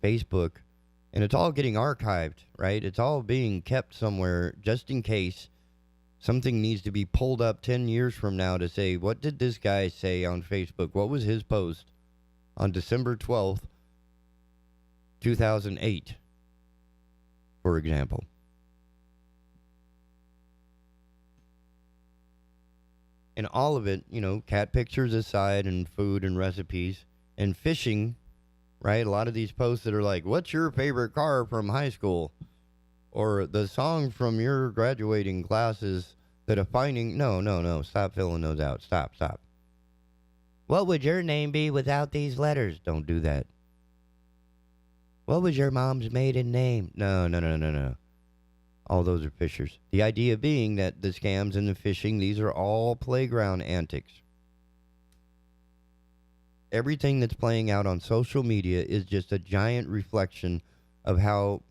Facebook, and it's all getting archived, right? It's all being kept somewhere just in case something needs to be pulled up 10 years from now to say, what did this guy say on Facebook? What was his post on December 12th, 2008, for example? And all of it, cat pictures aside, and food and recipes and fishing, right? A lot of these posts that are like, what's your favorite car from high school? Or the song from your graduating classes, the defining... No. Stop filling those out. Stop. What would your name be without these letters? Don't do that. What was your mom's maiden name? No. All those are fishers. The idea being that the scams and the phishing, these are all playground antics. Everything that's playing out on social media is just a giant reflection of how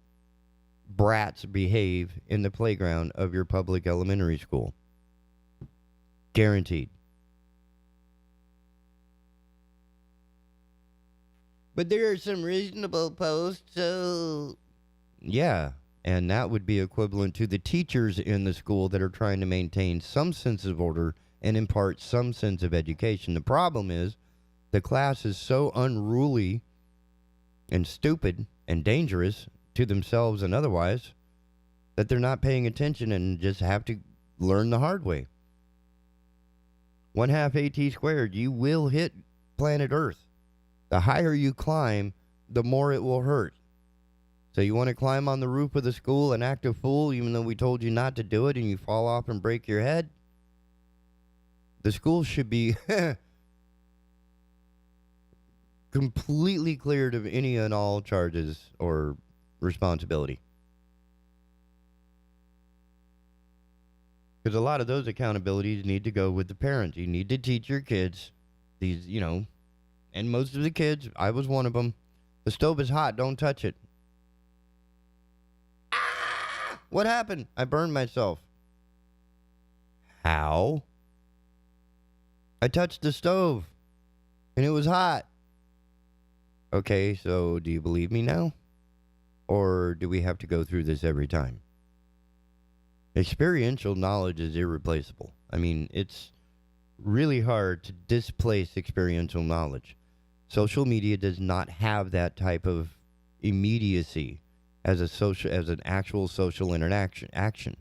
brats behave in the playground of your public elementary school. Guaranteed. But there are some reasonable posts, so... Yeah, and that would be equivalent to the teachers in the school that are trying to maintain some sense of order and impart some sense of education. The problem is the class is so unruly and stupid and dangerous to themselves and otherwise that they're not paying attention and just have to learn the hard way. 1/2 AT squared, you will hit planet Earth. The higher you climb, the more it will hurt. So you want to climb on the roof of the school and act a fool even though we told you not to do it, and you fall off and break your head? The school should be completely cleared of any and all charges or responsibility. Because a lot of those accountabilities need to go with the parents. You need to teach your kids these, and most of the kids, I was one of them, the stove is hot, don't touch it. Ah! What happened? I burned myself. How? I touched the stove, and it was hot. Okay, so do you believe me now? Or do we have to go through this every time? Experiential knowledge is irreplaceable. I mean, it's really hard to displace experiential knowledge. Social media does not have that type of immediacy as an actual social action.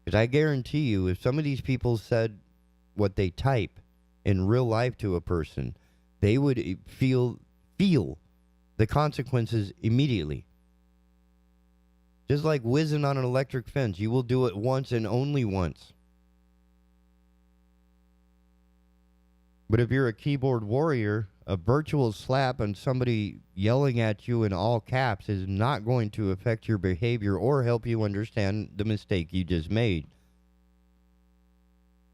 Because I guarantee you, if some of these people said what they type in real life to a person, they would feel the consequences immediately. Just like whizzing on an electric fence, you will do it once and only once. But if you're a keyboard warrior, a virtual slap and somebody yelling at you in all caps is not going to affect your behavior or help you understand the mistake you just made.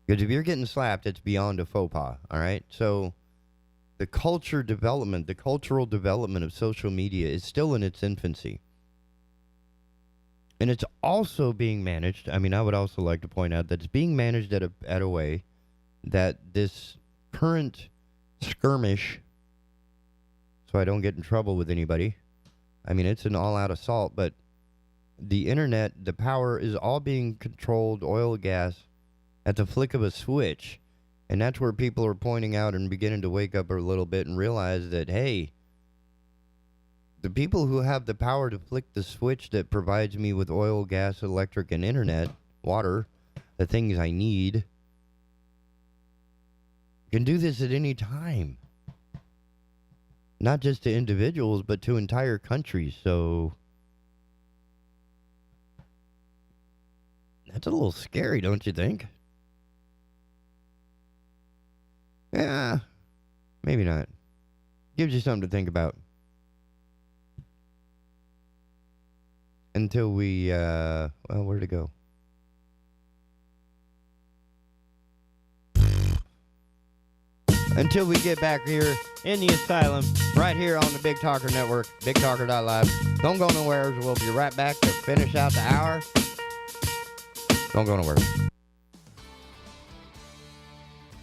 Because if you're getting slapped, it's beyond a faux pas, all right? So the cultural development of social media is still in its infancy. And it's also being managed. I mean, I would also like to point out that it's being managed at a way that this current skirmish, so I don't get in trouble with anybody. I mean, it's an all-out assault, but the internet, the power is all being controlled, oil, gas, at the flick of a switch. And that's where people are pointing out and beginning to wake up a little bit and realize that, hey, the people who have the power to flick the switch that provides me with oil, gas, electric, and internet, water, the things I need, can do this at any time. Not just to individuals, but to entire countries. So that's a little scary, don't you think? Yeah, maybe not. Gives you something to think about. Until we, well, where'd it go? Until we get back here in the asylum, right here on the Big Talker Network, BigTalker.live. Don't go nowhere. We'll be right back to finish out the hour. Don't go nowhere.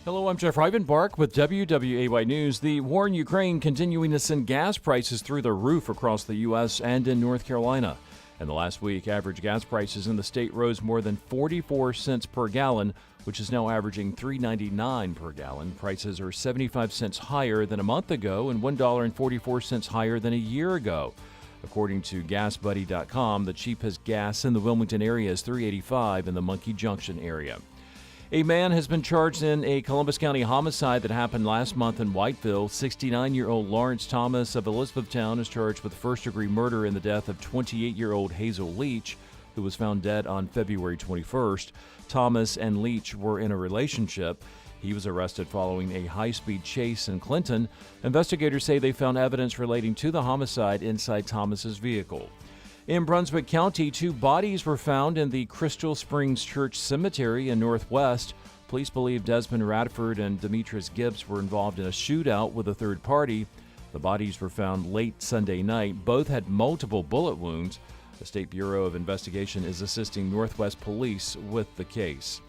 Hello, I'm Jeff Rivenbark with WWAY News. The war in Ukraine continuing to send gas prices through the roof across the U.S. and in North Carolina. And the last week, average gas prices in the state rose more than 44 cents per gallon, which is now averaging $3.99 per gallon. Prices are 75 cents higher than a month ago and $1.44 higher than a year ago. According to GasBuddy.com, the cheapest gas in the Wilmington area is $3.85 in the Monkey Junction area. A man has been charged in a Columbus County homicide that happened last month in Whiteville. 69-year-old Lawrence Thomas of Elizabethtown is charged with first-degree murder in the death of 28-year-old Hazel Leach, who was found dead on February 21st. Thomas and Leach were in a relationship. He was arrested following a high-speed chase in Clinton. Investigators say they found evidence relating to the homicide inside Thomas's vehicle. In Brunswick County, 2 bodies were found in the Crystal Springs Church Cemetery in Northwest. Police believe Desmond Radford and Demetrius Gibbs were involved in a shootout with a third party. The bodies were found late Sunday night. Both had multiple bullet wounds. The State Bureau of Investigation is assisting Northwest Police with the case.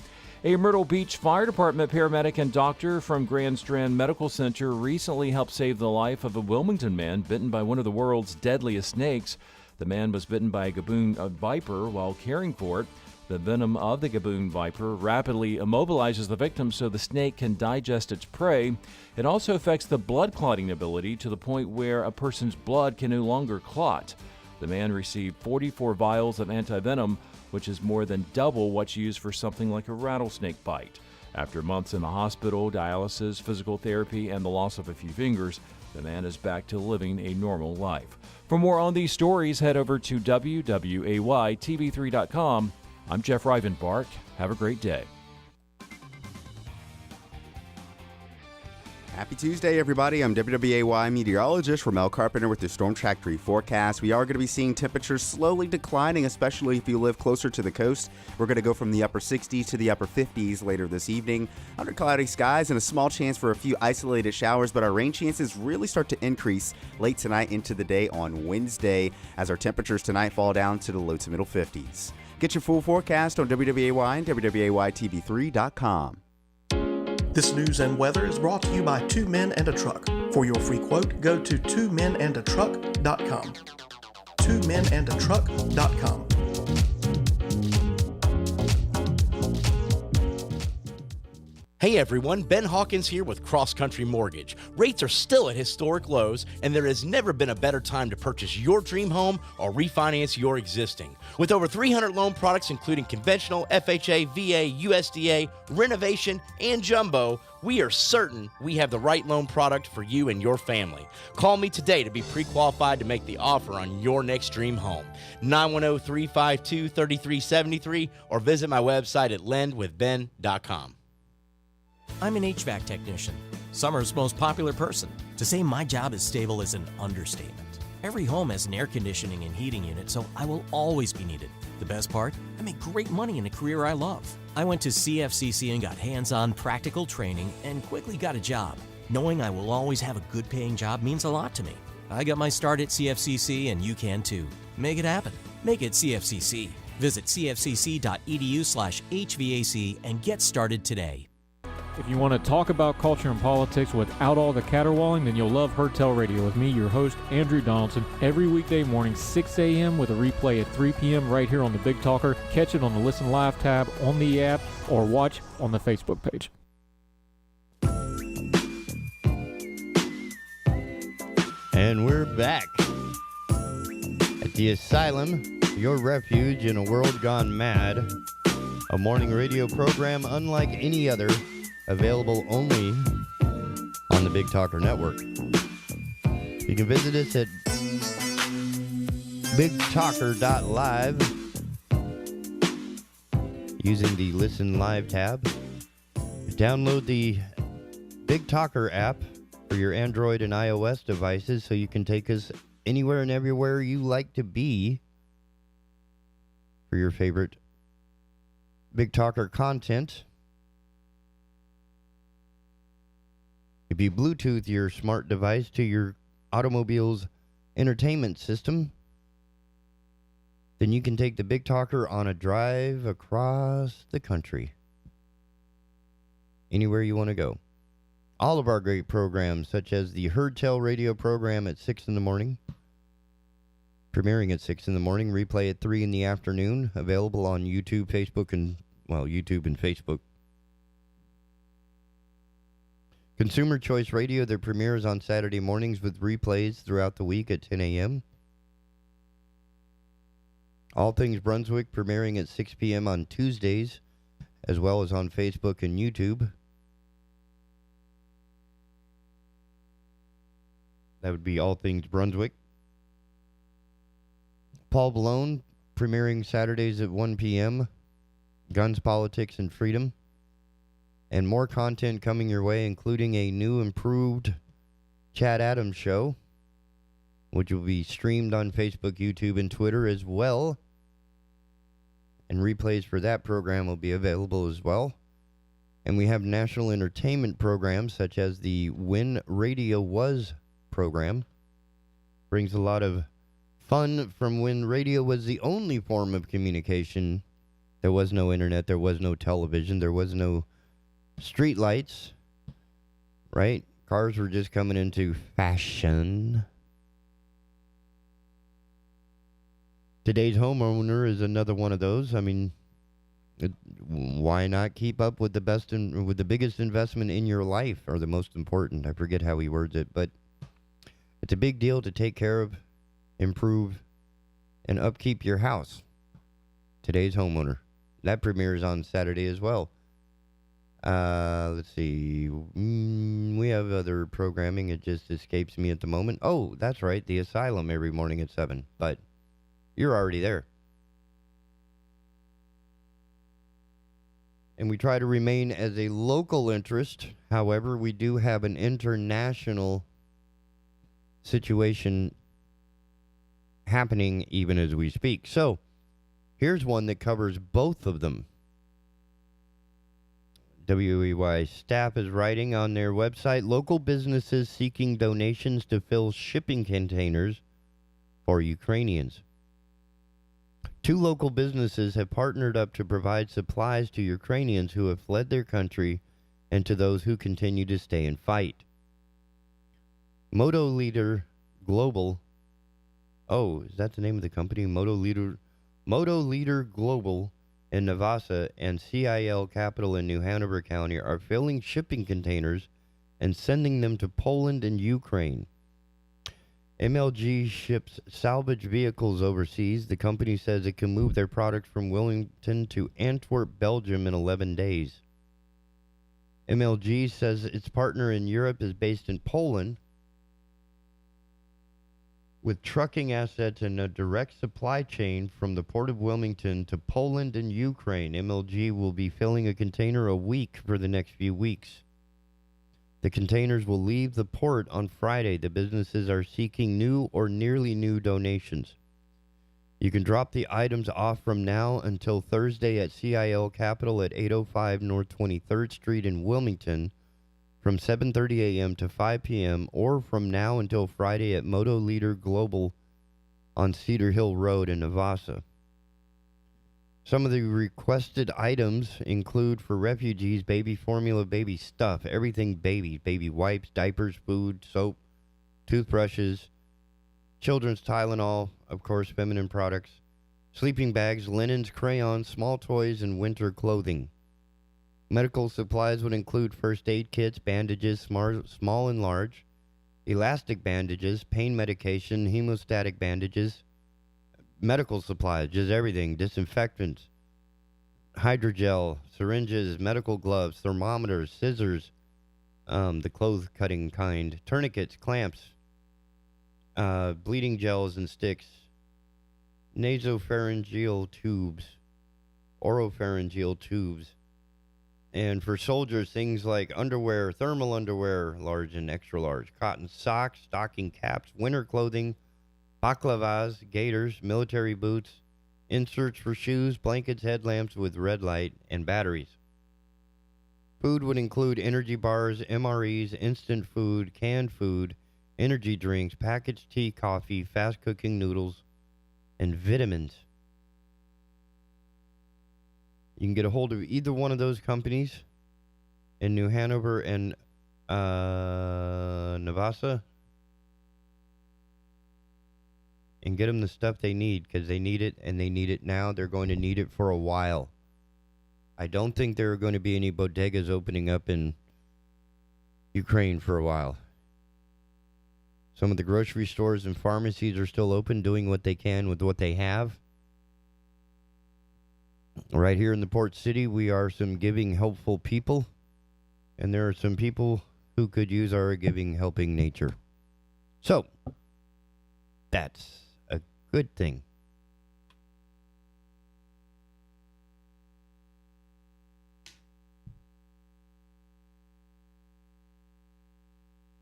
A Myrtle Beach Fire Department paramedic and doctor from Grand Strand Medical Center recently helped save the life of a Wilmington man bitten by one of the world's deadliest snakes. The man was bitten by a gaboon viper while caring for it. The venom of the gaboon viper rapidly immobilizes the victim so the snake can digest its prey. It also affects the blood clotting ability to the point where a person's blood can no longer clot. The man received 44 vials of antivenom, which is more than double what's used for something like a rattlesnake bite. After months in the hospital, dialysis, physical therapy, and the loss of a few fingers, the man is back to living a normal life. For more on these stories, head over to WWAYTV3.com. I'm Jeff Rivenbark. Have a great day. Happy Tuesday, everybody. I'm WWAY meteorologist Ramel Carpenter with the Storm Track 3 forecast. We are going to be seeing temperatures slowly declining, especially if you live closer to the coast. We're going to go from the upper 60s to the upper 50s later this evening. Under cloudy skies and a small chance for a few isolated showers, but our rain chances really start to increase late tonight into the day on Wednesday as our temperatures tonight fall down to the low to middle 50s. Get your full forecast on WWAY and WWAYTV3.com. This news and weather is brought to you by 2 Men and a Truck. For your free quote, go to twomenandatruck.com. twomenandatruck.com. Hey everyone, Ben Hawkins here with Cross Country Mortgage. Rates are still at historic lows, and there has never been a better time to purchase your dream home or refinance your existing. With over 300 loan products including conventional, FHA, VA, USDA, renovation, and jumbo, we are certain we have the right loan product for you and your family. Call me today to be pre-qualified to make the offer on your next dream home. 910-352-3373 or visit my website at lendwithben.com. I'm an HVAC technician, summer's most popular person. To say my job is stable is an understatement. Every home has an air conditioning and heating unit, so I will always be needed. The best part? I make great money in a career I love. I went to CFCC and got hands-on practical training and quickly got a job. Knowing I will always have a good-paying job means a lot to me. I got my start at CFCC, and you can too. Make it happen. Make it CFCC. Visit cfcc.edu/HVAC and get started today. If you want to talk about culture and politics without all the caterwauling, then you'll love Hertel Radio with me, your host, Andrew Donaldson, every weekday morning, 6 a.m. with a replay at 3 p.m. right here on the Big Talker. Catch it on the Listen Live tab on the app or watch on the Facebook page. And we're back at the Asylum, your refuge in a world gone mad. A morning radio program unlike any other, available only on the Big Talker Network. You can visit us at bigtalker.live using the Listen Live tab. Download the Big Talker app for your Android and iOS devices so you can take us anywhere and everywhere you like to be for your favorite Big Talker content. If you Bluetooth your smart device to your automobile's entertainment system, then you can take the Big Talker on a drive across the country. Anywhere you want to go. All of our great programs, such as the Hertel radio program at 6 in the morning, premiering at 6 in the morning, replay at 3 in the afternoon, available on YouTube, Facebook, and, YouTube and Facebook. Consumer Choice Radio, that premieres on Saturday mornings with replays throughout the week at 10 a.m. All Things Brunswick, premiering at 6 p.m. on Tuesdays, as well as on Facebook and YouTube. That would be All Things Brunswick. Paul Balone, premiering Saturdays at 1 p.m. Guns, Politics, and Freedom. And more content coming your way, including a new improved Chad Adams show, which will be streamed on Facebook, YouTube, and Twitter as well. And replays for that program will be available as well. And we have national entertainment programs such as the When Radio Was program. Brings a lot of fun from when radio was the only form of communication. There was no internet, there was no television, there was no street lights, right? Cars were just coming into fashion. Today's homeowner is another one of those. I mean, why not keep up with the best and with the biggest investment in your life, or the most important? I forget how he words it, but it's a big deal to take care of, improve, and upkeep your house. Today's homeowner. That premieres on Saturday as well. Let's see. We have other programming. It just escapes me at the moment. Oh, that's right. The Asylum every morning at 7. But you're already there. And we try to remain as a local interest. However, we do have an international situation happening even as we speak. So, here's one that covers both of them. WEY staff is writing on their website, local businesses seeking donations to fill shipping containers for Ukrainians. 2 local businesses have partnered up to provide supplies to Ukrainians who have fled their country and to those who continue to stay and fight. Moto Leader Global. Oh, is that the name of the company? Moto Leader Global in Navassa and CIL Capital in New Hanover County are filling shipping containers and sending them to Poland and Ukraine. MLG ships salvage vehicles overseas. The company says it can move their product from Wilmington to Antwerp, Belgium in 11 days. MLG says its partner in Europe is based in Poland with trucking assets and a direct supply chain from the port of Wilmington to Poland and Ukraine. MLG will be filling a container a week for the next few weeks. The containers will leave the port on Friday. The businesses are seeking new or nearly new donations. You can drop the items off from now until Thursday at CIL Capital at 805 North 23rd Street in Wilmington from 7:30 a.m. to 5 p.m. or from now until Friday at Moto Leader Global on Cedar Hill Road in Navassa. Some of the requested items include for refugees, baby formula, baby stuff, everything baby, baby wipes, diapers, food, soap, toothbrushes, children's Tylenol, of course, feminine products, sleeping bags, linens, crayons, small toys, and winter clothing. Medical supplies would include first aid kits, bandages, small and large, elastic bandages, pain medication, hemostatic bandages, medical supplies, just everything, disinfectants, hydrogel, syringes, medical gloves, thermometers, scissors, the clothes cutting kind, tourniquets, clamps, bleeding gels and sticks, nasopharyngeal tubes, oropharyngeal tubes, and for soldiers, things like underwear, thermal underwear, large and extra large, cotton socks, stocking caps, winter clothing, baklavas, gaiters, military boots, inserts for shoes, blankets, headlamps with red light, and batteries. Food would include energy bars, MREs, instant food, canned food, energy drinks, packaged tea, coffee, fast-cooking noodles, and vitamins. You can get a hold of either one of those companies in New Hanover and Navassa and get them the stuff they need because they need it and they need it now. They're going to need it for a while. I don't think there are going to be any bodegas opening up in Ukraine for a while. Some of the grocery stores and pharmacies are still open, doing what they can with what they have. Right here in the port city, we are some giving, helpful people, and there are some people who could use our giving, helping nature. So, that's a good thing.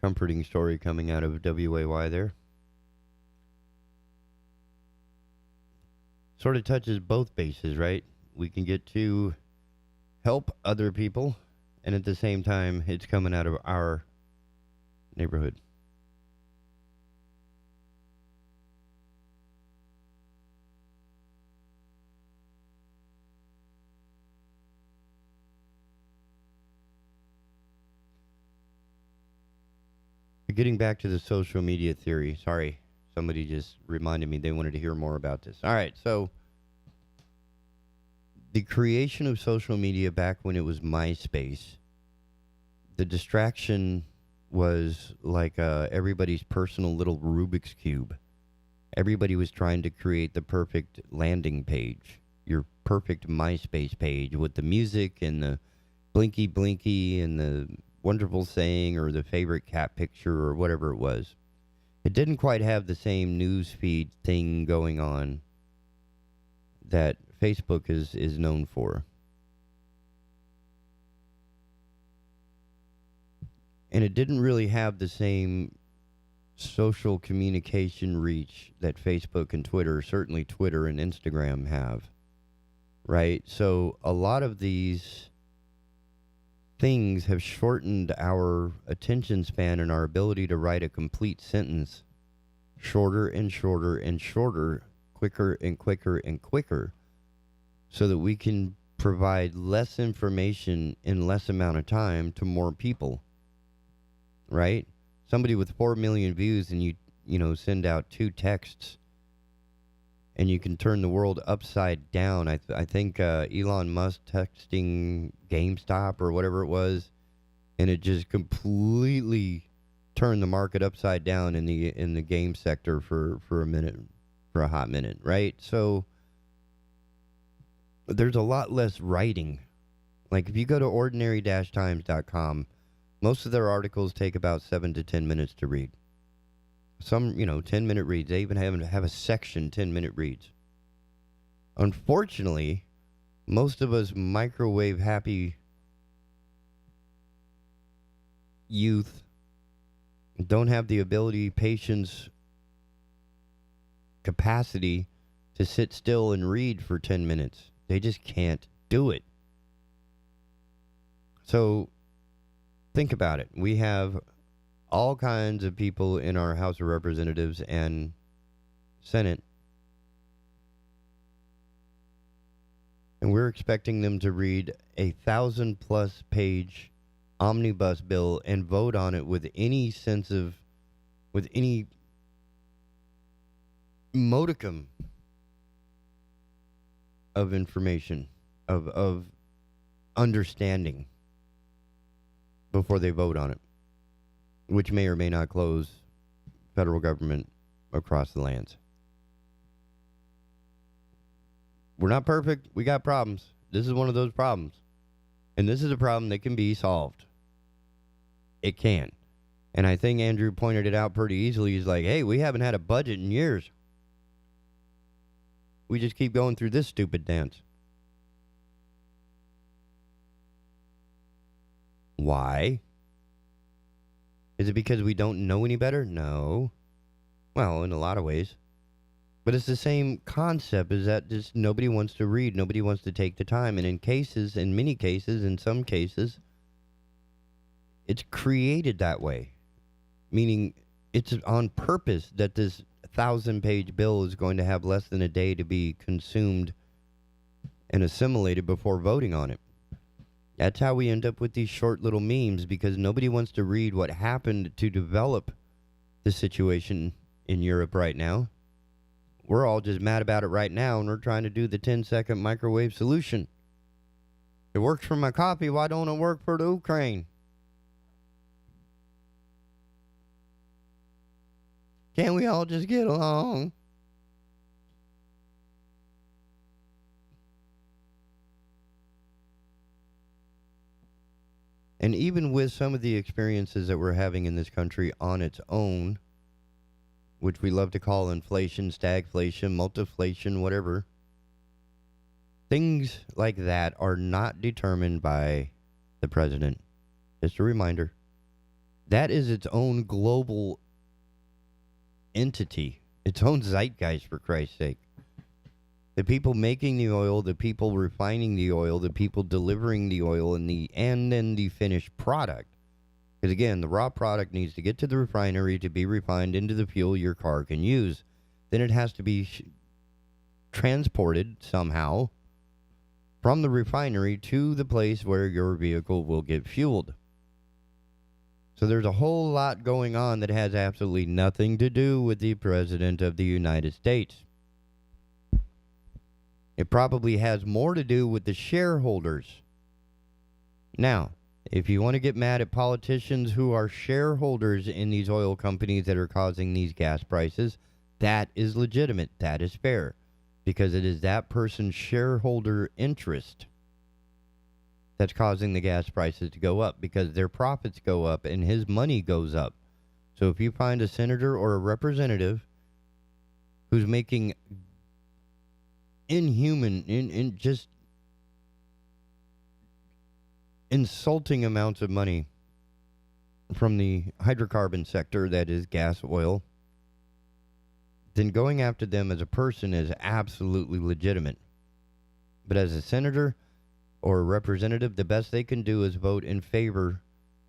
Comforting story coming out of WAY there. Sort of touches both bases, right? We can get to help other people, and at the same time, it's coming out of our neighborhood. Getting back to the social media theory. Sorry, somebody just reminded me they wanted to hear more about this. All right, so the creation of social media back when it was MySpace, the distraction was like everybody's personal little Rubik's Cube. Everybody was trying to create the perfect landing page, your perfect MySpace page with the music and the blinky blinky and the wonderful saying or the favorite cat picture or whatever it was. It didn't quite have the same news feed thing going on that Facebook is known for. And it didn't really have the same social communication reach that Facebook and Twitter, certainly Twitter and Instagram have, right? So a lot of these things have shortened our attention span and our ability to write a complete sentence shorter and shorter and shorter, quicker and quicker and quicker, so that we can provide less information in less amount of time to more people, right? somebody with 4 million views and you send out 2 texts and you can turn the world upside down. I think Elon Musk texting GameStop or whatever it was, and it just completely turned the market upside down in the game sector for a minute, for a hot minute, right? So there's a lot less writing. Like if you go to ordinary-times.com, most of their articles take about 7 to 10 minutes to read. Some, 10-minute reads. They even have a section, 10-minute reads. Unfortunately, most of us microwave-happy youth don't have the ability, patience, capacity to sit still and read for 10 minutes. They just can't do it. So, think about it. We have all kinds of people in our House of Representatives and Senate, and we're expecting them to read a 1,000-plus page omnibus bill and vote on it with any modicum of information, of understanding before they vote on it, which may or may not close federal government across the lands. We're not perfect. We got problems. This is one of those problems. And this is a problem that can be solved. It can. And I think Andrew pointed it out pretty easily. He's like, hey, we haven't had a budget in years. We just keep going through this stupid dance. Why? Is it because we don't know any better? No. Well, in a lot of ways. But it's the same concept, is that just nobody wants to read. Nobody wants to take the time. And in many cases, in some cases, it's created that way. Meaning it's on purpose that this 1,000-page bill is going to have less than a day to be consumed and assimilated before voting on it. That's how we end up with these short little memes, because nobody wants to read what happened to develop the situation in Europe right now. We're all just mad about it right now, and we're trying to do the 10-second microwave solution. It works for my coffee. Why don't it work for the Ukraine? Can't we all just get along? And even with some of the experiences that we're having in this country on its own, which we love to call inflation, stagflation, multiflation, whatever, things like that are not determined by the president. Just a reminder. That is its own global entity, its own zeitgeist, for Christ's sake. The people making the oil, the people refining the oil, the people delivering the oil, and then the finished product. Because again, the raw product needs to get to the refinery to be refined into the fuel your car can use. Then it has to be transported somehow from the refinery to the place where your vehicle will get fueled. So there's a whole lot going on that has absolutely nothing to do with the President of the United States. It probably has more to do with the shareholders. Now, if you want to get mad at politicians who are shareholders in these oil companies that are causing these gas prices, that is legitimate. That is fair. Because it is that person's shareholder interest that's causing the gas prices to go up, because their profits go up and his money goes up. So if you find a senator or a representative who's making inhuman, just insulting amounts of money from the hydrocarbon sector, that is gas, oil, then going after them as a person is absolutely legitimate. But as a senator or a representative, the best they can do is vote in favor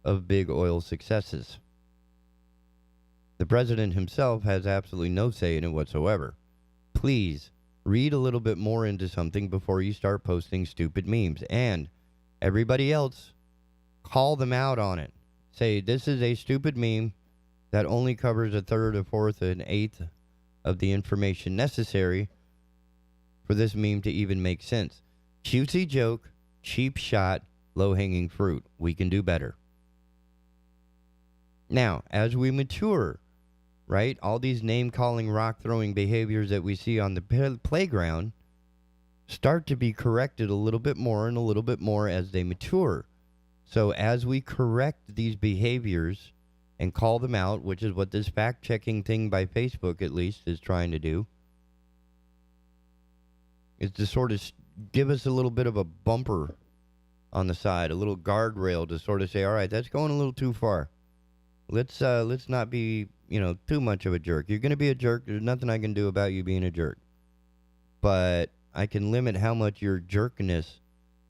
of big oil successes. The president himself has absolutely no say in it whatsoever. Please read a little bit more into something before you start posting stupid memes. And everybody else, call them out on it. Say, this is a stupid meme. that only covers a third, a fourth, an eighth of the information necessary for this meme to even make sense. Cutesy joke, cheap shot, low-hanging fruit. We can do better. Now, as we mature, right, all these name-calling, rock-throwing behaviors that we see on the playground start to be corrected a little bit more and a little bit more as they mature. So as we correct these behaviors and call them out, which is what this fact-checking thing by Facebook, at least, is trying to do, is to sort of give us a little bit of a bumper on the side, a little guardrail to sort of say, all right, that's going a little too far. Let's not be, too much of a jerk. You're going to be a jerk. There's nothing I can do about you being a jerk. But I can limit how much your jerkness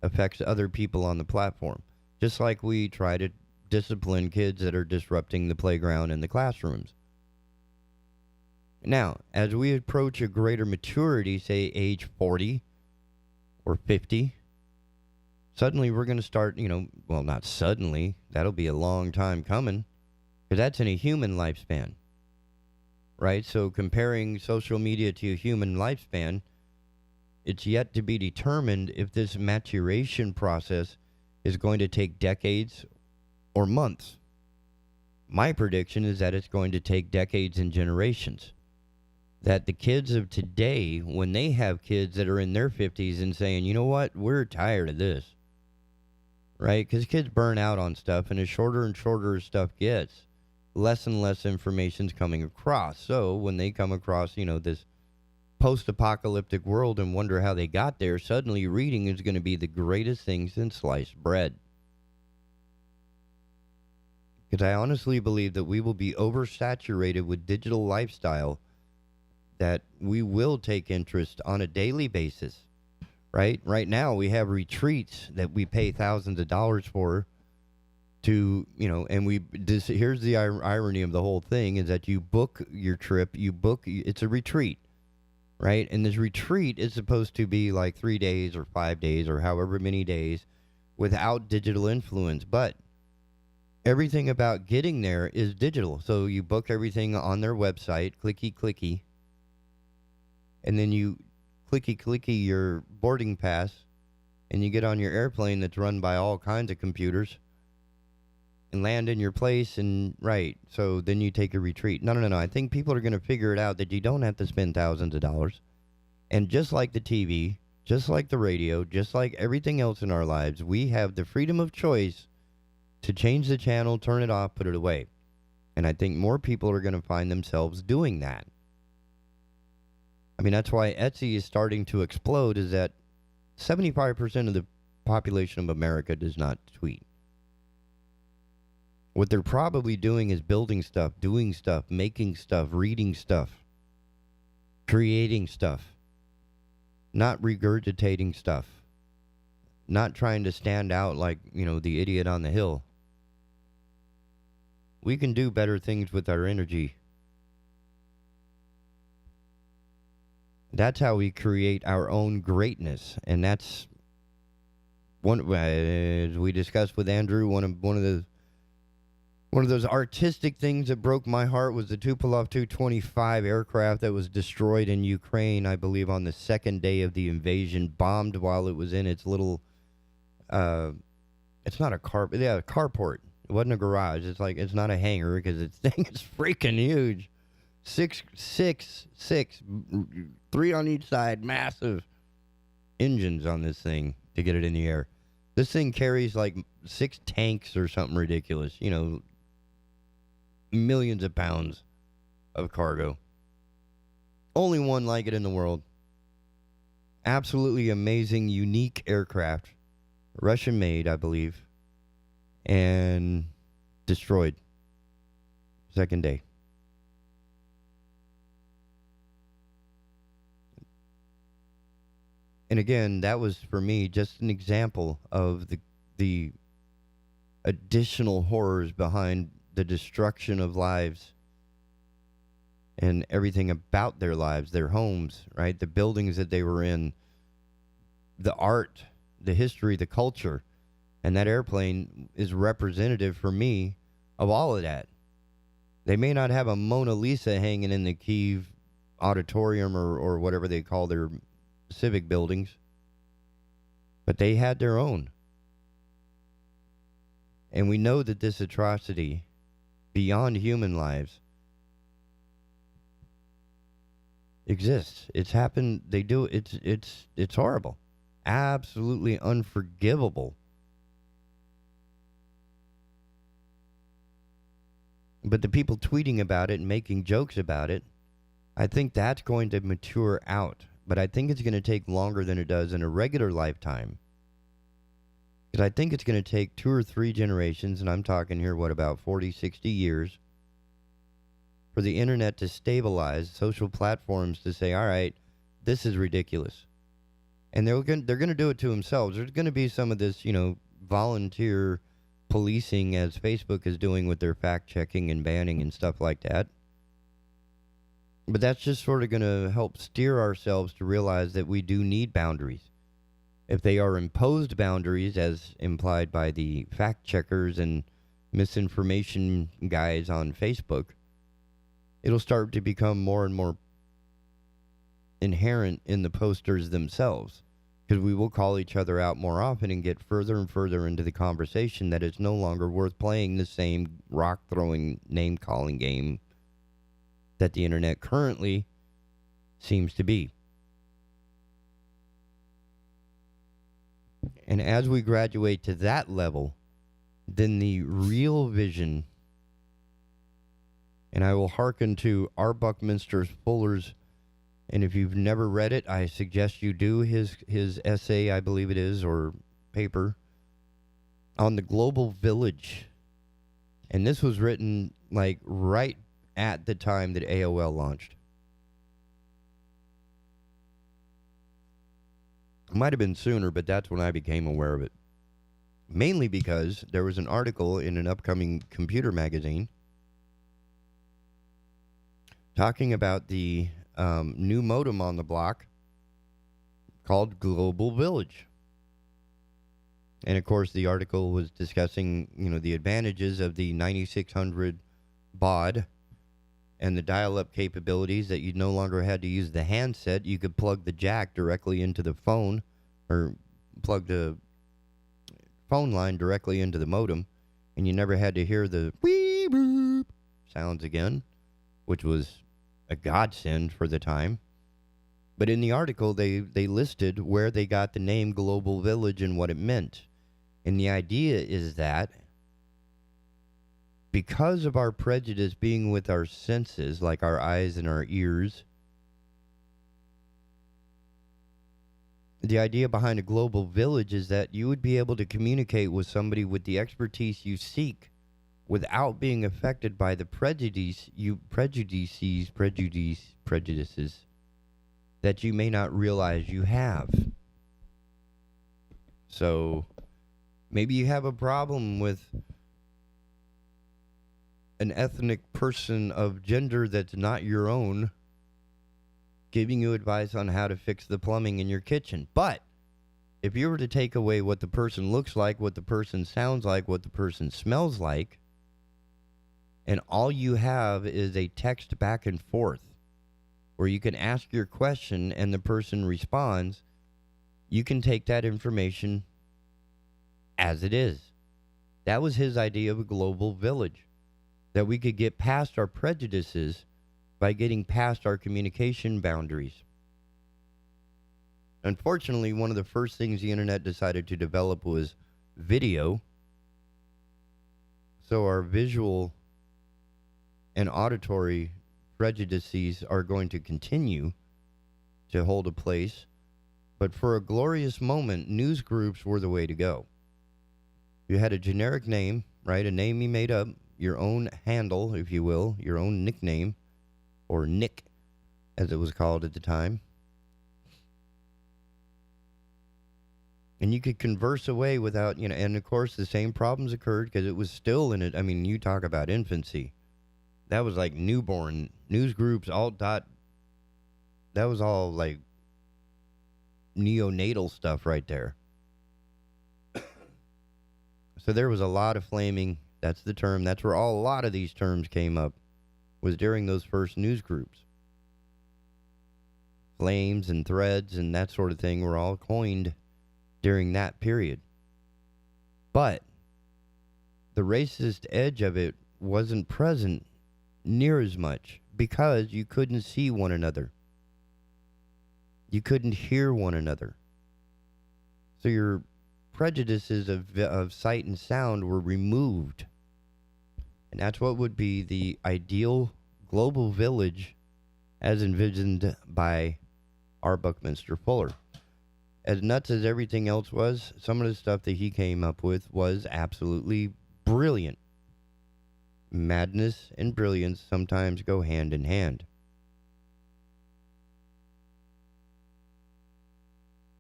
affects other people on the platform. Just like we try to discipline kids that are disrupting the playground and the classrooms. Now, as we approach a greater maturity, say age 40 or 50, suddenly we're going to start, well, not suddenly. That'll be a long time coming. Because that's in a human lifespan, right? So comparing social media to a human lifespan, it's yet to be determined if this maturation process is going to take decades or months. My prediction is that it's going to take decades and generations. That the kids of today, when they have kids that are in their 50s and saying, you know what, we're tired of this, right? Because kids burn out on stuff, and as shorter and shorter stuff gets, less and less information's coming across. So when they come across, this post-apocalyptic world and wonder how they got there, suddenly reading is going to be the greatest thing since sliced bread. Because I honestly believe that we will be oversaturated with digital lifestyle, that we will take interest on a daily basis, right? Right now we have retreats that we pay thousands of dollars for, to, and here's the irony of the whole thing, is that you book your trip, it's a retreat, right? And this retreat is supposed to be like 3 days or 5 days or however many days without digital influence. But everything about getting there is digital. So you book everything on their website, clicky, and then you clicky your boarding pass, and you get on your airplane that's run by all kinds of computers, and land in your place, and right, so then you take a retreat. No. I think people are going to figure it out that you don't have to spend thousands of dollars. And just like the TV, just like the radio, just like everything else in our lives, we have the freedom of choice to change the channel, turn it off, put it away. And I think more people are going to find themselves doing that. I mean, that's why Etsy is starting to explode, is that 75% of the population of America does not tweet. What they're probably doing is building stuff, doing stuff, making stuff, reading stuff, creating stuff, not regurgitating stuff, not trying to stand out like, the idiot on the hill. We can do better things with our energy. That's how we create our own greatness. And that's one, as we discussed with Andrew, one of those artistic things that broke my heart was the Tupolev Tu-25 aircraft that was destroyed in Ukraine, I believe, on the second day of the invasion, bombed while it was in its little, it's not a carport. It wasn't a garage. It's not a hangar, because this thing is freaking huge. Six, 3 on each side, massive engines on this thing to get it in the air. This thing carries like 6 tanks or something ridiculous, millions of pounds of cargo. Only one like it in the world. Absolutely amazing, unique aircraft. Russian made, I believe. And destroyed. Second day. And again, that was, for me, just an example of the additional horrors behind the destruction of lives and everything about their lives, their homes, right? The buildings that they were in, the art, the history, the culture. And that airplane is representative for me of all of that. They may not have a Mona Lisa hanging in the Kiev auditorium or whatever they call their civic buildings, but they had their own. And we know that this atrocity, beyond human lives, exists. It's happened. They do. It's horrible. Absolutely unforgivable. But the people tweeting about it and making jokes about it, I think that's going to mature out. But I think it's going to take longer than it does in a regular lifetime. Because I think it's going to take 2 or 3 generations, and I'm talking here, about 40, 60 years, for the internet to stabilize, social platforms to say, all right, this is ridiculous. And they're going to do it to themselves. There's going to be some of this, volunteer policing as Facebook is doing with their fact-checking and banning and stuff like that. But that's just sort of going to help steer ourselves to realize that we do need boundaries. If they are imposed boundaries, as implied by the fact-checkers and misinformation guys on Facebook, it'll start to become more and more inherent in the posters themselves. Because we will call each other out more often and get further and further into the conversation that it's no longer worth playing the same rock-throwing, name-calling game that the internet currently seems to be. And as we graduate to that level, then the real vision, and I will hearken to R. Buckminster Fuller's, and if you've never read it, I suggest you do, his essay, I believe it is, or paper, on the global village. And this was written like right at the time that AOL launched. It might have been sooner, but that's when I became aware of it. Mainly because there was an article in an upcoming computer magazine talking about the new modem on the block called Global Village. And of course, the article was discussing, the advantages of the 9600 baud and the dial-up capabilities that you no longer had to use the handset. You could plug the jack directly into the phone, or plug the phone line directly into the modem, and you never had to hear the wee boop sounds again, which was a godsend for the time. But in the article, they listed where they got the name Global Village and what it meant. And the idea is that because of our prejudice being with our senses, like our eyes and our ears, the idea behind a global village is that you would be able to communicate with somebody with the expertise you seek without being affected by the prejudices that you may not realize you have. So maybe you have a problem with an ethnic person of gender that's not your own giving you advice on how to fix the plumbing in your kitchen. But if you were to take away what the person looks like, what the person sounds like, what the person smells like, and all you have is a text back and forth where you can ask your question and the person responds, you can take that information as it is. That was his idea of a global village, that we could get past our prejudices by getting past our communication boundaries. Unfortunately, one of the first things the internet decided to develop was video. So our visual and auditory prejudices are going to continue to hold a place. But for a glorious moment, news groups were the way to go. You had a generic name, right? A name you made up, your own handle, if you will, your own nickname, or Nick, as it was called at the time. And you could converse away without, and of course the same problems occurred because it was still in it. I mean, you talk about infancy. That was like newborn. News groups, that was all like neonatal stuff right there. So there was a lot of flaming. That's the term. That's where a lot of these terms came up. was during those first news groups. Flames and threads and that sort of thing were all coined during that period. But the racist edge of it wasn't present near as much because you couldn't see one another. You couldn't hear one another. So your prejudices of sight and sound were removed. And that's what would be the ideal global village as envisioned by R. Buckminster Fuller. As nuts as everything else was, some of the stuff that he came up with was absolutely brilliant. Madness and brilliance sometimes go hand in hand.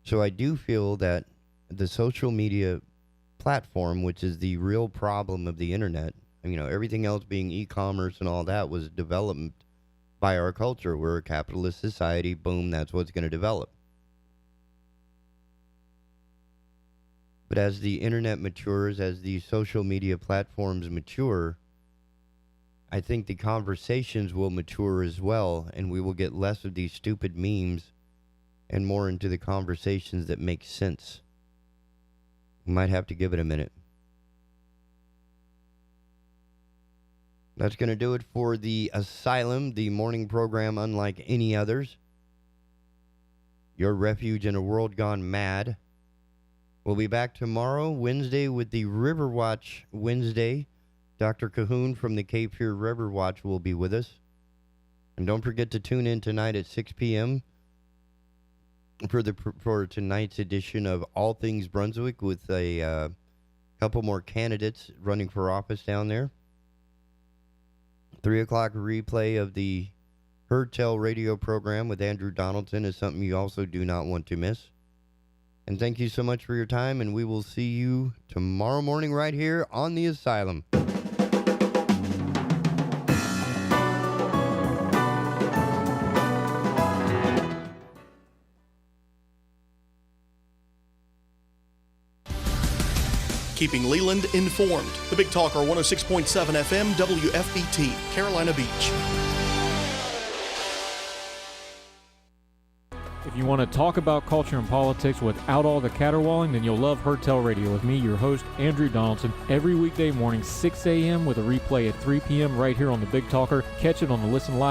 So I do feel that the social media platform, which is the real problem of the internet, everything else being e-commerce and all that, was developed by our culture. We're a capitalist society. Boom, that's what's going to develop. But as the internet matures, as the social media platforms mature, I think the conversations will mature as well, and we will get less of these stupid memes and more into the conversations that make sense. We might have to give it a minute. That's going to do it for the Asylum, the morning program unlike any others. Your refuge in a world gone mad. We'll be back tomorrow, Wednesday, with the Riverwatch Wednesday. Dr. Cahoon from the Cape Fear Riverwatch will be with us. And don't forget to tune in tonight at 6 p.m. for tonight's edition of All Things Brunswick with a couple more candidates running for office down there. 3 o'clock replay of the Heard Tell radio program with Andrew Donaldson is something you also do not want to miss. And thank you so much for your time, and we will see you tomorrow morning right here on the Asylum. Keeping Leland informed. The Big Talker, 106.7 FM, WFBT, Carolina Beach. If you want to talk about culture and politics without all the caterwauling, then you'll love Heard Tell Radio with me, your host, Andrew Donaldson, every weekday morning, 6 a.m. with a replay at 3 p.m. right here on the Big Talker. Catch it on the Listen Live